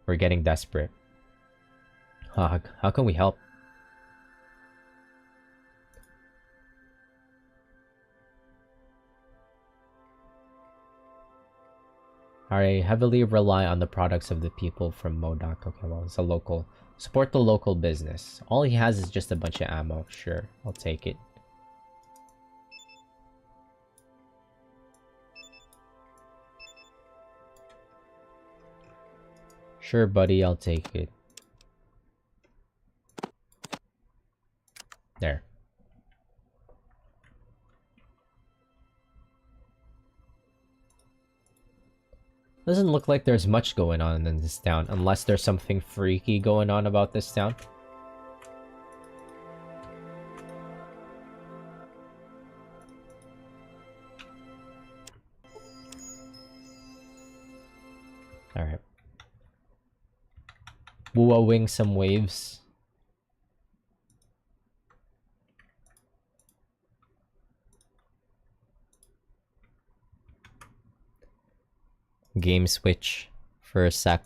Speaker 1: We're getting desperate. How can we help? I heavily rely on the products of the people from Modoc. Okay, well, it's a local. Support the local business. All he has is just a bunch of ammo. Sure, I'll take it. Sure, buddy, I'll take it. There. Doesn't look like there's much going on in this town, unless there's something freaky going on about this town. Alright. Woo-wing some waves. Game switch for a sec.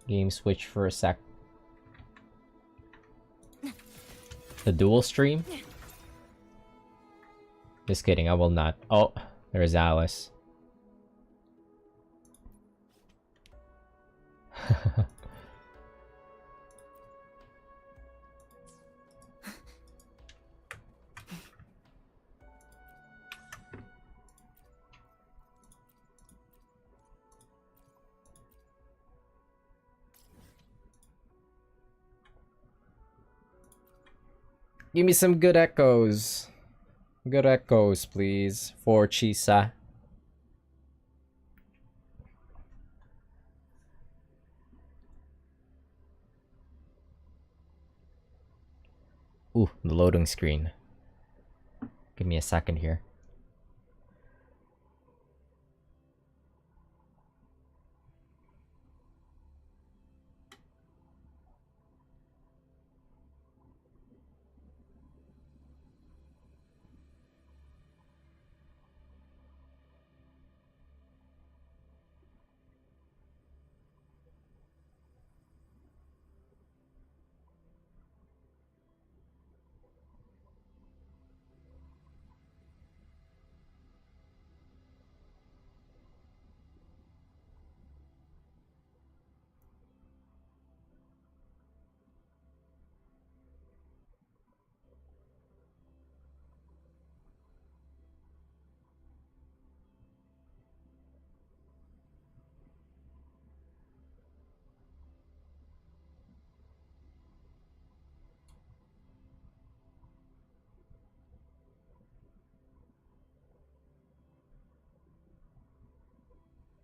Speaker 1: Game switch for a sec. The dual stream? Just kidding, I will not. Oh, there's Alice. Give me some good echoes. Good echoes, please, for Chisa. Ooh, the loading screen. Give me a second here.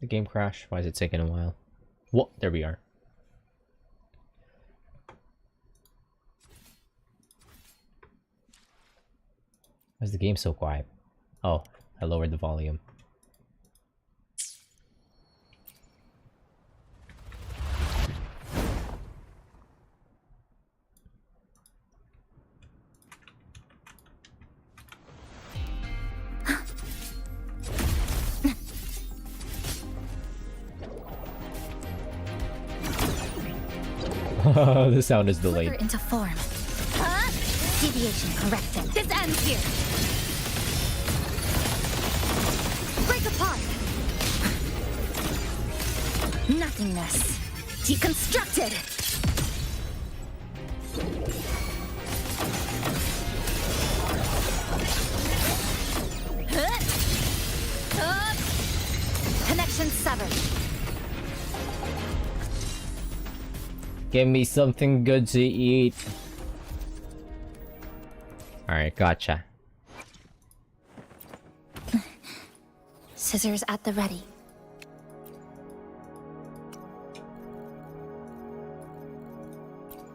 Speaker 1: The game crashed. Why is it taking a while? What? There we are. Why is the game so quiet? Oh, I lowered the volume. The sound is delayed.
Speaker 6: Flicker into form. Deviation corrected. This ends here. Break apart. Nothingness. Deconstructed. Connection severed.
Speaker 1: Give me something good to eat. Alright, gotcha.
Speaker 6: Scissors at the ready.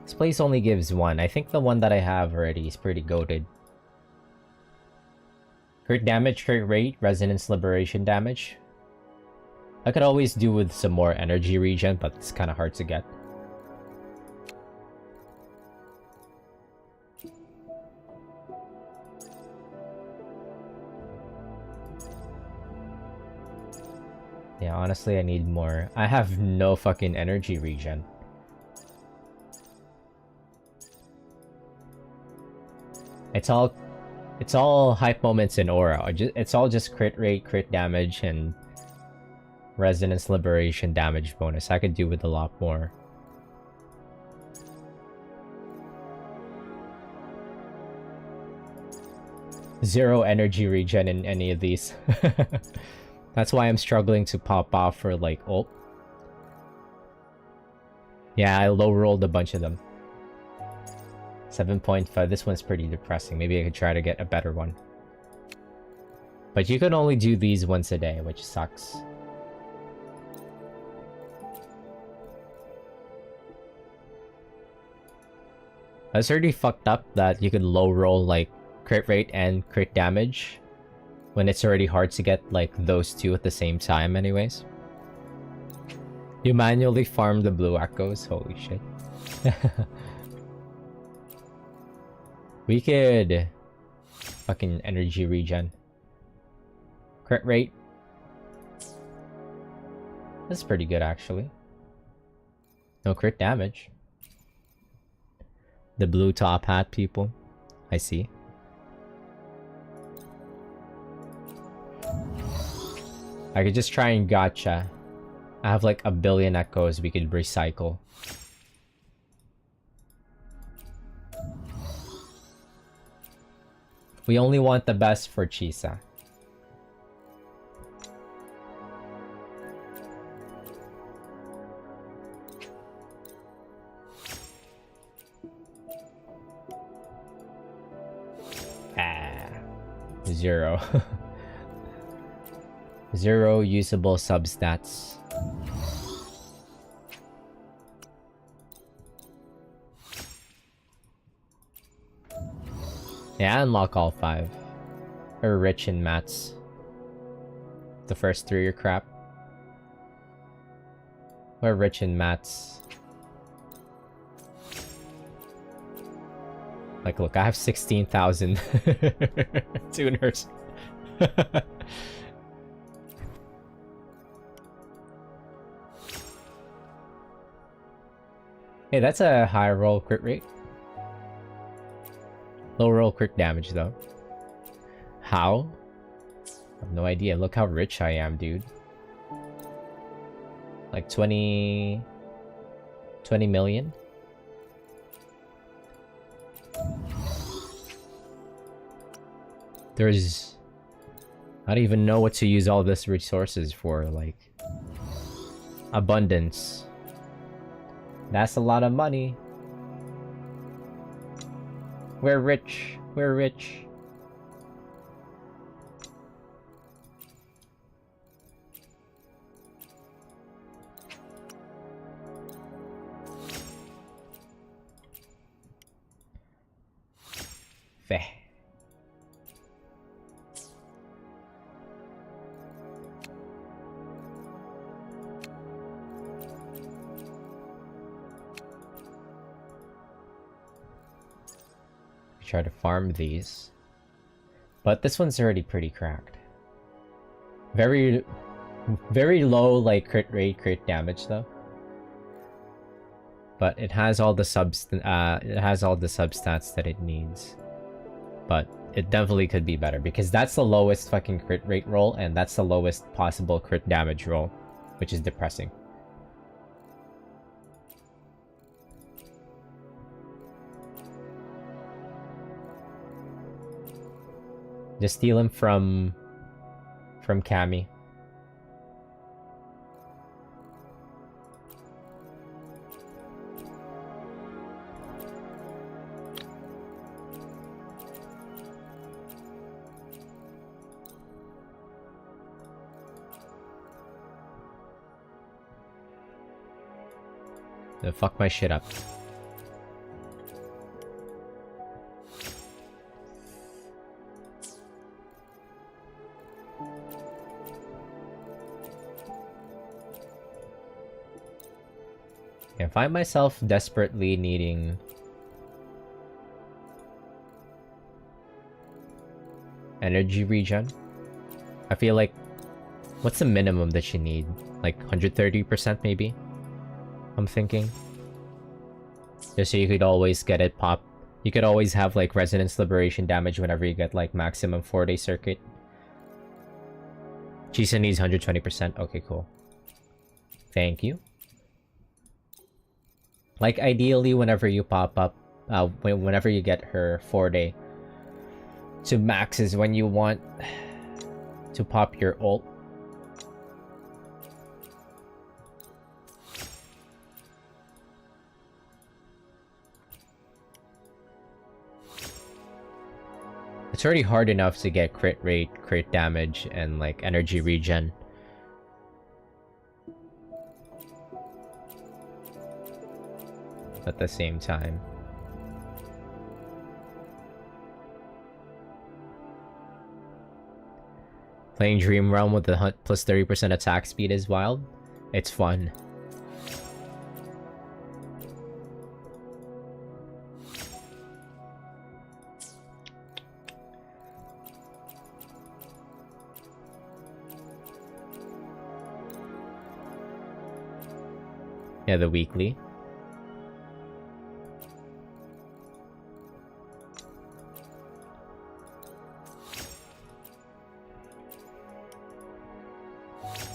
Speaker 1: This place only gives one. I think the one that I have already is pretty goated. Crit damage, crit rate, resonance liberation damage. I could always do with some more energy regen, but it's kind of hard to get. Yeah, honestly, I need more. I have no fucking energy regen. It's all hype moments in aura. It's all just crit rate, crit damage, and resonance liberation damage bonus. I could do with a lot more. Zero energy regen in any of these. That's why I'm struggling to pop off for like ult. Yeah, I low rolled a bunch of them. 7.5. This one's pretty depressing. Maybe I could try to get a better one. But you can only do these once a day, which sucks. It's already fucked up that you could low roll like crit rate and crit damage when it's already hard to get like those two at the same time anyways. You manually farm the blue echoes? Holy shit. We could fucking energy regen. Crit rate. That's pretty good actually. No crit damage. The blue top hat people. I see. I could just try and gotcha. I have like 1 billion echoes we could recycle. We only want the best for Chisa. Zero. Zero usable substats. Yeah, unlock all 5. Or rich in mats. The first 3 are crap. We're rich in mats. Like, look, I have 16,000 tuners. Hey, that's a high roll crit rate. Low roll crit damage, though. How? I have no idea. Look how rich I am, dude. Like 20 million? There's... I don't even know what to use all this resources for, like... Abundance. That's a lot of money. We're rich. We're rich. Try to farm these. But this one's already pretty cracked. Very low like crit rate, crit damage though. But it has all the substats that it needs. But it definitely could be better because that's the lowest fucking crit rate roll and that's the lowest possible crit damage roll, which is depressing. Just steal him from Cammy. Fuck my shit up. I find myself desperately needing energy regen. I feel like, what's the minimum that you need? Like 130% maybe? I'm thinking. Just so you could always get it pop. You could always have like resonance liberation damage whenever you get like maximum 4-day circuit. Chisa needs 120%. Okay, cool. Thank you. Like ideally whenever you pop up, whenever you get her 4-day to max is when you want to pop your ult. It's already hard enough to get crit rate, crit damage, and like energy regen. At the same time. Playing Dream Realm with the plus 30% attack speed is wild. It's fun. Yeah, the weekly.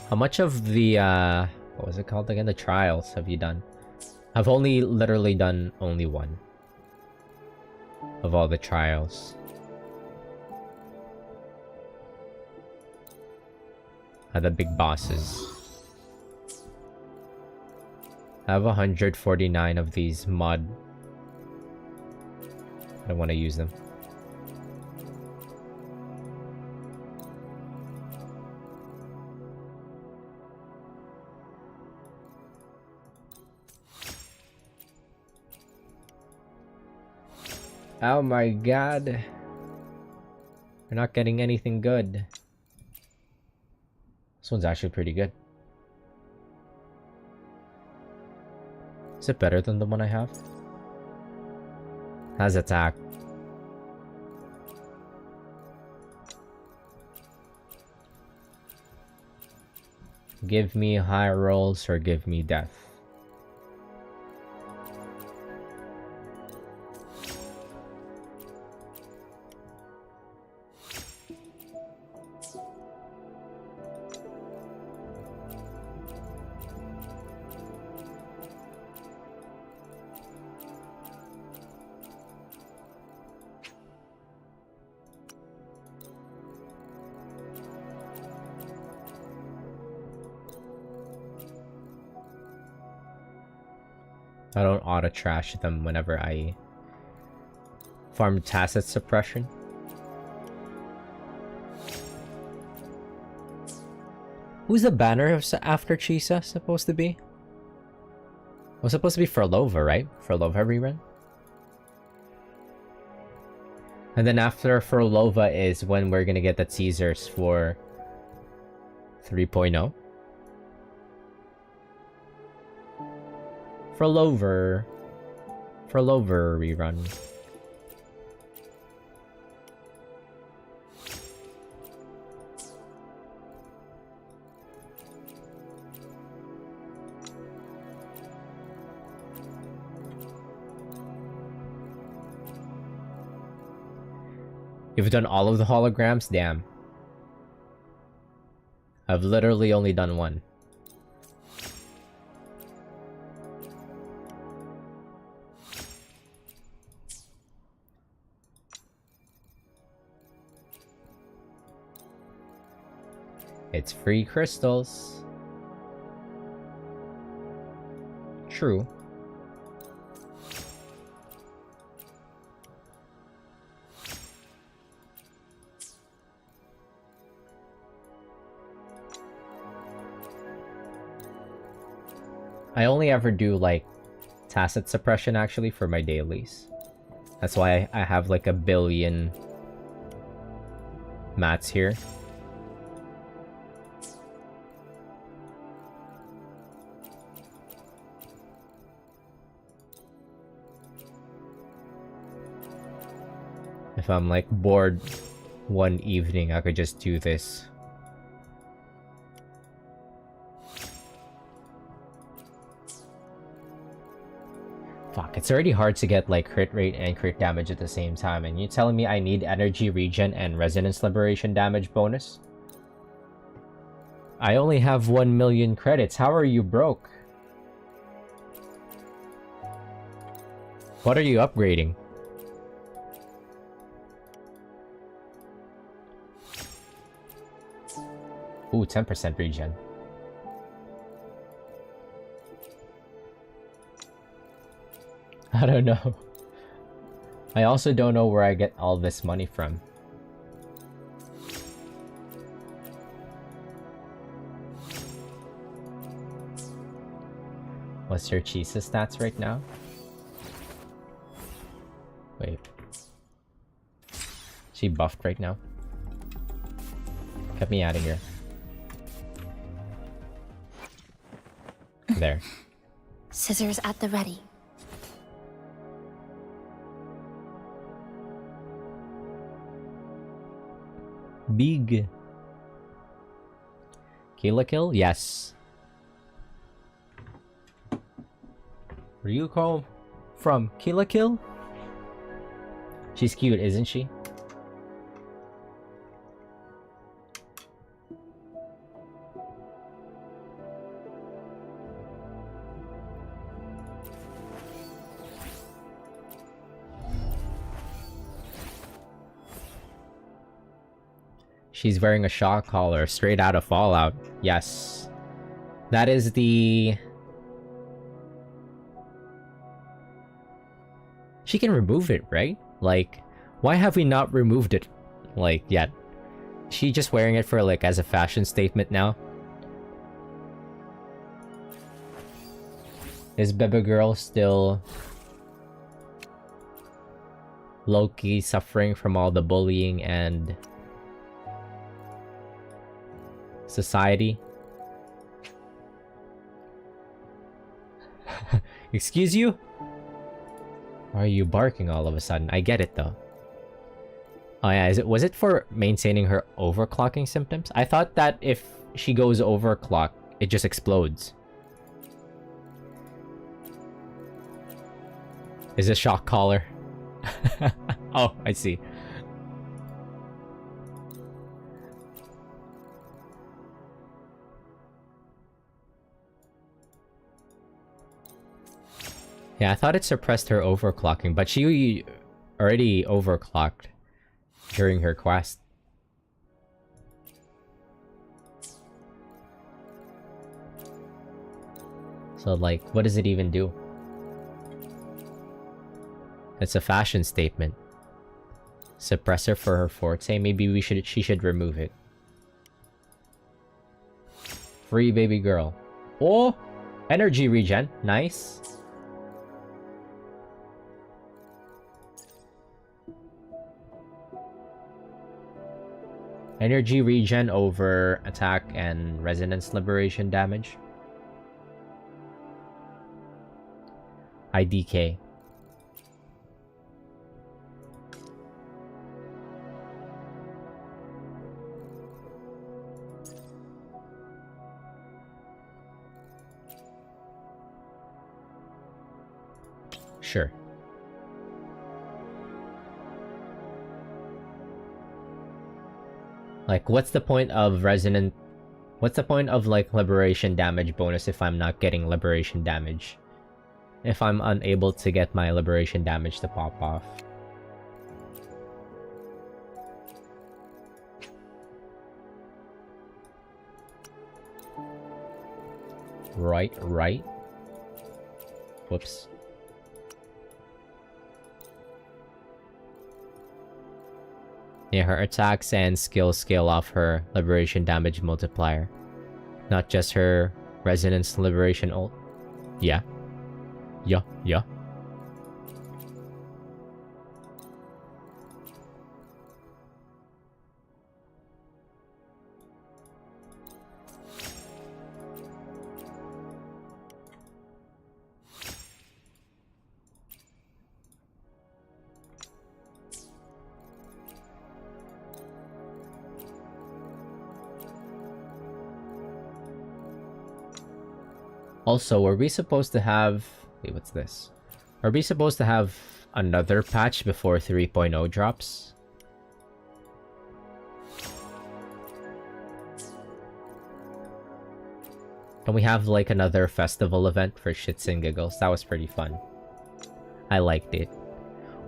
Speaker 1: How much of the, what was it called again? The trials have you done? I've only literally done only one of all the trials. The big bosses. I have 149 of these mod. I don't want to use them. Oh my god. We're not getting anything good. This one's actually pretty good. Is it better than the one I have? Has attack. Give me high rolls or give me death. I don't auto trash them whenever I farm tacit suppression. Who's the banner of after Chisa supposed to be? It was supposed to be Furlova, right? Furlova rerun. And then after Furlova is when we're gonna get the teasers for 3.0. Furlova rerun. You've done all of the holograms? Damn. I've literally only done one. It's free crystals. True. I only ever do like tacit suppression actually for my dailies. That's why I have like a billion mats here. If I'm like bored one evening, I could just do this. Fuck, it's already hard to get like crit rate and crit damage at the same time, and you're telling me I need energy regen and resonance liberation damage bonus? I only have 1 million credits. How are you broke? What are you upgrading? Ooh, 10% regen. I don't know. I also don't know where I get all this money from. What's your cheese's stats right now? Wait. She buffed right now. Get me out of here. There.
Speaker 6: Scissors at the ready.
Speaker 1: Big. Kill? Yes. Where you call from? Kill? She's cute, isn't she? She's wearing a shock collar straight out of Fallout. Yes. That is the... She can remove it, right? Like, why have we not removed it, like, yet? She just wearing it for, like, as a fashion statement now? Is Bebe Girl still... low-key suffering from all the bullying and... society? Excuse you? Why are you barking all of a sudden? I get it though. Oh yeah, was it for maintaining her overclocking symptoms? I thought that if she goes overclock, it just explodes. Is it shock collar? Oh, I see. Yeah, I thought it suppressed her overclocking, but she already overclocked during her quest. So, like, what does it even do? It's a fashion statement. Suppressor for her forte. Maybe she should remove it. Free baby girl. Oh! Energy regen. Nice. Energy regen over attack and resonance liberation damage. IDK. Sure. Like, what's the point of resonant... What's the point of, like, liberation damage bonus if I'm not getting liberation damage? If I'm unable to get my liberation damage to pop off. Right. Whoops. Yeah, her attacks and skills scale off her liberation damage multiplier. Not just her resonance liberation ult. Yeah. Also, are we supposed to have... Wait, what's this? Are we supposed to have another patch before 3.0 drops? Can we have, like, another festival event for shits and giggles? That was pretty fun. I liked it.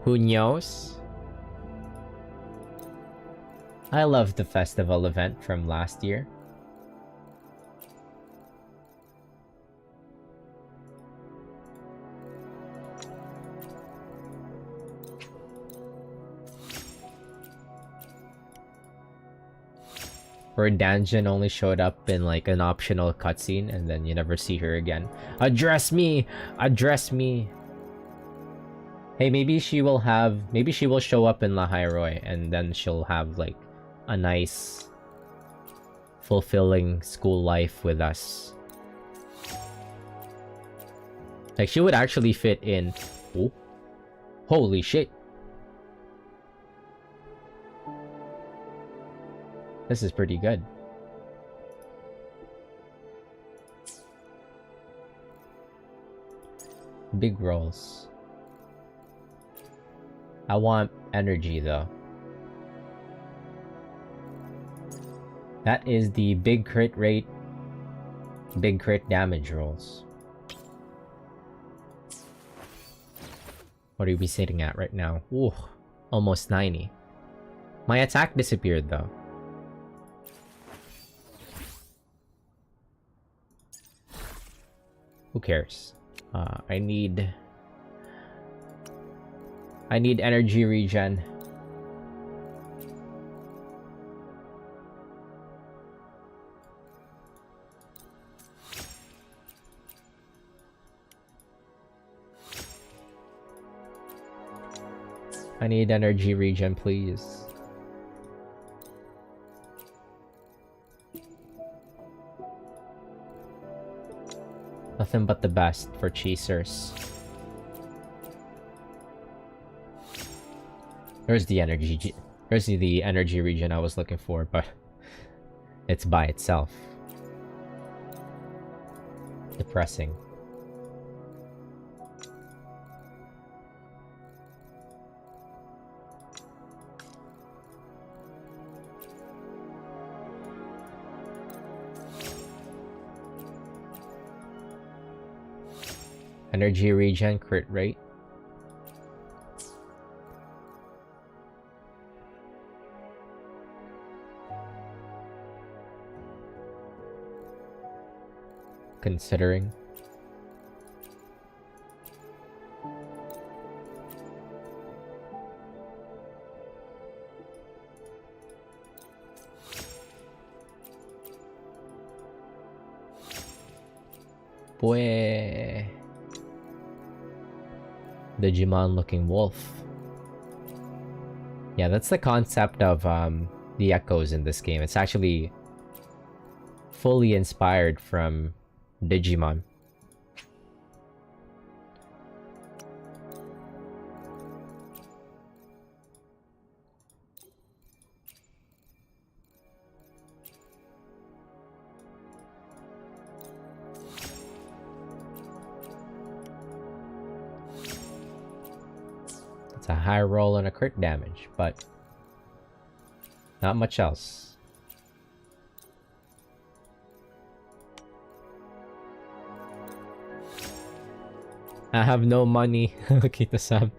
Speaker 1: Who knows? I loved the festival event from last year. Where Danjin only showed up in like an optional cutscene and then you never see her again. Address me! Address me! Hey, maybe she will show up in La Hyrule and then she'll have like a nice fulfilling school life with us. Like she would actually fit in. Oh. Holy shit. This is pretty good. Big rolls. I want energy though. That is the big crit rate, big crit damage rolls. What are we sitting at right now? Ooh, almost 90. My attack disappeared though. Who cares? I need energy regen. I need energy regen, please. Nothing but the best for chasers. There's the energy regen I was looking for, but it's by itself. Depressing. Energy regen, crit rate. Considering. Boy. Digimon looking wolf. Yeah, that's the concept of the echoes in this game. It's actually fully inspired from Digimon. It's a high roll and a crit damage, but not much else. I have no money. Kita-san.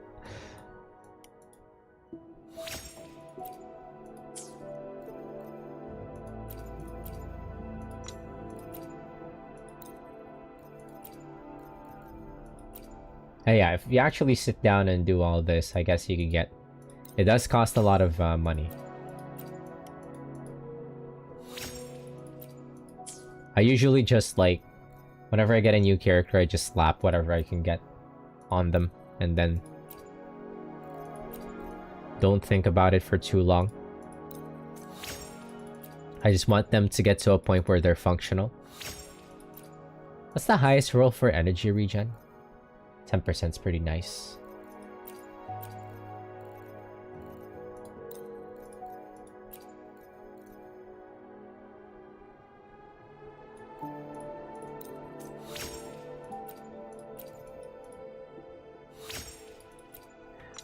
Speaker 1: Hey, yeah, if you actually sit down and do all this, I guess you could get... It does cost a lot of money. I usually just, like... Whenever I get a new character, I just slap whatever I can get on them. And then... don't think about it for too long. I just want them to get to a point where they're functional. What's the highest roll for energy regen? 10% is pretty nice.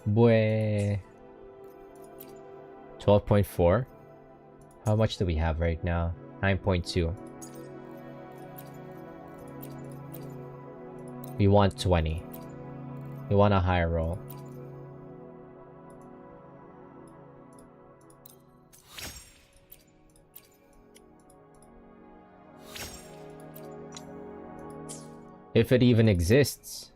Speaker 1: Boy. 12.4. How much do we have right now? 9.2. We want 20. We want a higher roll. If it even exists.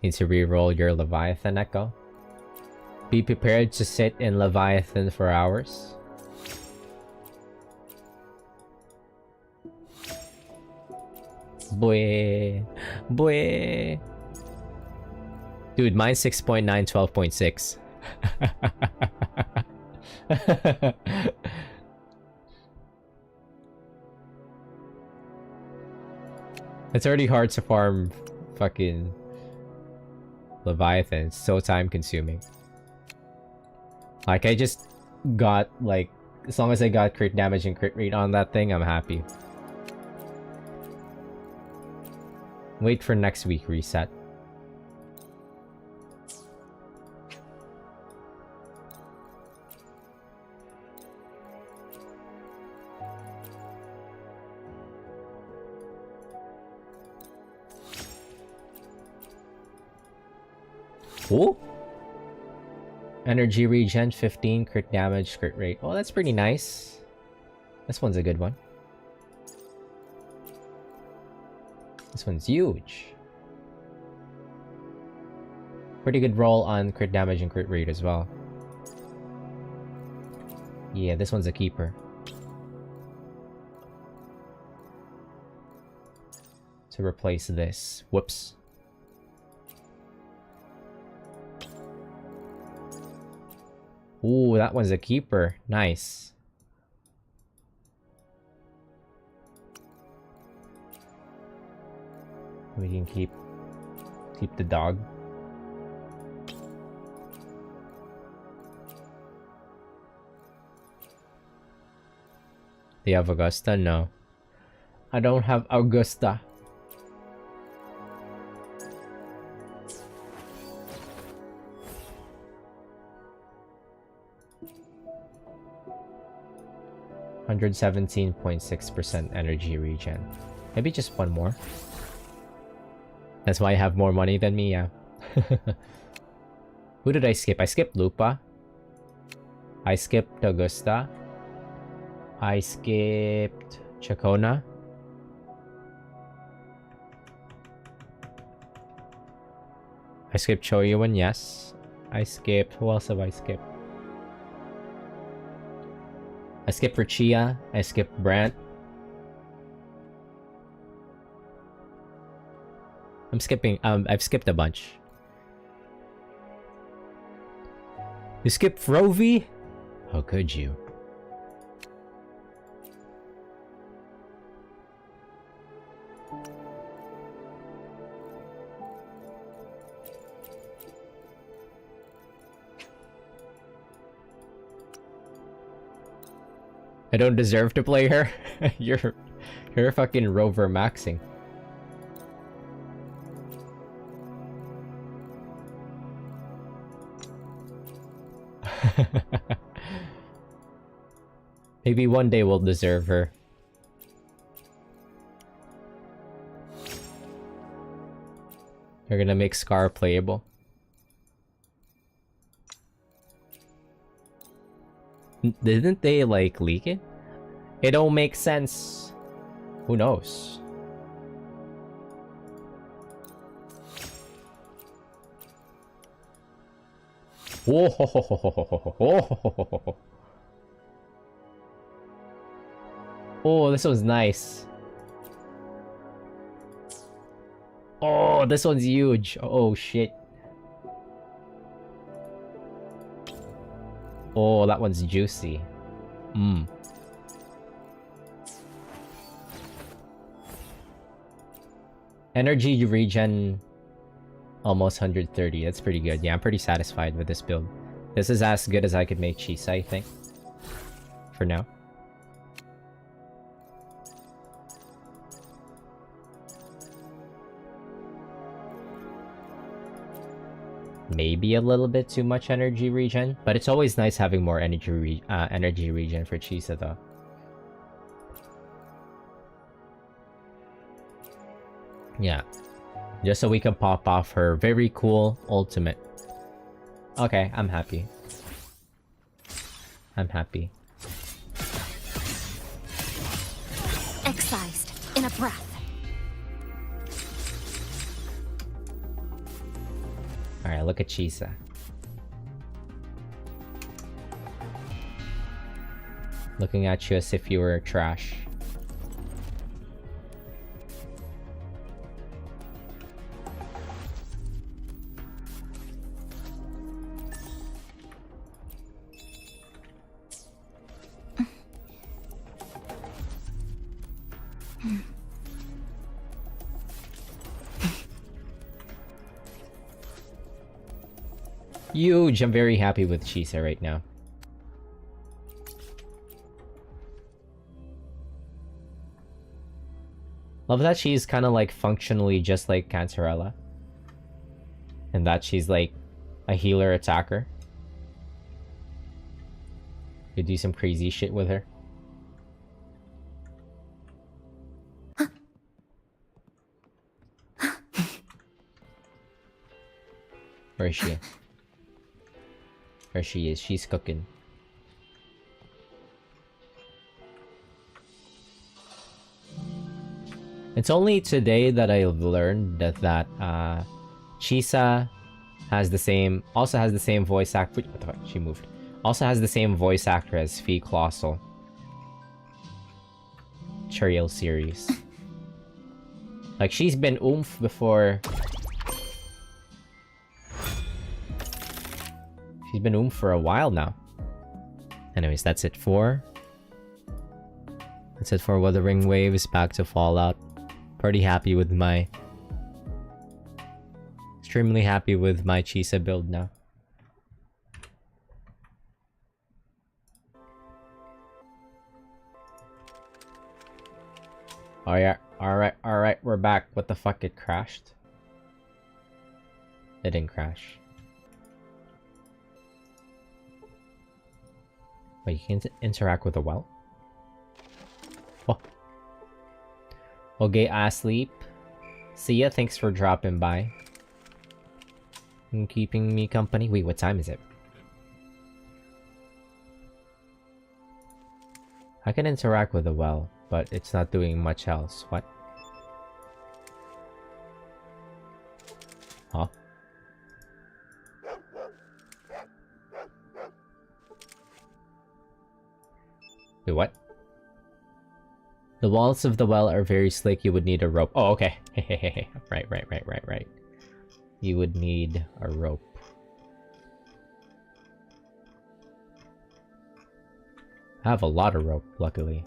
Speaker 1: Need to re-roll your Leviathan Echo. Be prepared to sit in Leviathan for hours. Boy. Boy. Dude, mine's 6.9, 12.6. It's already hard to farm fucking Leviathan. It's so time consuming. Like, I just got, like, as long as I got crit damage and crit rate on that thing, I'm happy. Wait for next week reset. Ooh. Energy regen 15, crit damage, crit rate. Oh, that's pretty nice. This one's a good one. This one's huge. Pretty good roll on crit damage and crit rate as well. Yeah, this one's a keeper. To replace this. Whoops. Ooh, that one's a keeper. Nice. We can keep the dog. Do you have Augusta? No. I don't have Augusta. %17.6% energy regen. Maybe just one more. That's why I have more money than me, yeah. Who did I skip? I skipped Lupa. I skipped Augusta. I skipped Chacona. I skipped Choyuan, yes. I skipped... Who else have I skipped? I skipped Richia. I skipped Brant. I'm skipping... I've skipped a bunch. You skipped Rovi? How could you? I don't deserve to play her. You're You're fucking rover maxing. Maybe one day we'll deserve her. They're gonna make Scar playable. Didn't they, like, leak it? It don't make sense. Who knows? Whoa, ho, ho, ho, ho, ho, ho, ho, ho, ho, ho. Oh, this one's nice. Oh, this one's huge. Oh, shit. Oh, that one's juicy. Mmm. Energy regen almost 130. That's pretty good. Yeah, I'm pretty satisfied with this build. This is as good as I could make Chisa, I think. For now. Maybe a little bit too much energy regen, but it's always nice having more energy regen for Chisa though. Yeah, just so we can pop off her very cool ultimate. Okay, I'm happy. I'm happy.
Speaker 6: Excised in a breath.
Speaker 1: Alright, look at Chisa. Looking at you as if you were trash. Huge! I'm very happy with Chisa right now. Love that she's kind of like functionally just like Cantarella. And that she's like a healer attacker. You do some crazy shit with her. Where is she? There she is. She's cooking. It's only today that I've learned that Chisa has the same, also has the same voice actor. What the fuck? She moved. Also has the same voice actor as Fee Colossal. Trail series. Like, she's been oomph before. She's been oomph for a while now. Anyways, that's it for Wuthering Waves. Back to Fallout. Pretty happy with my... Extremely happy with my Chisa build now. Oh yeah, alright, we're back. What the fuck, it crashed? It didn't crash. Wait, you can interact with a well? Oh. Okay, asleep. See ya, thanks for dropping by. And keeping me company. Wait, what time is it? I can interact with the well, but it's not doing much else. What? Huh? Wait, what? The walls of the well are very slick. You would need a rope. Oh, okay. Right. You would need a rope. I have a lot of rope, luckily.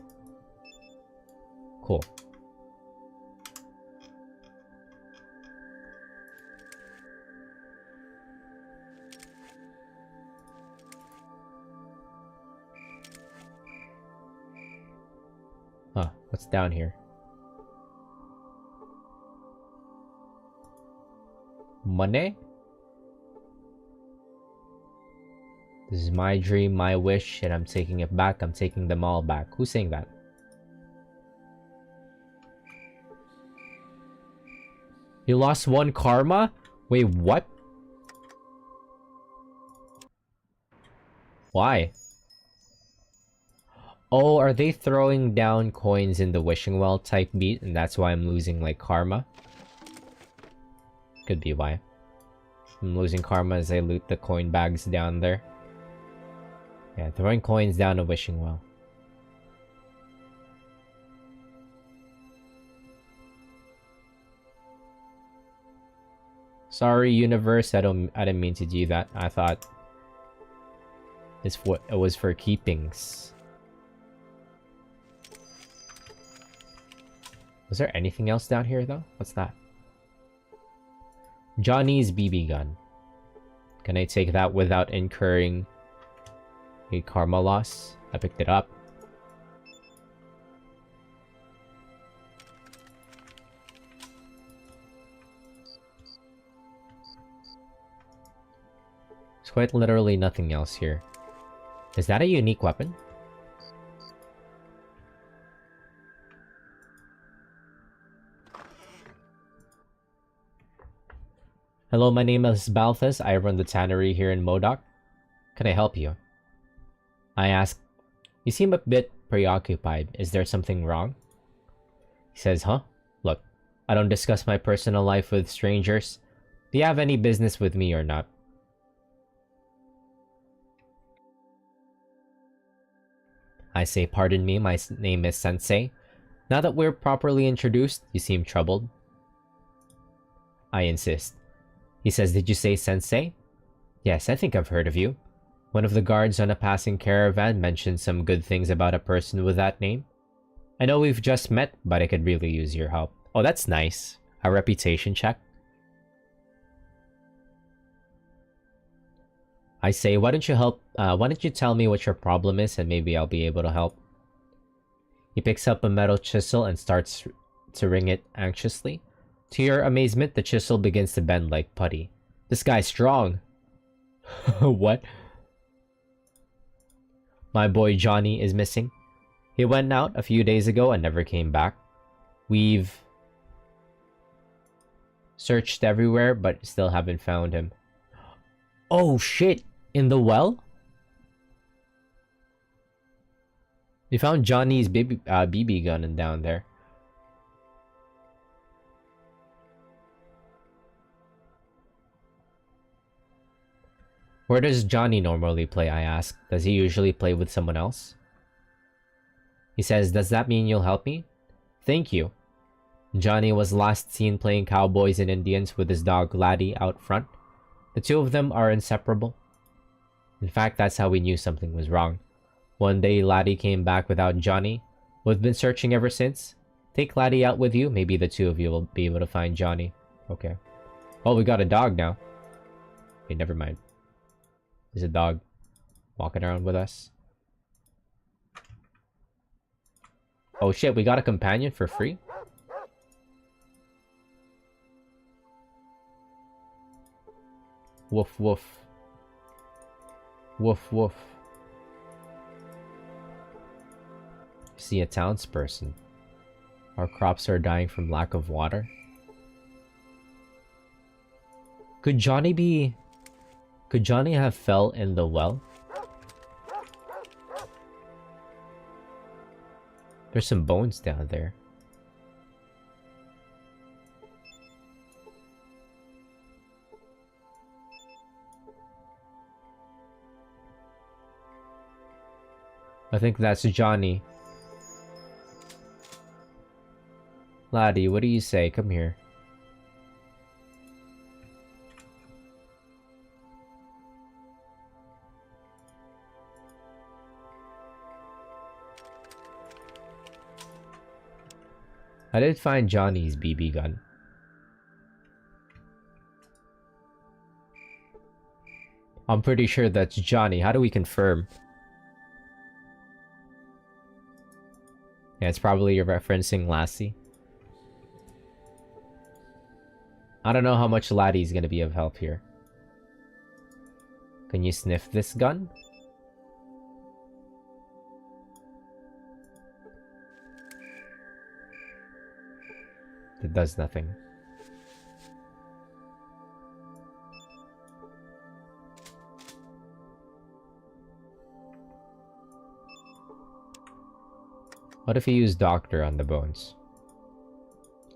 Speaker 1: Cool. Huh, what's down here? Money? This is my dream, my wish, and I'm taking it back. I'm taking them all back. Who's saying that? You lost 1 karma? Wait, what? Why? Oh, are they throwing down coins in the wishing well type beat, and that's why I'm losing, like, karma? Could be why. I'm losing karma as I loot the coin bags down there. Yeah, throwing coins down a wishing well. Sorry, universe. I didn't mean to do that. I thought it was for keepings. Was there anything else down here though? What's that? Johnny's BB gun. Can I take that without incurring a karma loss? I picked it up. There's quite literally nothing else here. Is that a unique weapon? Hello, my name is Balthus. I run the tannery here in Modoc. Can I help you? I ask. You seem a bit preoccupied. Is there something wrong? He says, huh? Look, I don't discuss my personal life with strangers. Do you have any business with me or not? I say, pardon me, my name is Sensei. Now that we're properly introduced, you seem troubled. I insist. He says, did you say Sensei? Yes, I think I've heard of you. One of the guards on a passing caravan mentioned some good things about a person with that name. I know we've just met, but I could really use your help. Oh, that's nice. A reputation check. I say, why don't you tell me what your problem is and maybe I'll be able to help. He picks up a metal chisel and starts to wring it anxiously. To your amazement, the chisel begins to bend like putty. This guy's strong. What? My boy Johnny is missing. He went out a few days ago and never came back. We've searched everywhere, but still haven't found him. Oh shit! In the well? We found Johnny's BB gun and down there. Where does Johnny normally play, I ask. Does he usually play with someone else? He says, does that mean you'll help me? Thank you. Johnny was last seen playing cowboys and Indians with his dog Laddie out front. The two of them are inseparable. In fact, that's how we knew something was wrong. One day, Laddie came back without Johnny. We've been searching ever since. Take Laddie out with you. Maybe the two of you will be able to find Johnny. Okay. Oh, we got a dog now. Okay, never mind. There's a dog walking around with us. Oh shit, we got a companion for free? Woof woof. Woof woof. See a townsperson. Our crops are dying from lack of water. Could Johnny have fell in the well? There's some bones down there. I think that's Johnny. Laddie, what do you say? Come here. I did find Johnny's BB gun. I'm pretty sure that's Johnny. How do we confirm? Yeah, it's probably you're referencing Lassie. I don't know how much Laddie's gonna be of help here. Can you sniff this gun? It does nothing. What if you use Doctor on the bones?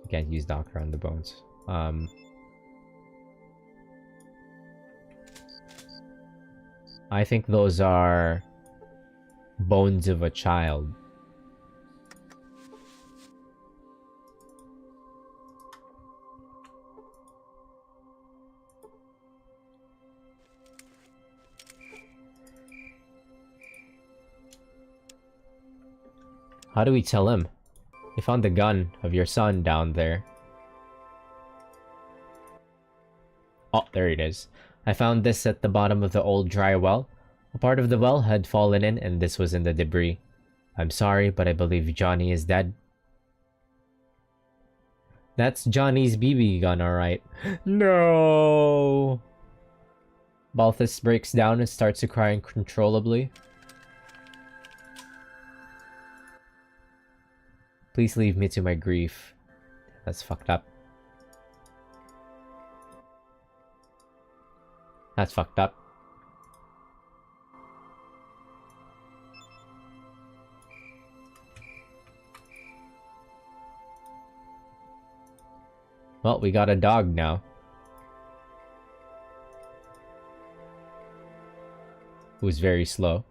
Speaker 1: You can't use Doctor on the bones. I think those are bones of a child. How do we tell him? We found the gun of your son down there. Oh, there it is. I found this at the bottom of the old dry well. A part of the well had fallen in and this was in the debris. I'm sorry, but I believe Johnny is dead. That's Johnny's BB gun, alright. No! Balthus breaks down and starts to cry uncontrollably. Please leave me to my grief. That's fucked up. That's fucked up. Well, we got a dog now. Who's very slow.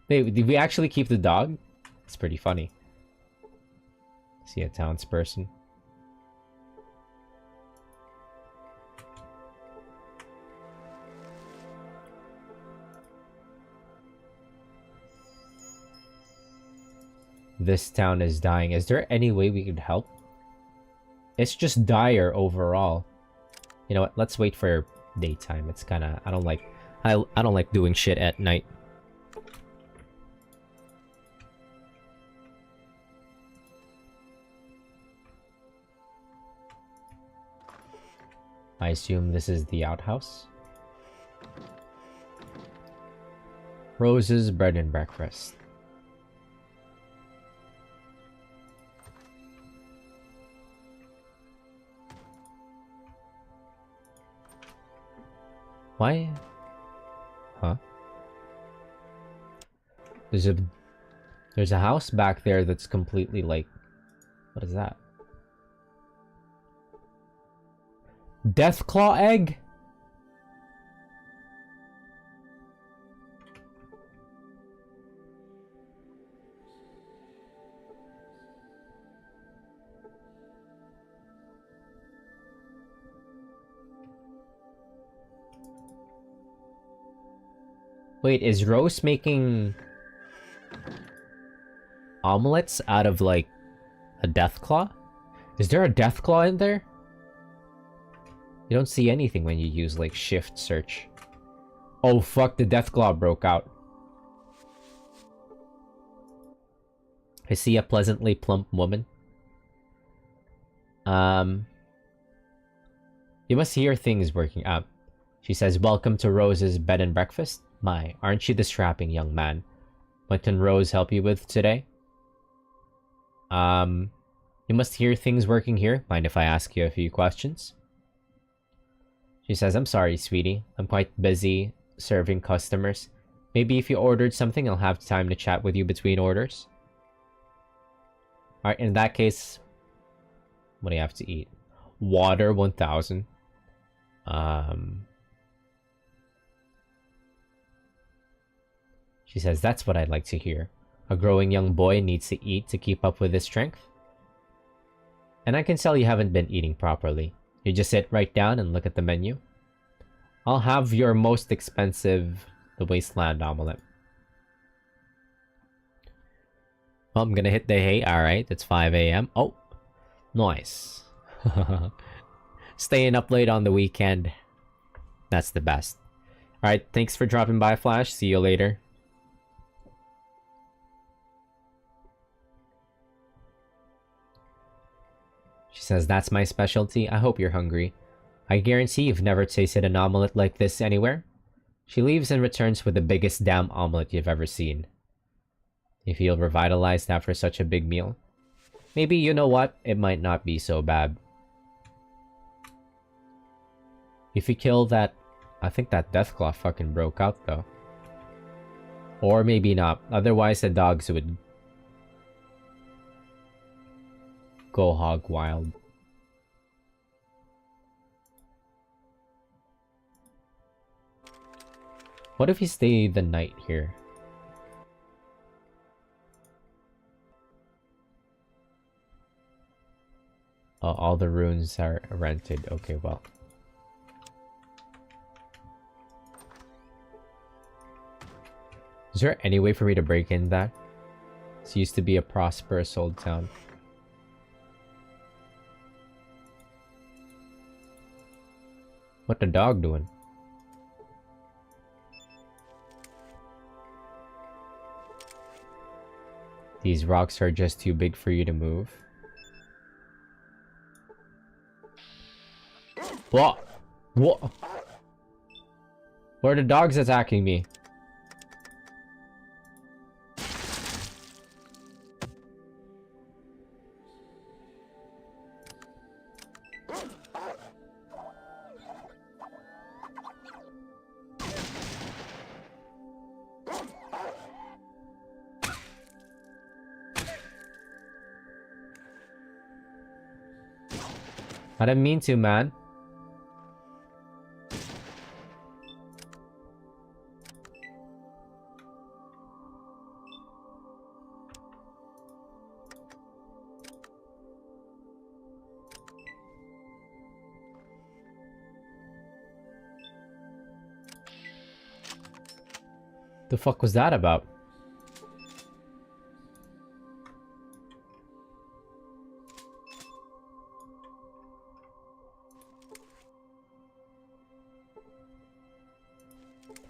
Speaker 1: Wait, did we actually keep the dog? It's pretty funny. See a townsperson. This town is dying. Is there any way we could help? It's just dire overall. You know what? Let's wait for daytime. It's kind of I don't like doing shit at night. I assume this is the outhouse. Rose's bread and breakfast. Why? Huh? There's a house back there that's completely like, what is that? Deathclaw egg? Wait, is Rose making omelets out of like a Deathclaw? Is there a Deathclaw in there? You don't see anything when you use like shift search. Oh fuck, the Deathclaw broke out. I see a pleasantly plump woman. You must hear things working up. She says, welcome to Rose's bed and breakfast. My, aren't you the strapping young man? What can Rose help you with today? You must hear things working here. Mind if I ask you a few questions? She says, I'm sorry, sweetie. I'm quite busy serving customers. Maybe if you ordered something, I'll have time to chat with you between orders. Alright, in that case, what do you have to eat? Water, 1,000. She says, that's what I'd like to hear. A growing young boy needs to eat to keep up with his strength. And I can tell you haven't been eating properly. You just sit right down and look at the menu. I'll have your most expensive, the Wasteland omelet. Well, I'm gonna hit the hay. Alright, it's 5 a.m. Oh, nice. Staying up late on the weekend. That's the best. Alright, thanks for dropping by, Flash. See you later. She says, that's my specialty. I hope you're hungry. I guarantee you've never tasted an omelet like this anywhere. She leaves and returns with the biggest damn omelet you've ever seen. You feel revitalized after such a big meal? Maybe, you know what? It might not be so bad. If you kill that... I think that Deathclaw fucking broke out, though. Or maybe not. Otherwise, the dogs would... go hog wild. What if you stay the night here? Oh, all the rooms are rented. Okay, well. Is there any way for me to break in that? This used to be a prosperous old town. What the dog doing? These rocks are just too big for you to move. What? What? Where are the dogs attacking me? I didn't mean to, man. The fuck was that about?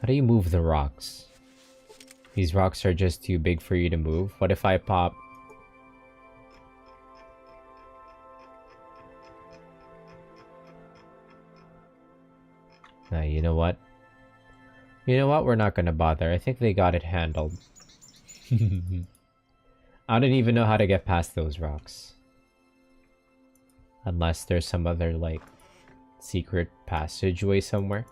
Speaker 1: How do you move the rocks? These rocks are just too big for you to move. What if I pop? Nah, you know what? You know what? We're not gonna bother. I think they got it handled. I don't even know how to get past those rocks. Unless there's some other, like, secret passageway somewhere.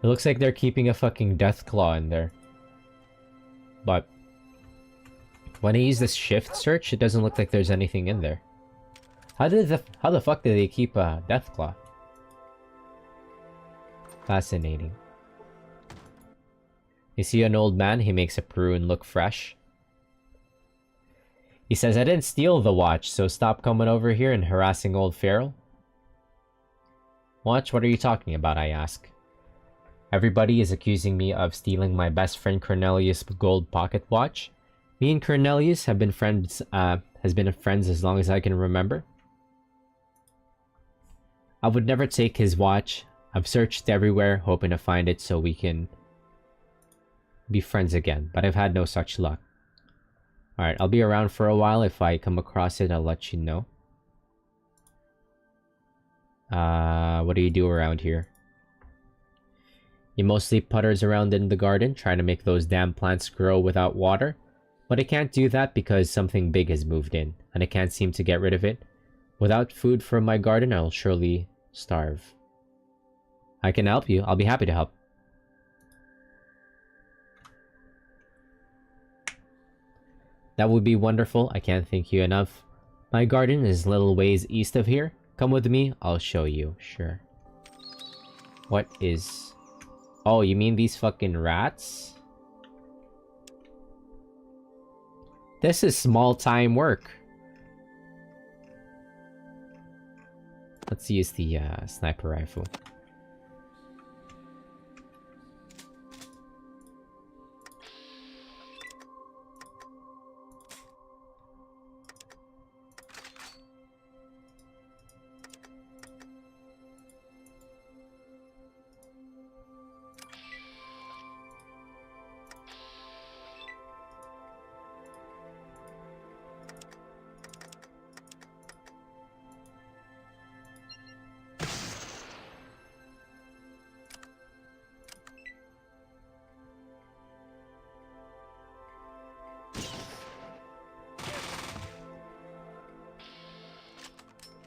Speaker 1: It looks like they're keeping a fucking Deathclaw in there. But when I use this shift search, it doesn't look like there's anything in there. How the fuck did they keep a Deathclaw? Fascinating. You see an old man, he makes a prune look fresh. He says, I didn't steal the watch, so stop coming over here and harassing old Farrell. Watch, what are you talking about, I ask. Everybody is accusing me of stealing my best friend Cornelius' gold pocket watch. Me and Cornelius have been friends, as long as I can remember. I would never take his watch. I've searched everywhere, hoping to find it so we can be friends again, but I've had no such luck. Alright, I'll be around for a while. If I come across it, I'll let you know. What do you do around here? He mostly putters around in the garden, trying to make those damn plants grow without water. But I can't do that because something big has moved in, and I can't seem to get rid of it. Without food from my garden, I'll surely starve. I can help you. I'll be happy to help. That would be wonderful. I can't thank you enough. My garden is little ways east of here. Come with me. I'll show you. Sure. What is... Oh, you mean these fucking rats? This is small-time work. Let's use the sniper rifle.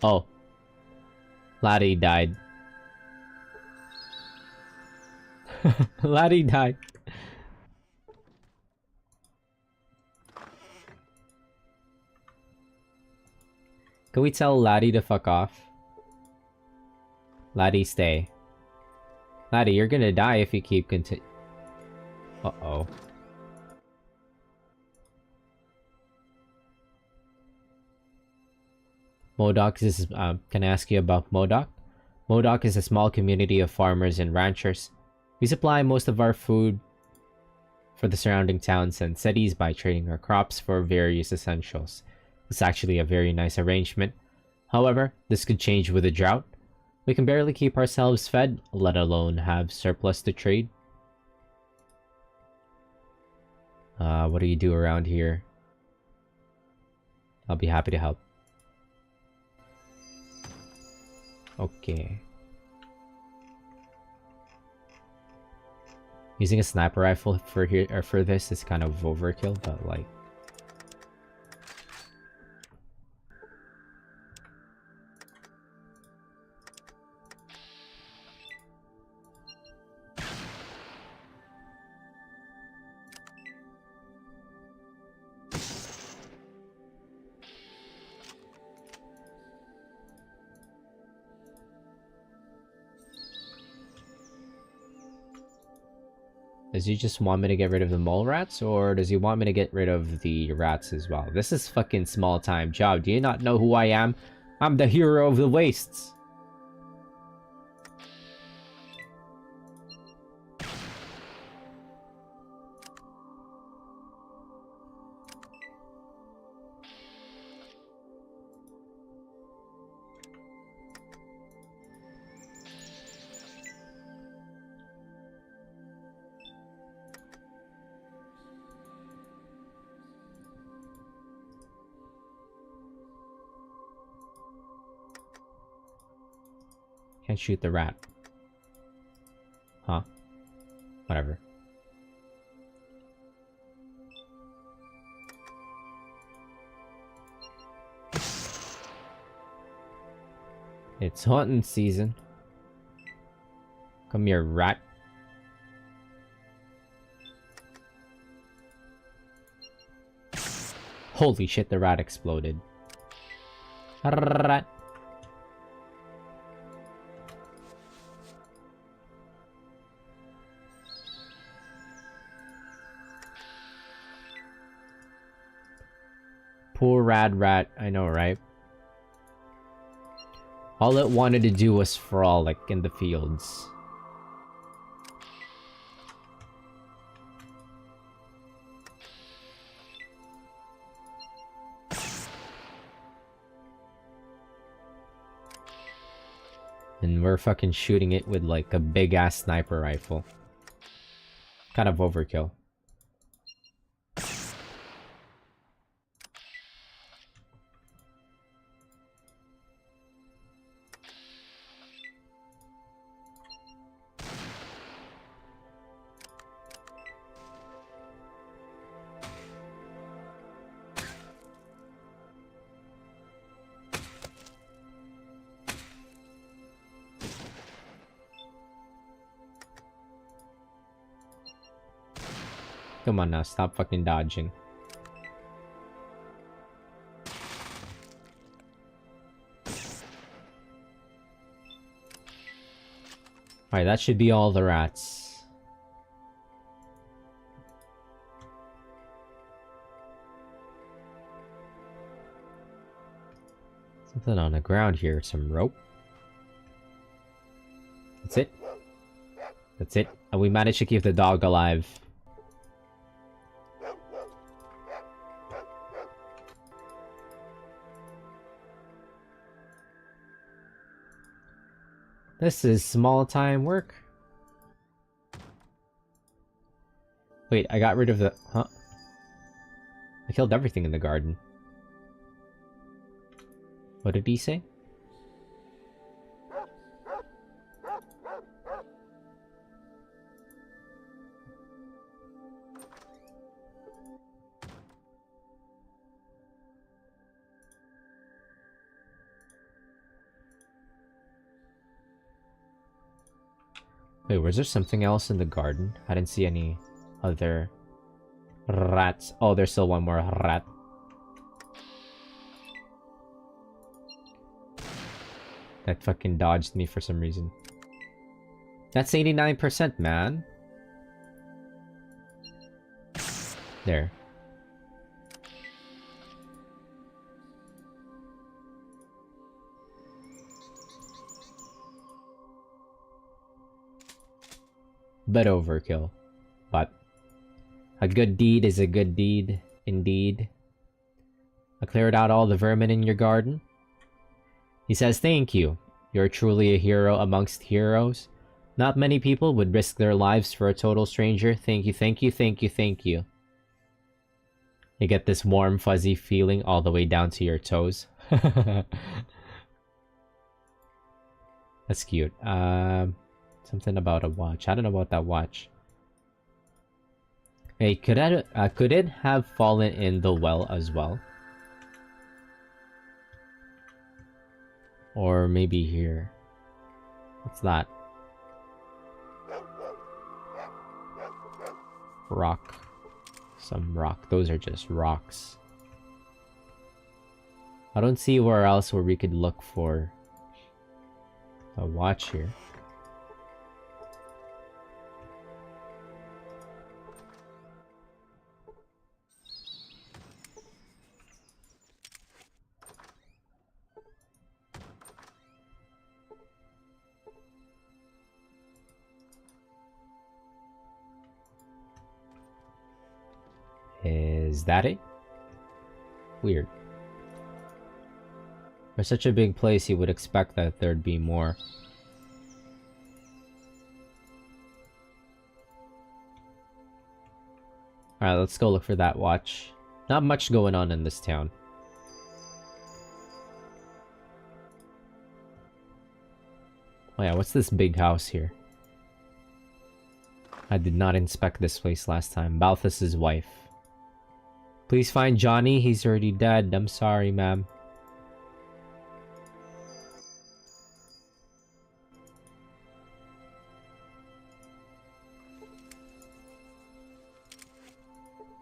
Speaker 1: Oh. Laddie died. Laddie died. Can we tell Laddie to fuck off? Laddie, stay. Laddie, you're gonna die if you keep Uh-oh. Modoc is, can I ask you about Modoc? Modoc is a small community of farmers and ranchers. We supply most of our food for the surrounding towns and cities by trading our crops for various essentials. It's actually a very nice arrangement. However, this could change with a drought. We can barely keep ourselves fed, let alone have surplus to trade. What do you do around here? I'll be happy to help. Okay. Using a sniper rifle for here or for this is kind of overkill, but like does he just want me to get rid of the mole rats, or does he want me to get rid of the rats as well? This is fucking small time job. Do you not know who I am? I'm the hero of the wastes. Can't shoot the rat. Huh? Whatever. It's hunting season. Come here, rat. Holy shit, the rat exploded. Rat. Poor rad rat, I know, right? All it wanted to do was frolic in the fields. And we're fucking shooting it with like a big ass sniper rifle. Kind of overkill. Come on now, stop fucking dodging. Alright, that should be all the rats. Something on the ground here, some rope. That's it. That's it. And we managed to keep the dog alive. This is small time work. Wait, I got rid of the... Huh? I killed everything in the garden. What did he say? Wait, was there something else in the garden? I didn't see any other rats. Oh, there's still one more rat. That fucking dodged me for some reason. That's 89%, man. There. But overkill. But a good deed is a good deed, indeed. I cleared out all the vermin in your garden. He says, thank you. You're truly a hero amongst heroes. Not many people would risk their lives for a total stranger. Thank you, thank you, thank you, thank you. You get this warm, fuzzy feeling all the way down to your toes. That's cute. Something about a watch. I don't know about that watch. Hey, could it have fallen in the well as well? Or maybe here. What's that? Rock. Some rock. Those are just rocks. I don't see where else where we could look for a watch here. Is that it? Weird. For such a big place, you would expect that there'd be more. Alright, let's go look for that watch. Not much going on in this town. Oh yeah, what's this big house here? I did not inspect this place last time. Balthus's wife. Please find Johnny. He's already dead. I'm sorry, ma'am.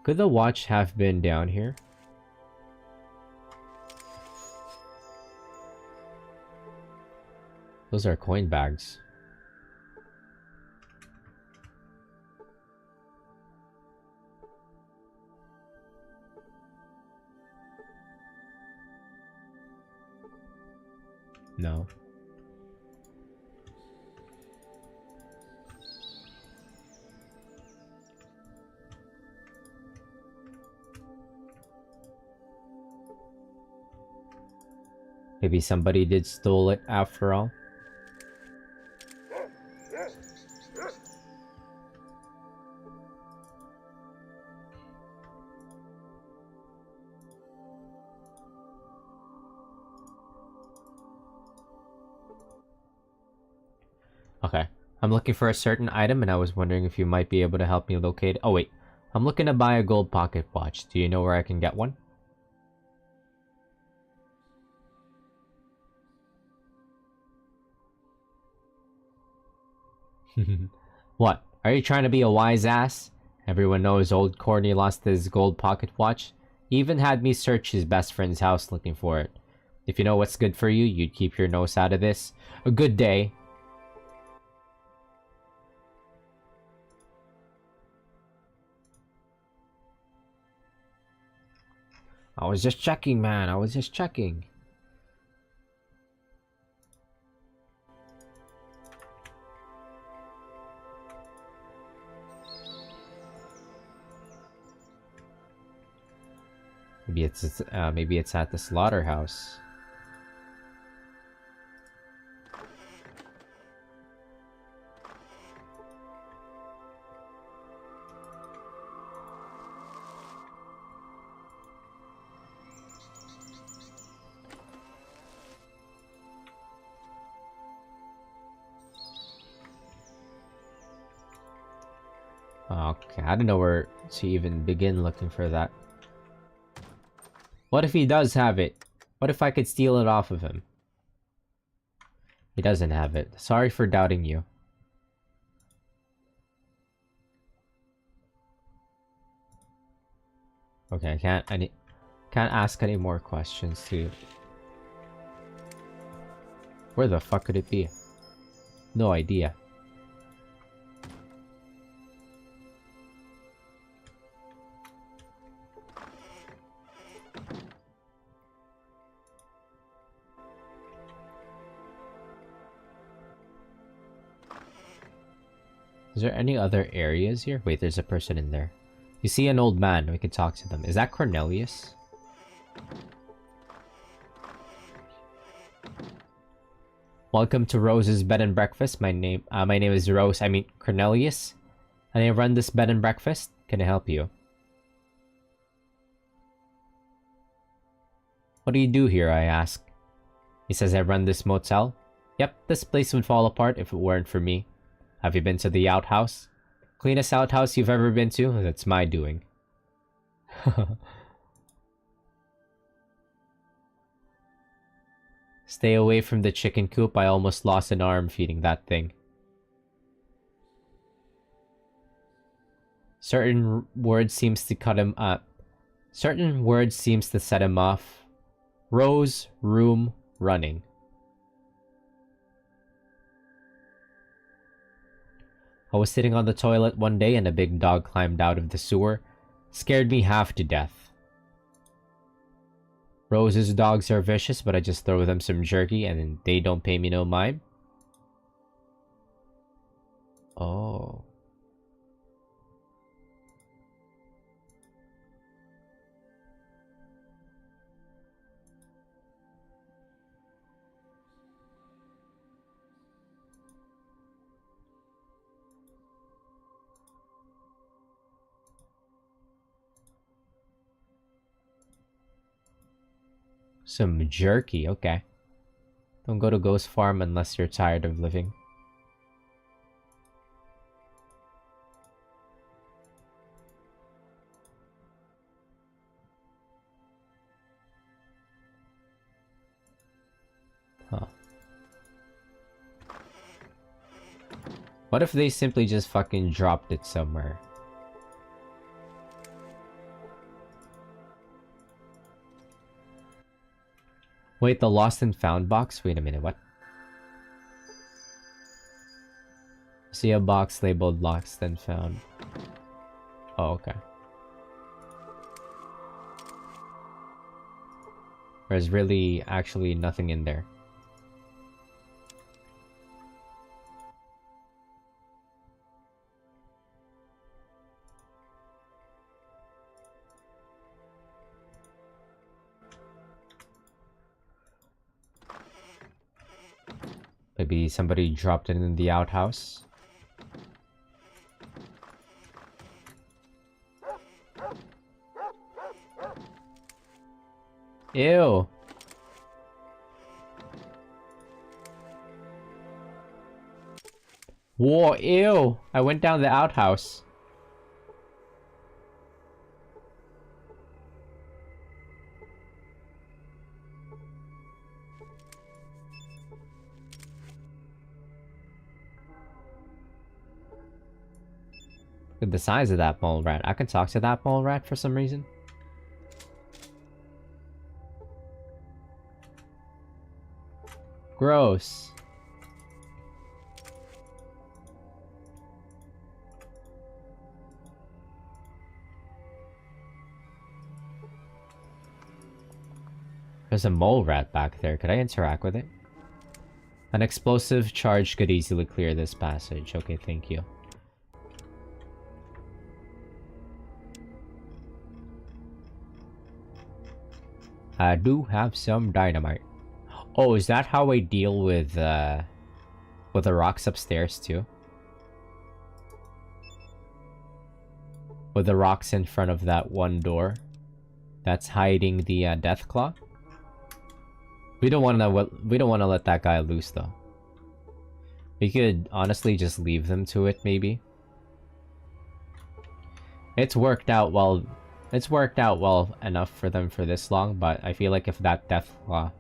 Speaker 1: Could the watch have been down here? Those are coin bags. No. Maybe somebody did stole it after all. Okay. I'm looking for a certain item and I was wondering if you might be able to help me locate it. Oh wait. I'm looking to buy a gold pocket watch. Do you know where I can get one? What? Are you trying to be a wise ass? Everyone knows old Corny lost his gold pocket watch. He even had me search his best friend's house looking for it. If you know what's good for you, you'd keep your nose out of this. A good day. I was just checking, man. I was just checking. Maybe it's at the slaughterhouse. Okay, I don't know where to even begin looking for that. What if he does have it? What if I could steal it off of him? He doesn't have it. Sorry for doubting you. Okay, I can't ask any more questions to. Where the fuck could it be? No idea. Is there any other areas here? Wait, there's a person in there. You see an old man. We can talk to them. Is that Cornelius? Welcome to Rose's Bed and Breakfast. My name is Rose. I mean Cornelius. And I run this bed and breakfast. Can I help you? What do you do here? I ask. He says I run this motel. Yep, this place would fall apart if it weren't for me. Have you been to the outhouse? Cleanest outhouse you've ever been to? That's my doing. Stay away from the chicken coop. I almost lost an arm feeding that thing. Certain words seems to cut him up. Certain words seems to set him off. Rose, room, running. I was sitting on the toilet one day and a big dog climbed out of the sewer. Scared me half to death. Rose's dogs are vicious, but I just throw them some jerky and they don't pay me no mind. Oh. Some jerky, okay. Don't go to Ghost Farm unless you're tired of living. Huh. What if they simply just fucking dropped it somewhere? Wait, the lost and found box? Wait a minute, what? See a box labeled lost and found. Oh, okay. There's really actually nothing in there. Maybe somebody dropped it in the outhouse. Ew. Whoa, ew. I went down the outhouse. Look at the size of that mole rat. I can talk to that mole rat for some reason. Gross. There's a mole rat back there. Could I interact with it? An explosive charge could easily clear this passage. Okay, thank you. I do have some dynamite. Oh, is that how I deal with the rocks upstairs too? With the rocks in front of that one door that's hiding the death claw. We don't want to let that guy loose though. We could honestly just leave them to it maybe. It's worked out well enough for them for this long, but I feel like if that death claw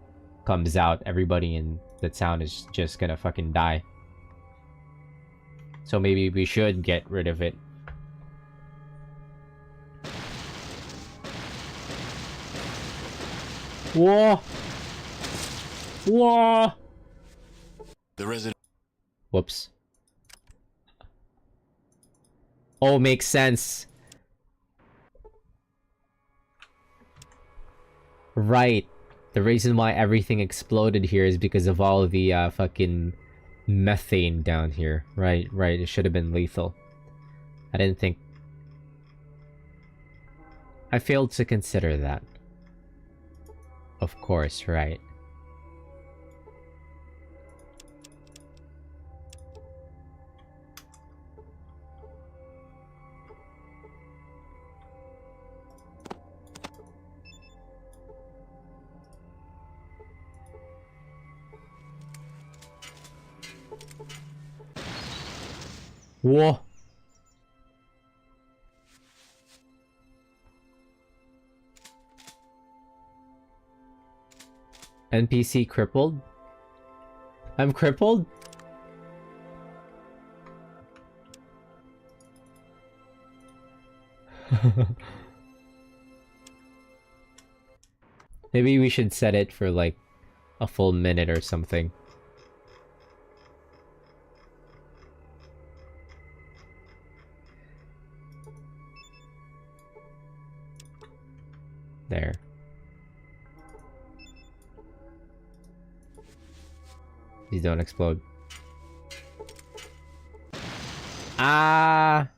Speaker 1: comes out, everybody in the town is just gonna fucking die. So maybe we should get rid of it. Whoa! Whoa!
Speaker 5: The resident.
Speaker 1: Whoops. Oh, makes sense. Right. The reason why everything exploded here is because of all the fucking methane down here. Right, right. It should have been lethal. I didn't think... I failed to consider that. Of course, right. Whoa! NPC crippled? I'm crippled? Maybe we should set it for like a full minute or something. There. These don't explode. Ah!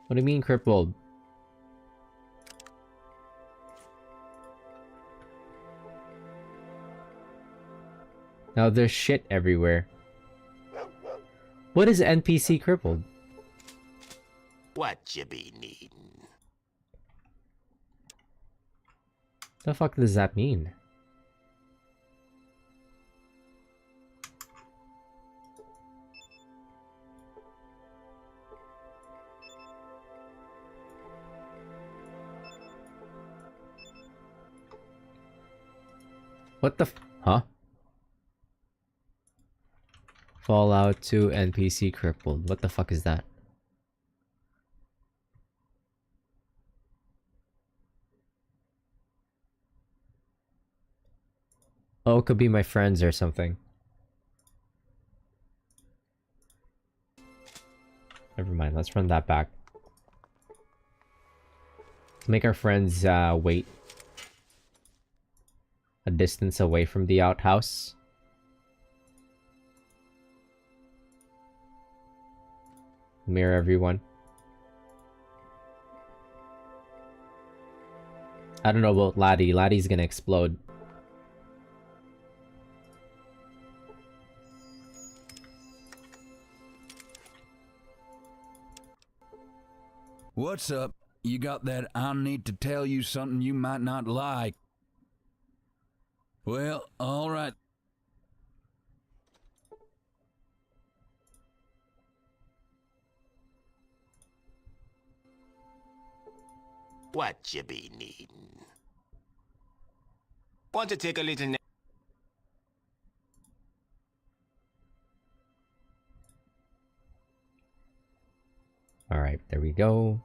Speaker 1: What do you mean crippled? Now there's shit everywhere. What is NPC crippled?
Speaker 4: What you be needin'?
Speaker 1: The fuck does that mean? What the huh? Fallout 2 NPC crippled. What the fuck is that? Oh, it could be my friends or something. Never mind, let's run that back. Let's make our friends wait a distance away from the outhouse. Mirror everyone. I don't know about Laddie. Laddie's gonna explode.
Speaker 5: What's up? You got that I need to tell you something you might not like. Well, alright.
Speaker 4: What you be needin'?
Speaker 7: Want to take a little nap?
Speaker 1: Alright, there we go.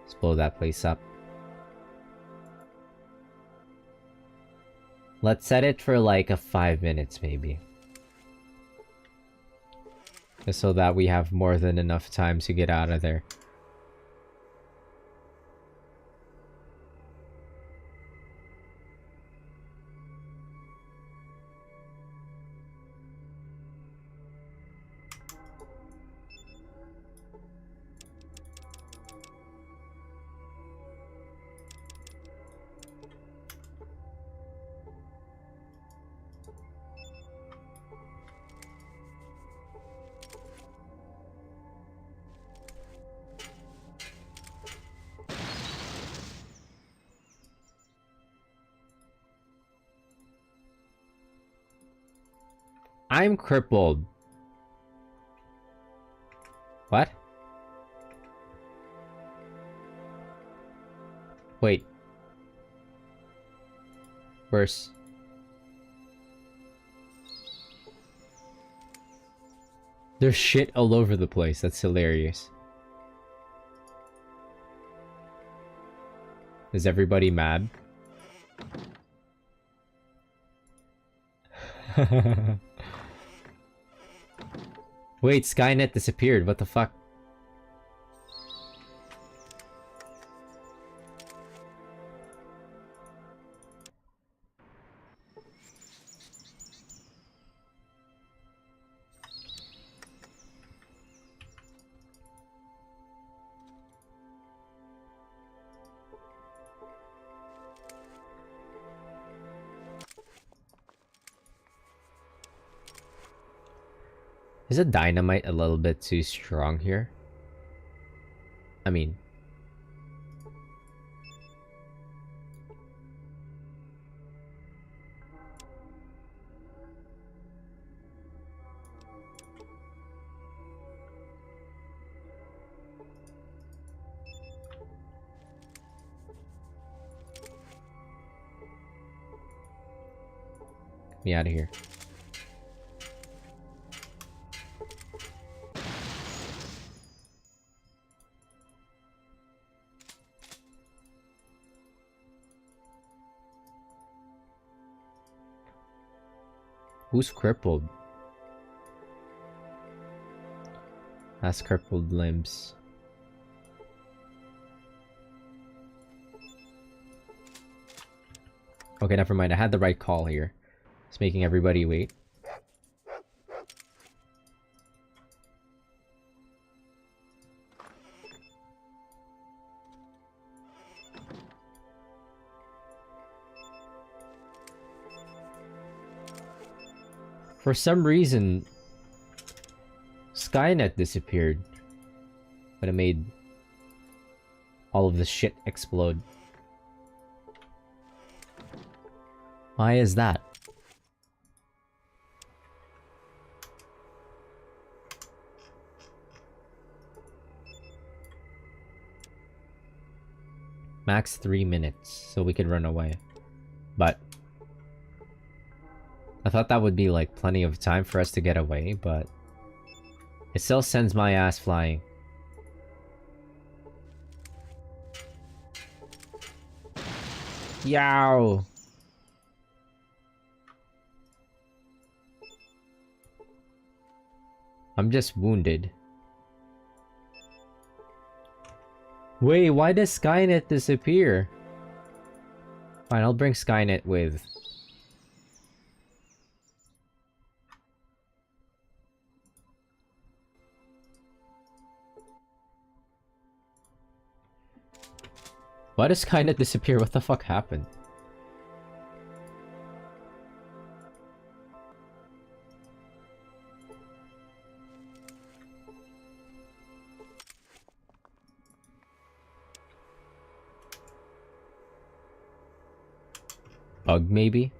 Speaker 1: Let's blow that place up. Let's set it for like a 5 minutes maybe. Just so that we have more than enough time to get out of there. I'm crippled. What? Wait. Where's... There's shit all over the place. That's hilarious. Is everybody mad? Wait, Skynet disappeared. What the fuck? Is a dynamite a little bit too strong here? I mean... Get me out of here. Who's crippled? Has crippled limbs. Okay, never mind. I had the right call here. It's making everybody wait. For some reason, Skynet disappeared, but it made all of the shit explode. Why is that? Max 3 minutes, so we could run away. But I thought that would be like plenty of time for us to get away, but it still sends my ass flying. Yow! I'm just wounded. Wait, why does Skynet disappear? Fine, I'll bring Skynet with. Why does Skynet disappear? What the fuck happened? Bug, maybe?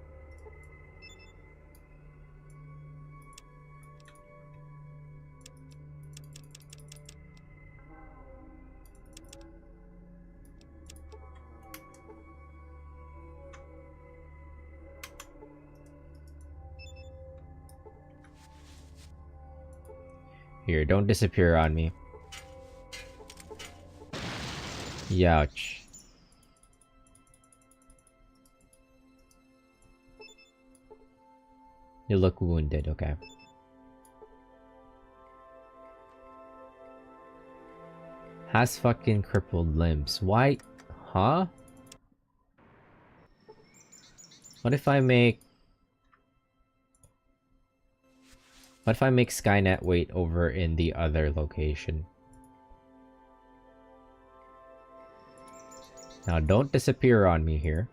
Speaker 1: Here, don't disappear on me. Youch. You look wounded, okay. Has fucking crippled limbs. Why? Huh? What if I make... What if I make Skynet wait over in the other location? Now don't disappear on me here.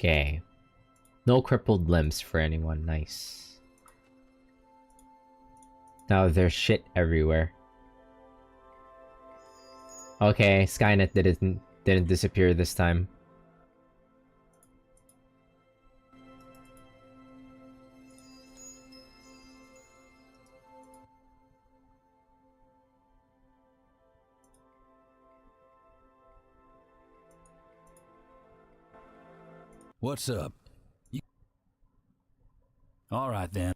Speaker 1: Okay. No crippled limbs for anyone. Nice. Now there's shit everywhere. Okay, Skynet didn't disappear this time.
Speaker 5: What's up? All right then.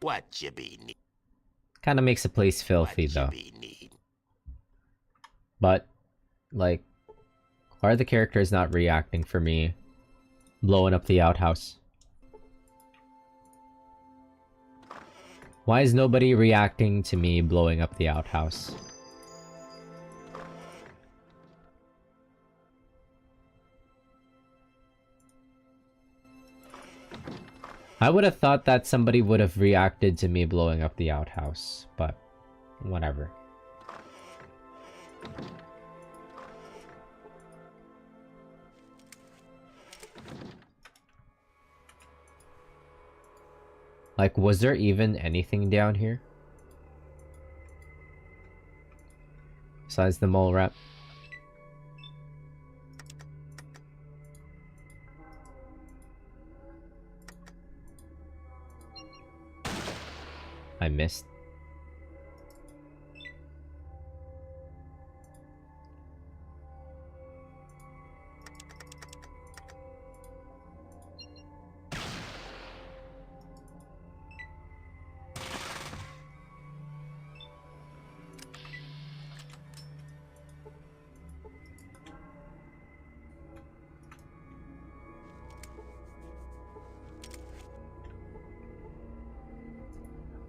Speaker 4: What you be need?
Speaker 1: Kind of makes the place filthy
Speaker 4: What you
Speaker 1: though.
Speaker 4: be need?
Speaker 1: But, like, why are the characters not reacting for me blowing up the outhouse? Why is nobody reacting to me blowing up the outhouse? I would have thought that somebody would have reacted to me blowing up the outhouse, but whatever. Like, was there even anything down here? Besides the mole rat? I missed.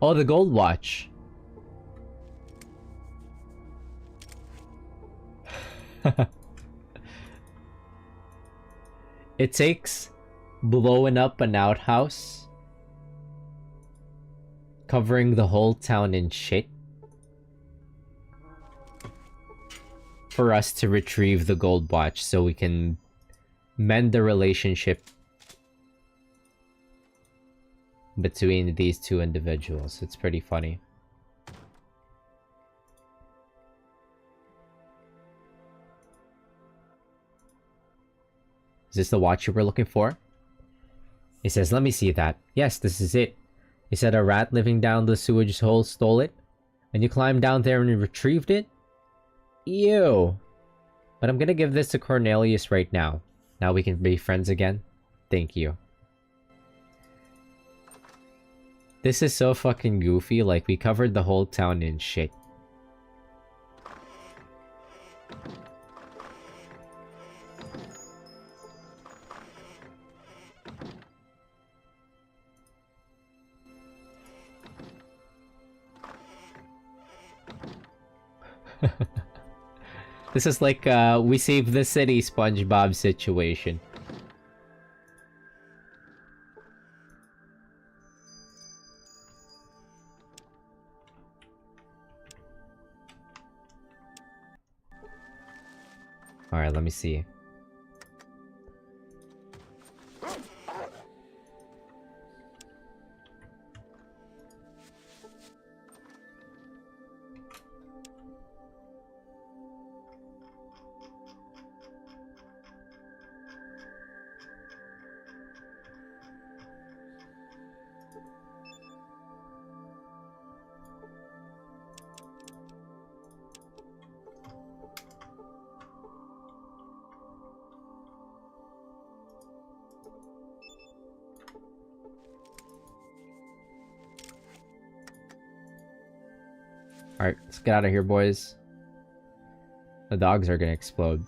Speaker 1: Oh, the gold watch. It takes blowing up an outhouse, covering the whole town in shit, for us to retrieve the gold watch so we can mend the relationship between these two individuals. It's pretty funny. Is this the watch you were looking for? He says, let me see that. Yes, this is it. He said a rat living down the sewage hole stole it, and you climbed down there and retrieved it? Ew. But I'm gonna give this to Cornelius right now. Now we can be friends again. Thank you. This is so fucking goofy, like we covered the whole town in shit. This is like we saved the city SpongeBob situation. Alright, let me see. Alright, let's get out of here, boys. The dogs are gonna explode.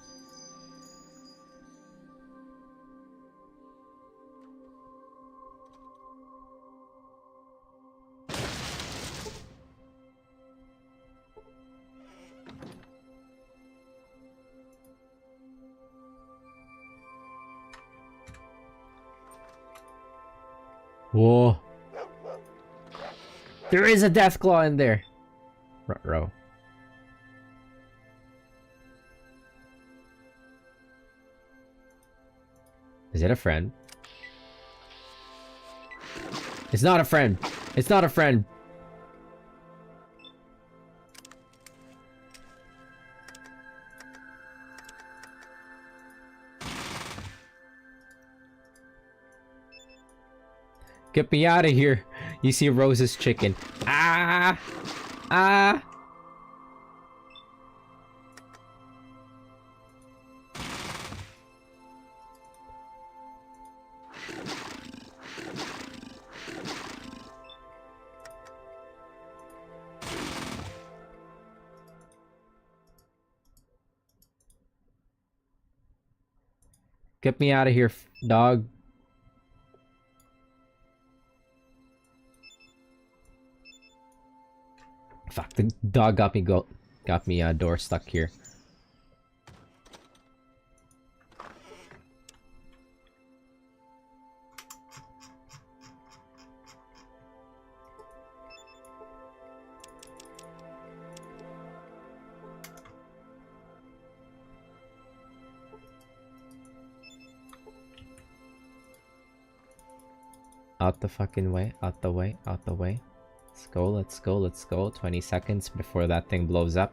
Speaker 1: Whoa. There is a Deathclaw in there. Ruh-roh. Is it a friend? It's not a friend. It's not a friend. Get me out of here. You see Rose's chicken. Ah! Ah! Get me out of here, dog. Fuck, the dog got me door stuck here. Out the fucking way, out the way, out the way. Let's go, let's go, let's go. 20 seconds before that thing blows up.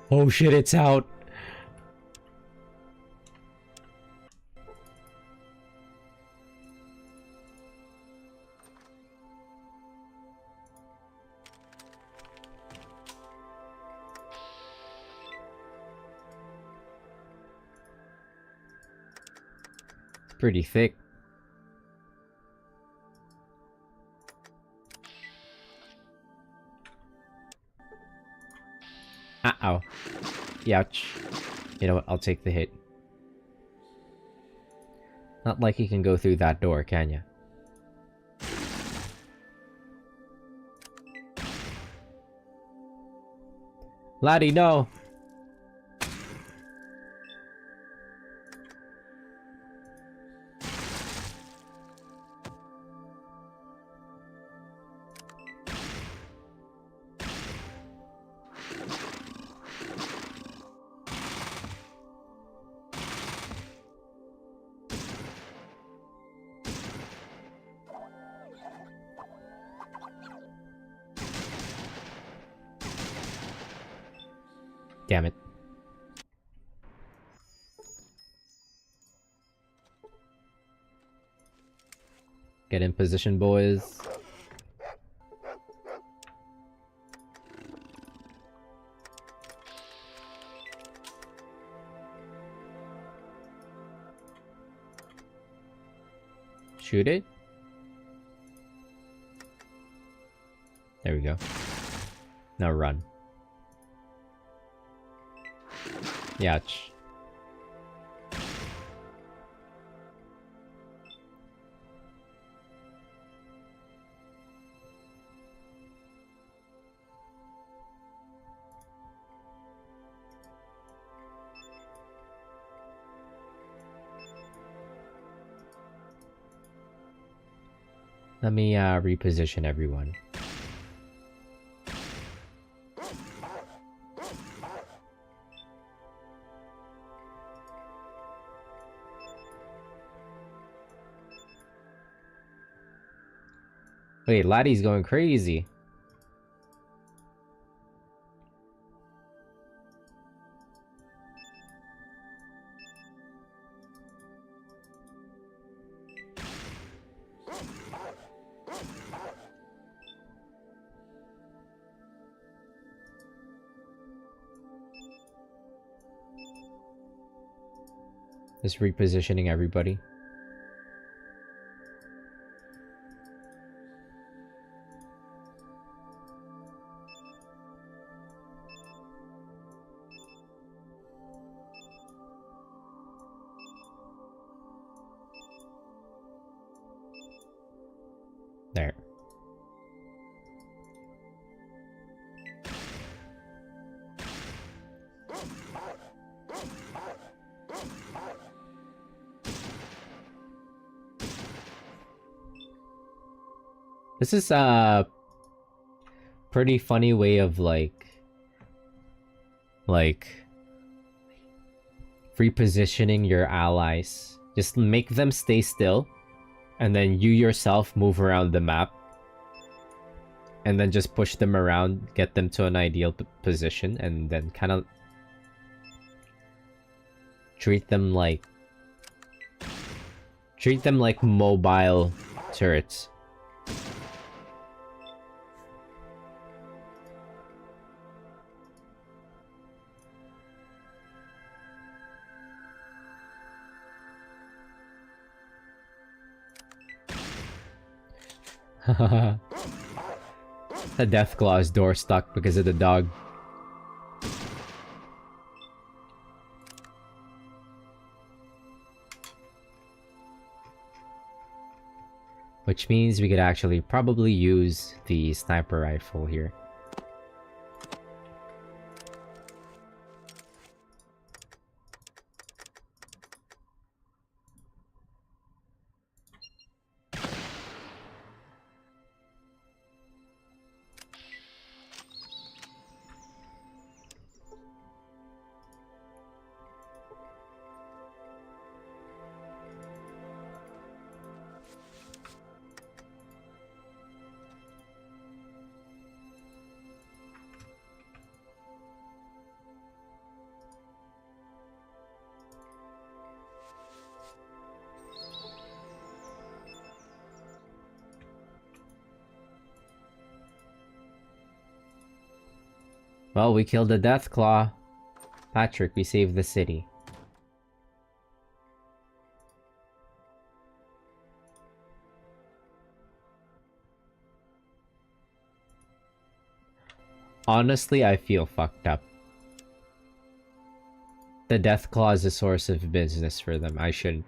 Speaker 1: Oh shit, it's out. Pretty thick. Uh-oh. Youch. You know what? I'll take the hit. Not like you can go through that door, can ya? Laddie, no! Damn it. Get in position, boys. Shoot it. There we go. Now run. Yach. Let me reposition everyone. Wait, Laddie's going crazy. Just repositioning everybody. There. This is a pretty funny way of like repositioning your allies. Just make them stay still, and then you yourself move around the map, and then just push them around, get them to an ideal position, and then kind of treat them like mobile turrets. The Deathclaw's door stuck because of the dog. Which means we could actually probably use the sniper rifle here. Well, we killed the Deathclaw. Patrick, we saved the city. Honestly, I feel fucked up. The Deathclaw is a source of business for them. I shouldn't.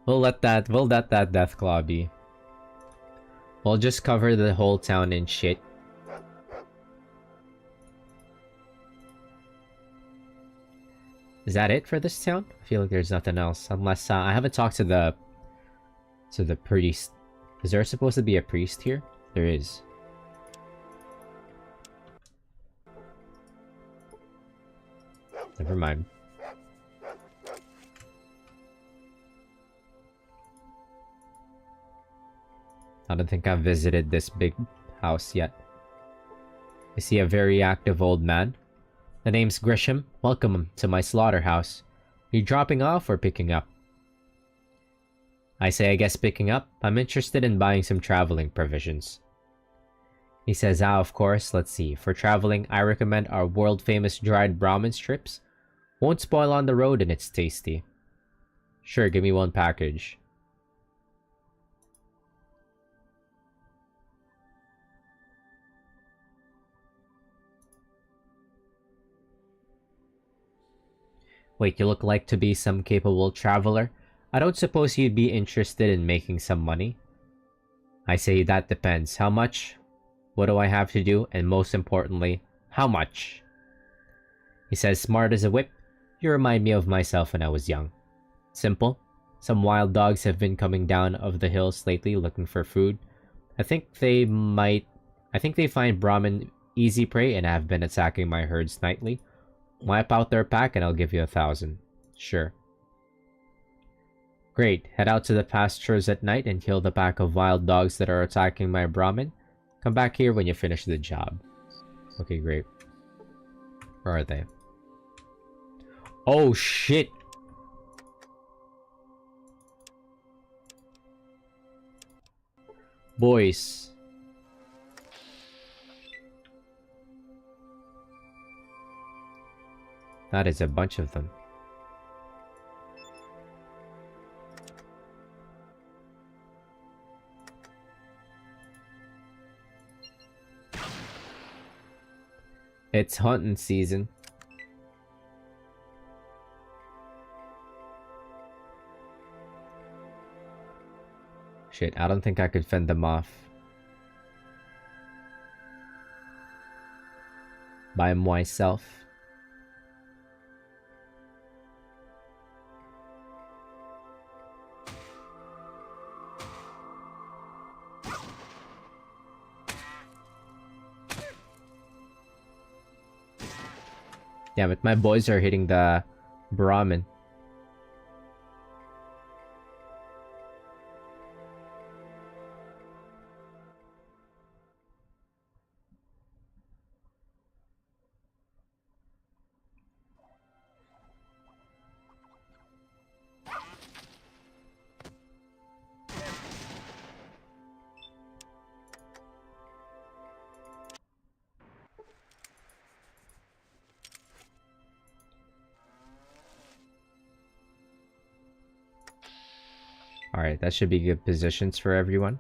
Speaker 1: We'll let that Deathclaw be. We'll just cover the whole town in shit. Is that it for this town? I feel like there's nothing else. Unless, I haven't talked to the priest. Is there supposed to be a priest here? There is. Never mind. I don't think I've visited this big house yet. I see a very active old man. The name's Grisham. Welcome to my slaughterhouse. Are you dropping off or picking up? I say I guess picking up. I'm interested in buying some traveling provisions. He says, of course. Let's see. For traveling, I recommend our world-famous dried Brahmin strips. Won't spoil on the road and it's tasty. Sure, give me one package. Wait, you look like to be some capable traveler. I don't suppose you'd be interested in making some money? I say that depends. How much? What do I have to do? And most importantly, how much? He says, smart as a whip. You remind me of myself when I was young. Simple. Some wild dogs have been coming down of the hills lately looking for food. I think they find Brahmin easy prey and have been attacking my herds nightly. Wipe out their pack and I'll give you 1,000. Sure. Great. Head out to the pastures at night and kill the pack of wild dogs that are attacking my Brahmin. Come back here when you finish the job. Okay, great. Where are they? Oh, shit! Boys. That is a bunch of them. It's hunting season. Shit, I don't think I could fend them off by myself. Damn it, my boys are hitting the Brahmin. Alright, that should be good positions for everyone.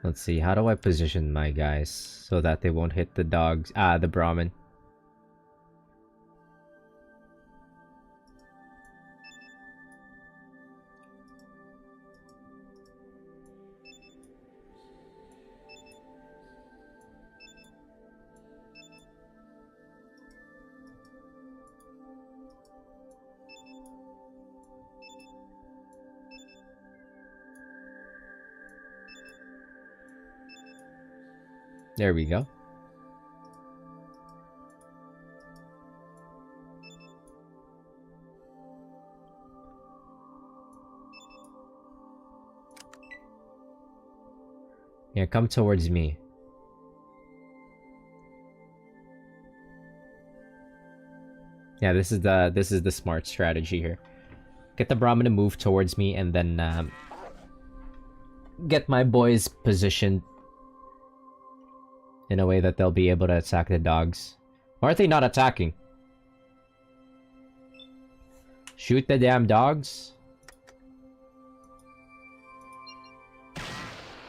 Speaker 1: Let's see, how do I position my guys so that they won't hit the dogs, the Brahmin? There we go. Yeah, come towards me. Yeah, this is the smart strategy here. Get the Brahmin to move towards me and then get my boys positioned in a way that they'll be able to attack the dogs. Why are they not attacking? Shoot the damn dogs.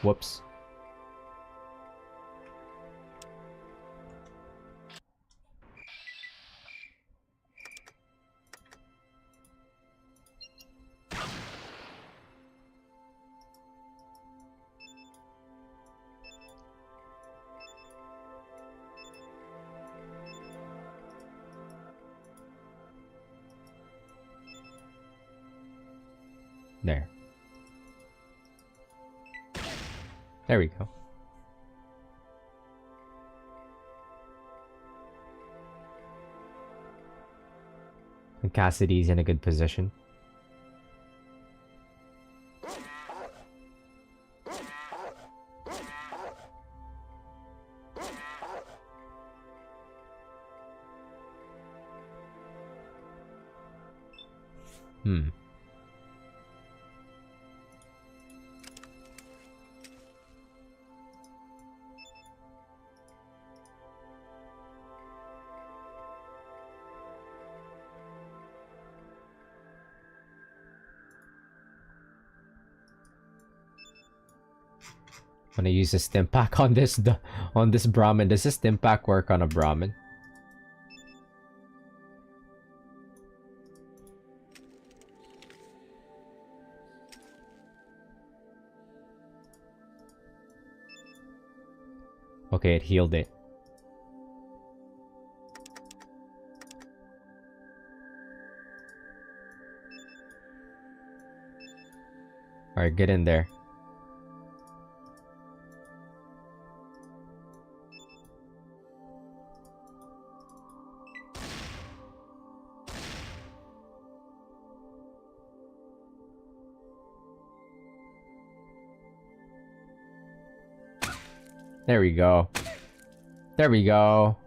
Speaker 1: Whoops. There. There we go. And Cassidy's in a good position. I'm gonna use a stim pack on this Brahmin. Does this stim pack work on a Brahmin? Okay, it healed it. Alright, get in there. There we go. There we go.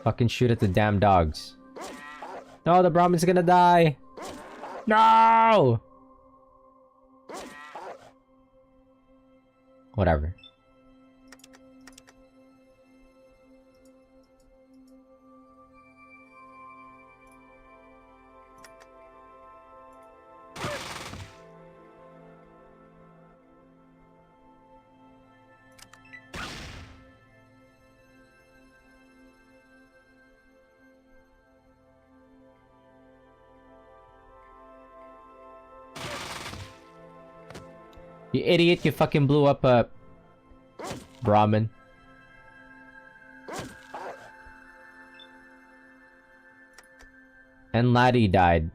Speaker 1: Fucking shoot at the damn dogs. No, the Brahmin's gonna die. No! Whatever. You idiot, you fucking blew up a Brahmin. And Laddie died.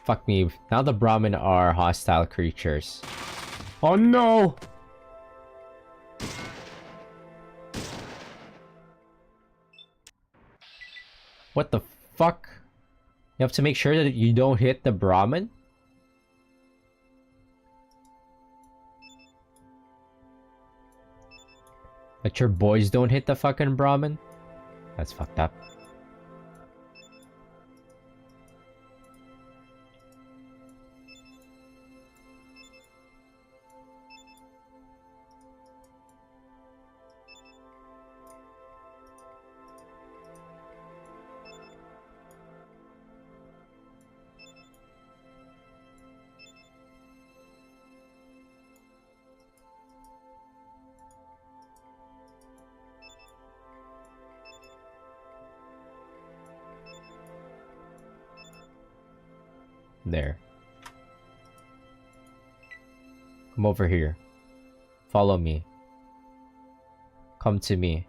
Speaker 1: Fuck me. Now the Brahmin are hostile creatures. Oh no! What the fuck? You have to make sure that you don't hit the Brahmin? That your boys don't hit the fucking Brahmin? That's fucked up. There. Come over here. Follow me. Come to me.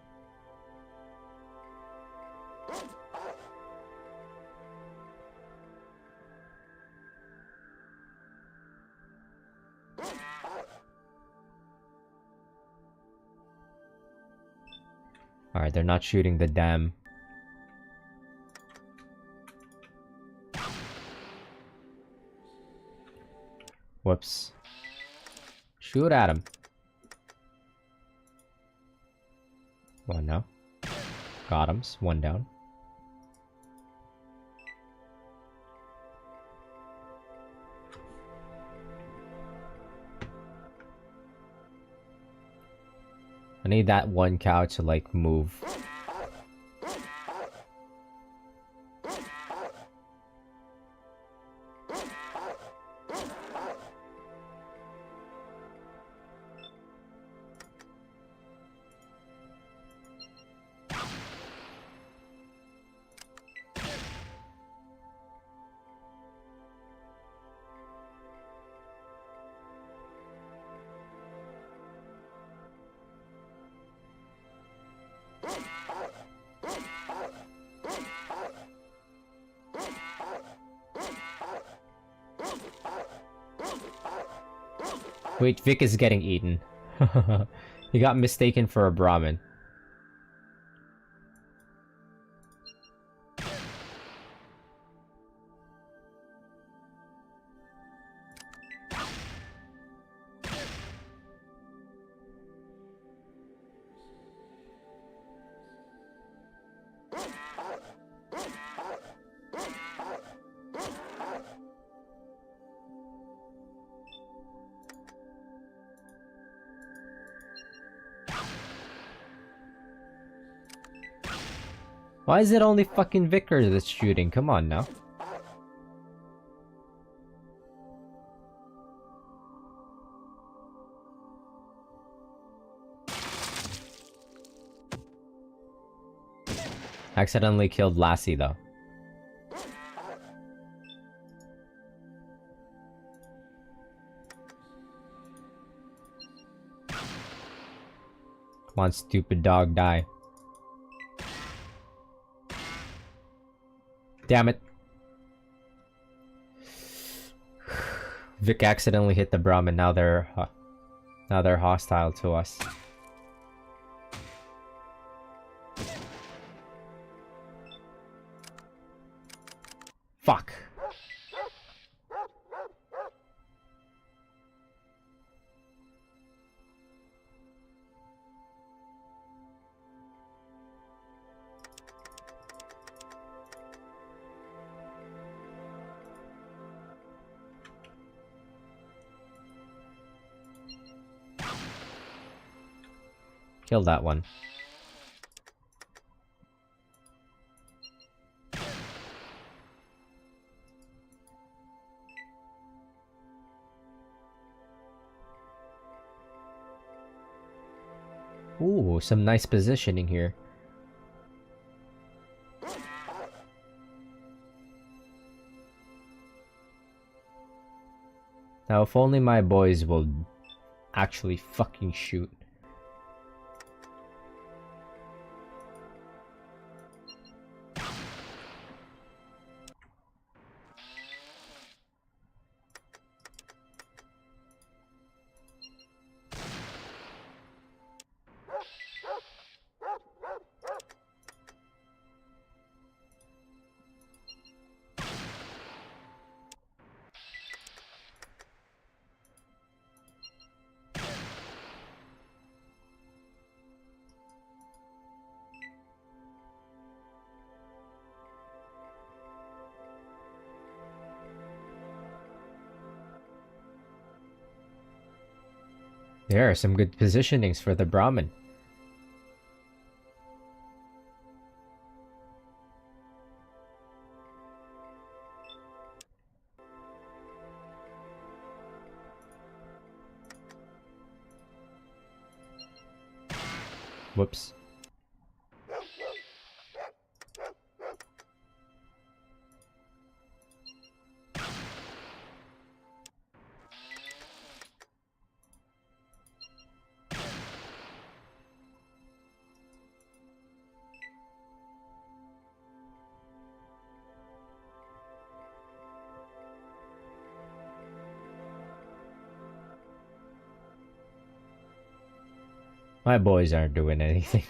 Speaker 1: Alright, they're not shooting the dam. Whoops. Shoot at him. One now. Got him. One down. I need that one cow to like move. Wait, Vic is getting eaten. He got mistaken for a Brahmin. Why is it only fucking Vicar that's shooting? Come on now. Accidentally killed Lassie though. Come on, stupid dog, die. Damn it. Vic accidentally hit the Brahmin. Now they're hostile to us. Fuck. Kill that one. Ooh, some nice positioning here. Now, if only my boys will actually fucking shoot. There are some good positionings for the Brahmin. Whoops. My boys aren't doing anything.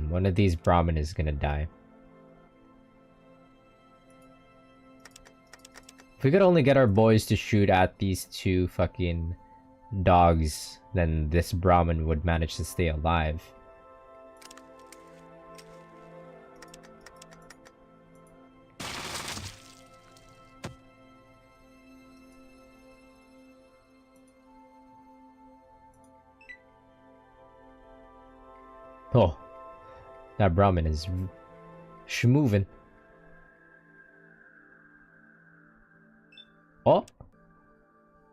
Speaker 1: One of these Brahmin is gonna die. If we could only get our boys to shoot at these two fucking dogs, then this Brahmin would manage to stay alive. Oh, that Brahmin is moving. Oh,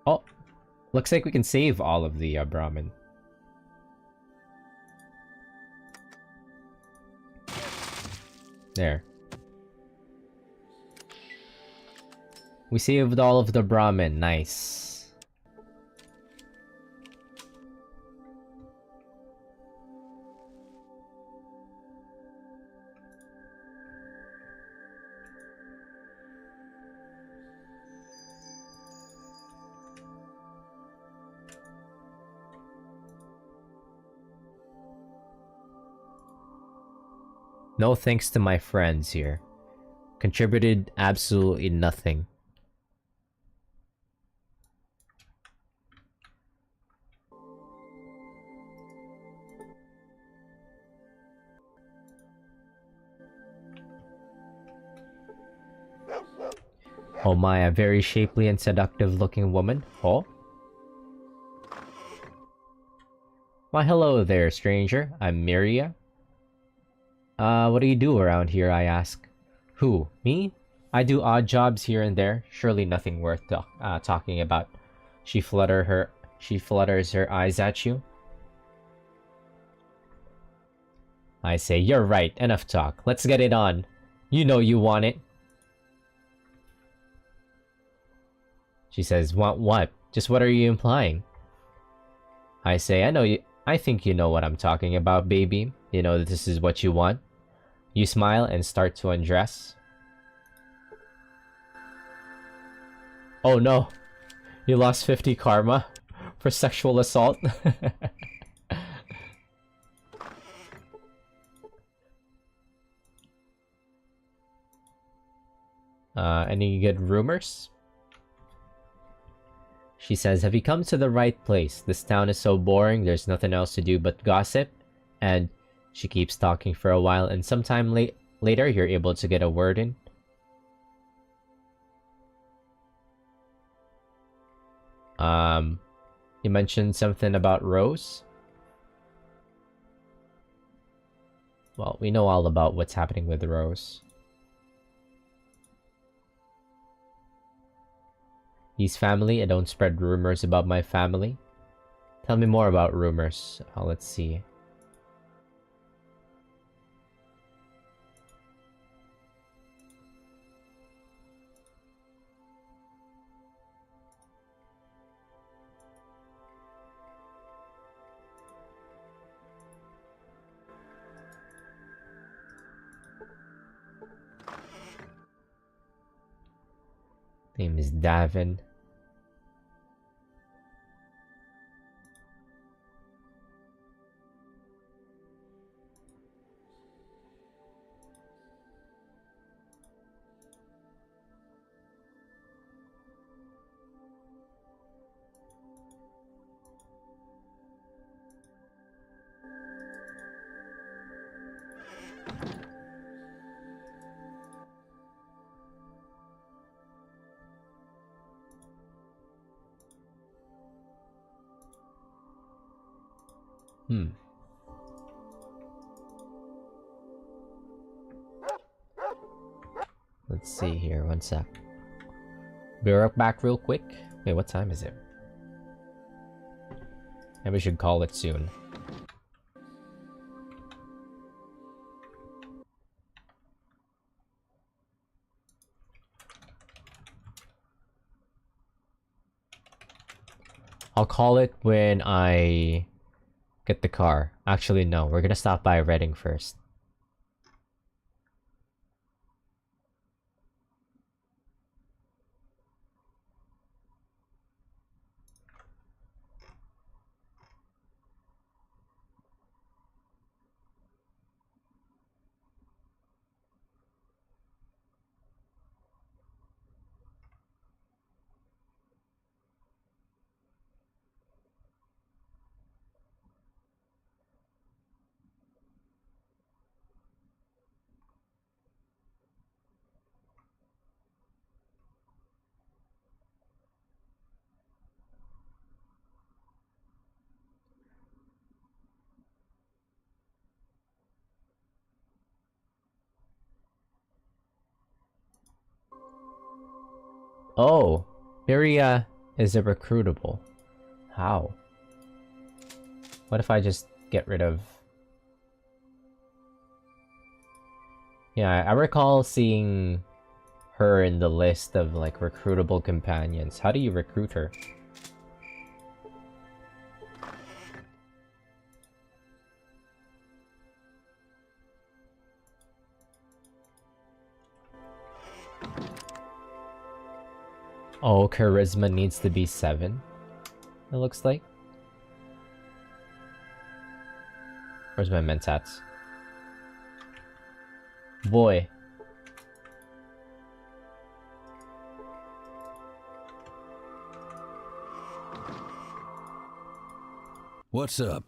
Speaker 1: oh, looks like we can save all of the Brahmin. There. We saved all of the Brahmin. Nice. No thanks to my friends here. Contributed absolutely nothing. Oh my, a very shapely and seductive looking woman. Oh? Why hello there, stranger. I'm Miria. What do you do around here, I ask. Who? Me? I do odd jobs here and there. Surely nothing worth talking about. She flutters her eyes at you. I say, you're right. Enough talk. Let's get it on. You know you want it. She says, want what? Just what are you implying? I say, I think you know what I'm talking about, baby. You know that this is what you want. You smile and start to undress. Oh no, you lost 50 karma for sexual assault. Any good rumors? She says, have you come to the right place? This town is so boring, there's nothing else to do but gossip. And she keeps talking for a while, and sometime later you're able to get a word in. You mentioned something about Rose? Well, we know all about what's happening with Rose. He's family, I don't spread rumors about my family. Tell me more about rumors. Let's see. Name is Davin. Let's see here, one sec. Be right back real quick. Wait, what time is it? Maybe we should call it soon. I'll call it when I get the car. Actually, no. We're gonna stop by Reading first. Oh, Miria is a recruitable. How? What if I just get rid of... Yeah, I recall seeing her in the list of like recruitable companions. How do you recruit her? Oh, charisma needs to be 7. It looks like. Where's my mentats? Boy.
Speaker 5: What's up?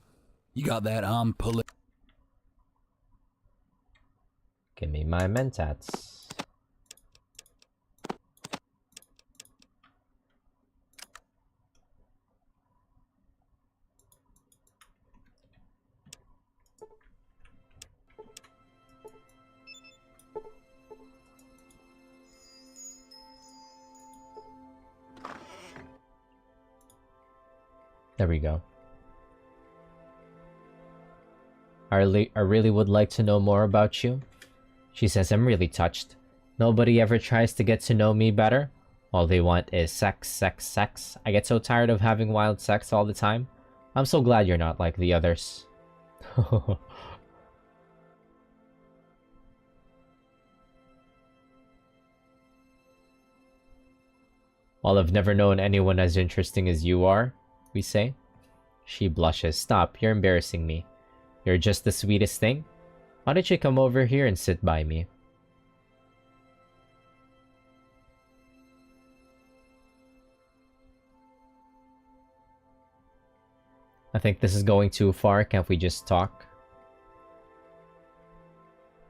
Speaker 5: You got that I'm pulling.
Speaker 1: Give me my mentats. There we go. I really would like to know more about you. She says, I'm really touched. Nobody ever tries to get to know me better. All they want is sex, sex, sex. I get so tired of having wild sex all the time. I'm so glad you're not like the others. While I've never known anyone as interesting as you are, we say. She blushes. Stop, you're embarrassing me. You're just the sweetest thing. Why don't you come over here and sit by me? I think this is going too far. Can't we just talk?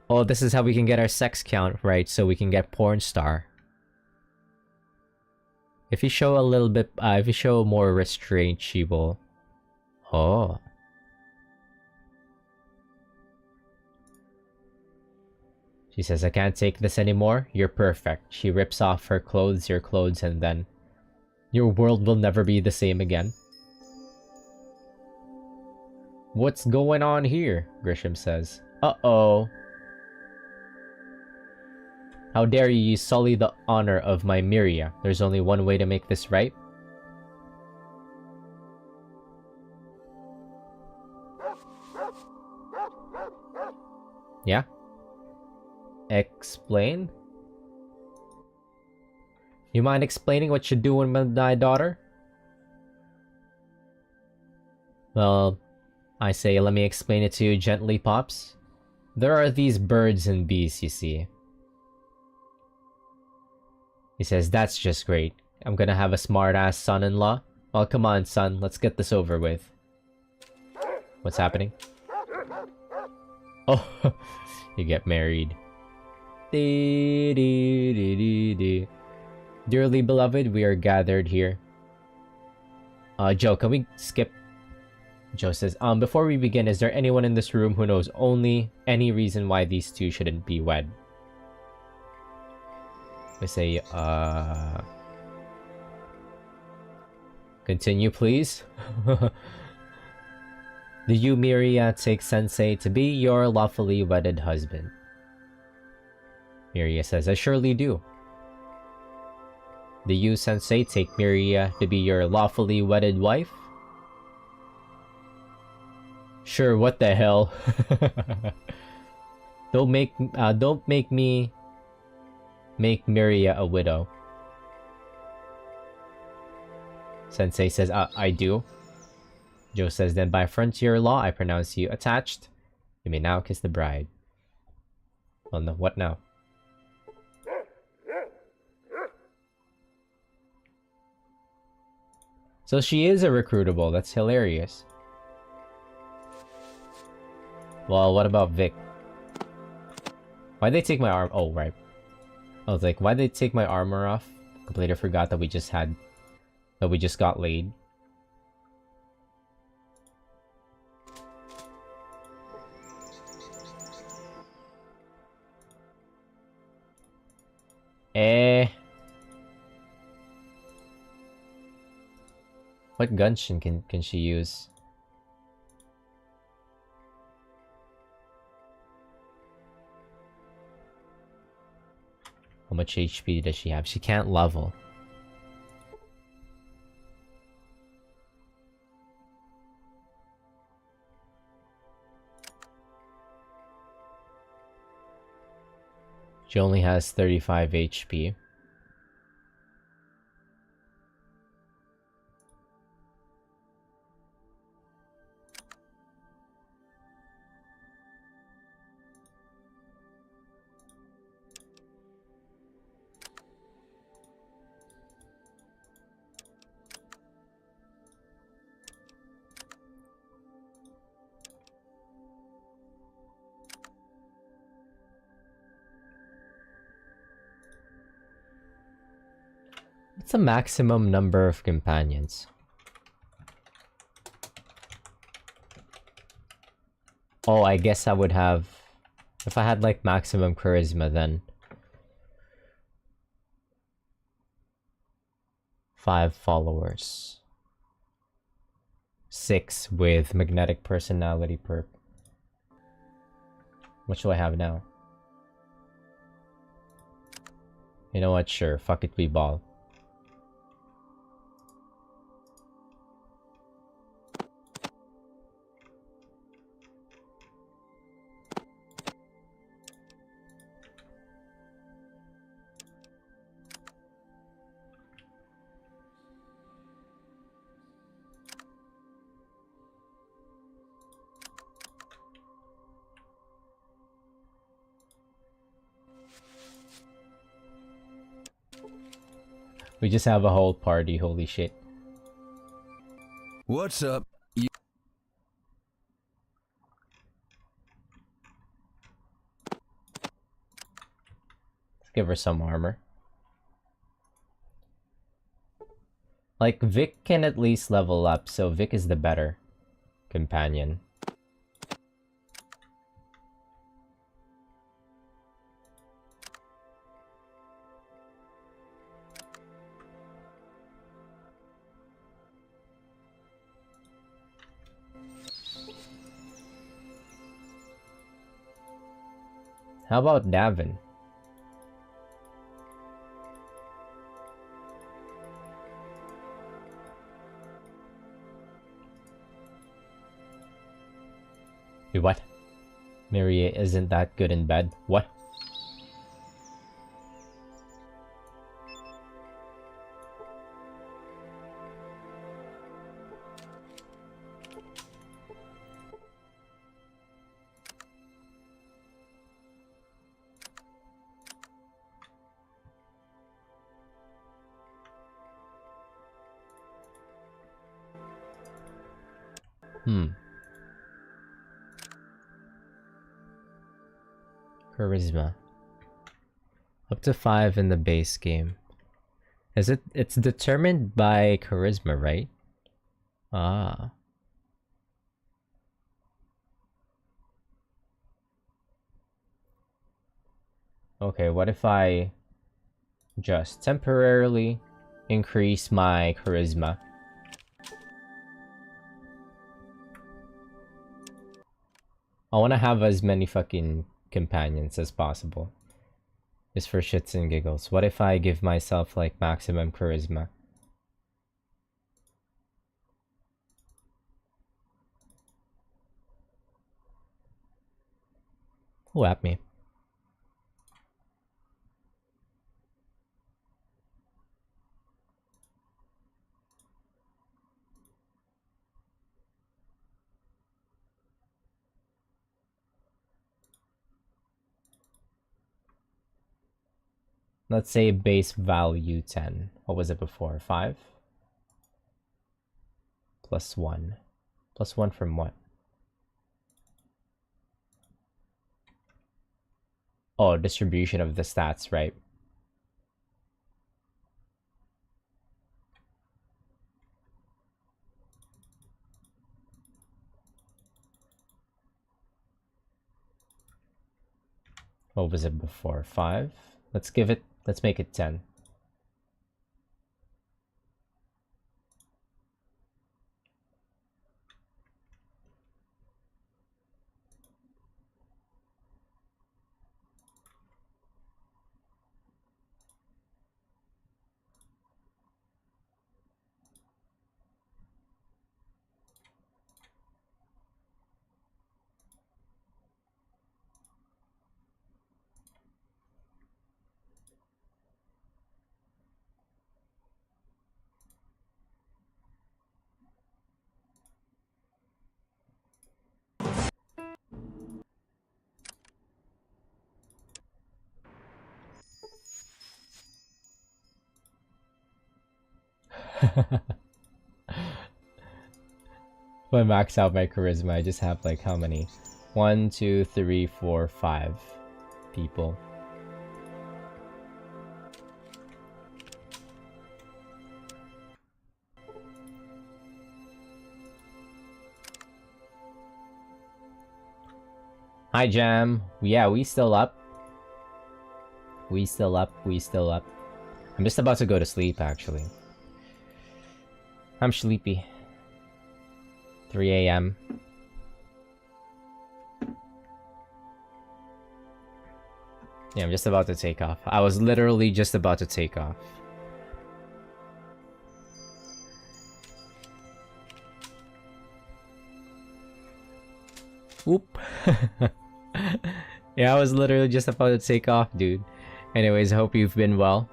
Speaker 1: Oh, this is how we can get our sex count, right? So we can get porn star. If you show a little bit, if you show more restraint, she will. Oh. She says, I can't take this anymore. You're perfect. She rips off her clothes, your clothes, and then your world will never be the same again. What's going on here? Grisham says. Uh-oh. How dare you sully the honor of my Miria? There's only one way to make this right. Yeah? Explain? You mind explaining what you're doing with my daughter? Well, I say, let me explain it to you gently, Pops. There are these birds and bees, you see. He says, that's just great. I'm gonna have a smart-ass son-in-law. Well, come on, son. Let's get this over with. What's happening? Oh, you get married. Dearly beloved, we are gathered here. Joe, can we skip? Joe says, before we begin, is there anyone in this room who knows any reason why these two shouldn't be wed? We say, continue, please. Do you, Miria, take Sensei to be your lawfully wedded husband? Miria says, I surely do. Do you, Sensei, take Miria to be your lawfully wedded wife? Sure, what the hell? Don't make me make Miria a widow. Sensei says, I do. Joe says, then by frontier law, I pronounce you attached. You may now kiss the bride. Well, no, what now? So she is a recruitable. That's hilarious. Well, what about Vic? Why'd they take my arm? Oh, right. I was like, why'd they take my armor off? Completely forgot that we just got laid. What gunship can she use? How much HP does she have? She can't level. She only has 35 HP. What's the maximum number of companions? Oh, I guess I would have... If I had, like, maximum charisma, then... 5 followers. 6 with magnetic personality perk. What should I have now? You know what? Sure. Fuck it, we ball. We just have a whole party, holy shit.
Speaker 5: What's up?
Speaker 1: Let's give her some armor. Like, Vic can at least level up, so Vic is the better companion. How about Davin? Wait, what? Mary isn't that good in bed? What? Charisma. Up to 5 in the base game. Is it? It's determined by charisma, right? Ah. Okay, what if I just temporarily increase my charisma? I want to have as many fucking companions as possible. Just for shits and giggles. What if I give myself like maximum charisma? Who at me? Let's say base value 10. What was it before? 5? Plus 1. Plus 1 from what? Oh, distribution of the stats, right? What was it before? 5? Let's make it 10. If I max out my charisma, I just have like how many? 1, 2, 3, 4, 5 people. Hi Jam. Yeah, we still up. We still up. I'm just about to go to sleep actually. I'm sleepy. 3 a.m. Yeah, I'm just about to take off. I was literally just about to take off. Whoop. Yeah, I was literally just about to take off, dude. Anyways, I hope you've been well.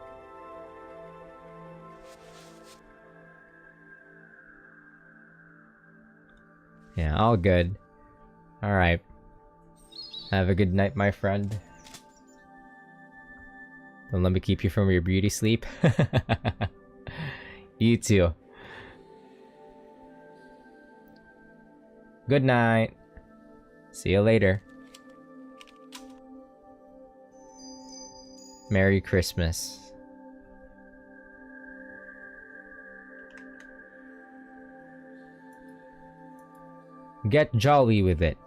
Speaker 1: Yeah, all good. Alright. Have a good night, my friend. Don't let me keep you from your beauty sleep. You too. Good night. See you later. Merry Christmas. Get jolly with it.